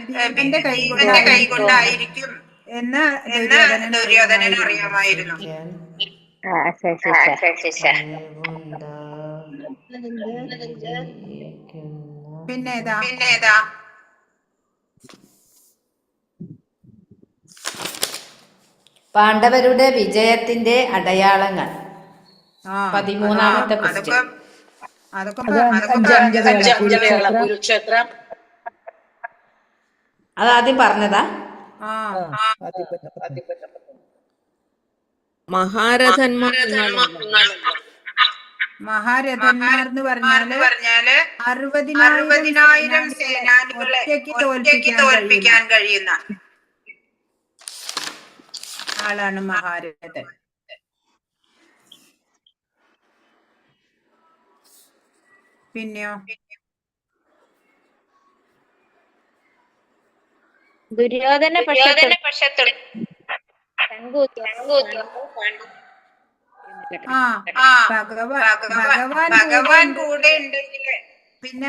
ഭീമന്റെ കൈകൊണ്ടായിരിക്കും എന്ന് ദുര്യോധനൻ അറിയാമായിരുന്നു. പിന്നേതാ പാണ്ഡവരുടെ വിജയത്തിന്റെ അടയാളങ്ങൾ. 13ാമത്തെ ക്വസ്റ്റ്യൻ. കുരുക്ഷേത്രം. അതാദ്യം പറഞ്ഞതാ. മഹാരഥന്മാർ എന്ന് പറഞ്ഞാല് 60,000 സേനാനികളെ ഒറ്റയ്ക്ക് തോൽപ്പിക്കാൻ കഴിയുന്ന ആളാണ് മഹാരഥൻ. പിന്നെയോ ദുര്യോധന ഭഗവാൻ കൂടെ ഉണ്ടെങ്കിൽ പിന്നെ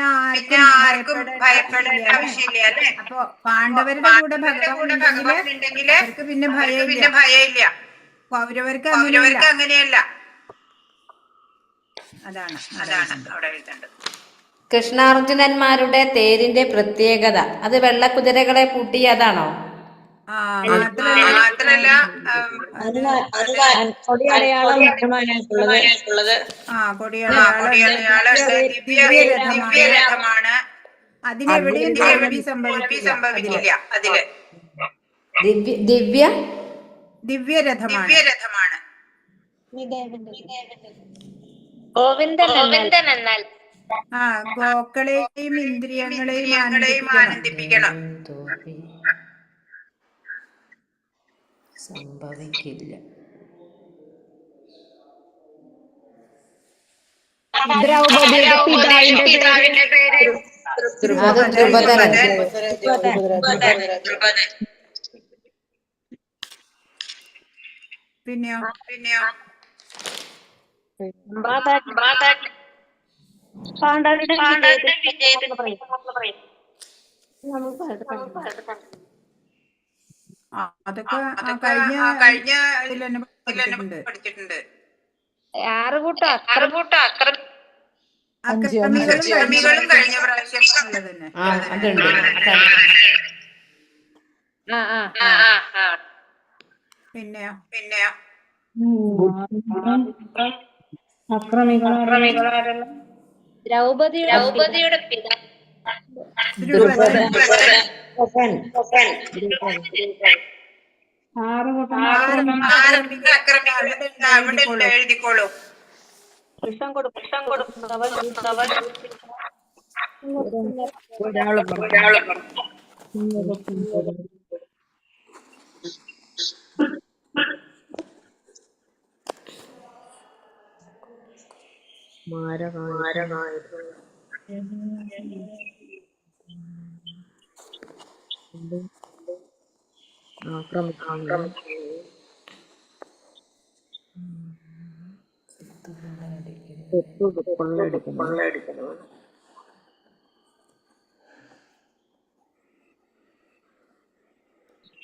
ആർക്കും ഭയപ്പെടേണ്ട ആവശ്യമില്ല അല്ലെ. അപ്പൊ പാണ്ഡവരുടെ കൂടെ ഭഗവാൻ ഉണ്ടെങ്കിൽ അവർക്ക് പിന്നെ ഭയമില്ല. കൗരവർക്ക് അങ്ങനെയല്ല. അതാണ് അവിടെ എഴുതേണ്ടത്. കൃഷ്ണാർജുനന്മാരുടെ തേരിന്റെ പ്രത്യേകത അത് വെള്ളക്കുതിരകളെ പൂട്ടിയതാണോ? മാത്രല്ല കൊടിയടയാളം ദിവ്യരഥമാണ്. അതിലെവിടെയും തോൽവി സംഭവിക്കില്ല. അതില് ദിവ്യരഥമാണ്. ഗോവിന്ദൻ എന്നാൽ ഗോക്കളെയും ഇന്ദ്രിയങ്ങളെയും ആനന്ദിപ്പിക്കണം. സംഭവിക്കില്ല. ദ്രൗപദിയുടെ പേര് പിന്നെയോ പാണ്ഡവരുടെ അതൊക്കെ കഴിഞ്ഞ പഠിച്ചിട്ടുണ്ട്. അക്രമികളും കഴിഞ്ഞ പ്രാവശ്യം തന്നെ. പിന്നെയോ ദ്രൗപദിയുടെ എഴുതിക്കോളൂ. വിഷം കൊടുക്കുന്നവർ ഒരാള് പറഞ്ഞു.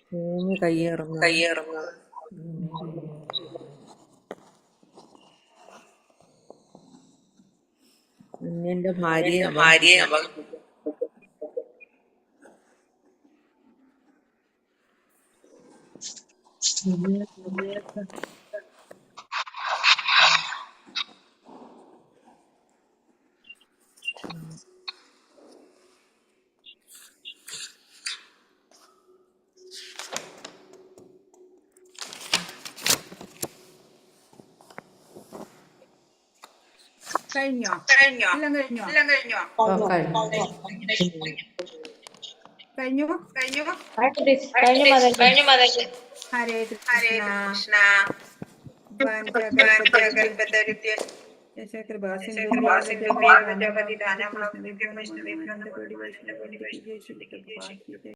ഭൂമി കയ്യേറുന്നു. കുഞ്ഞിന്റെ ഭാര്യയെ കഴിഞ്ഞോ? എല്ലാം കഴിഞ്ഞോ? കഴിഞ്ഞു മതക്ക്. ഹരേ കൃഷ്ണ. കൃപാ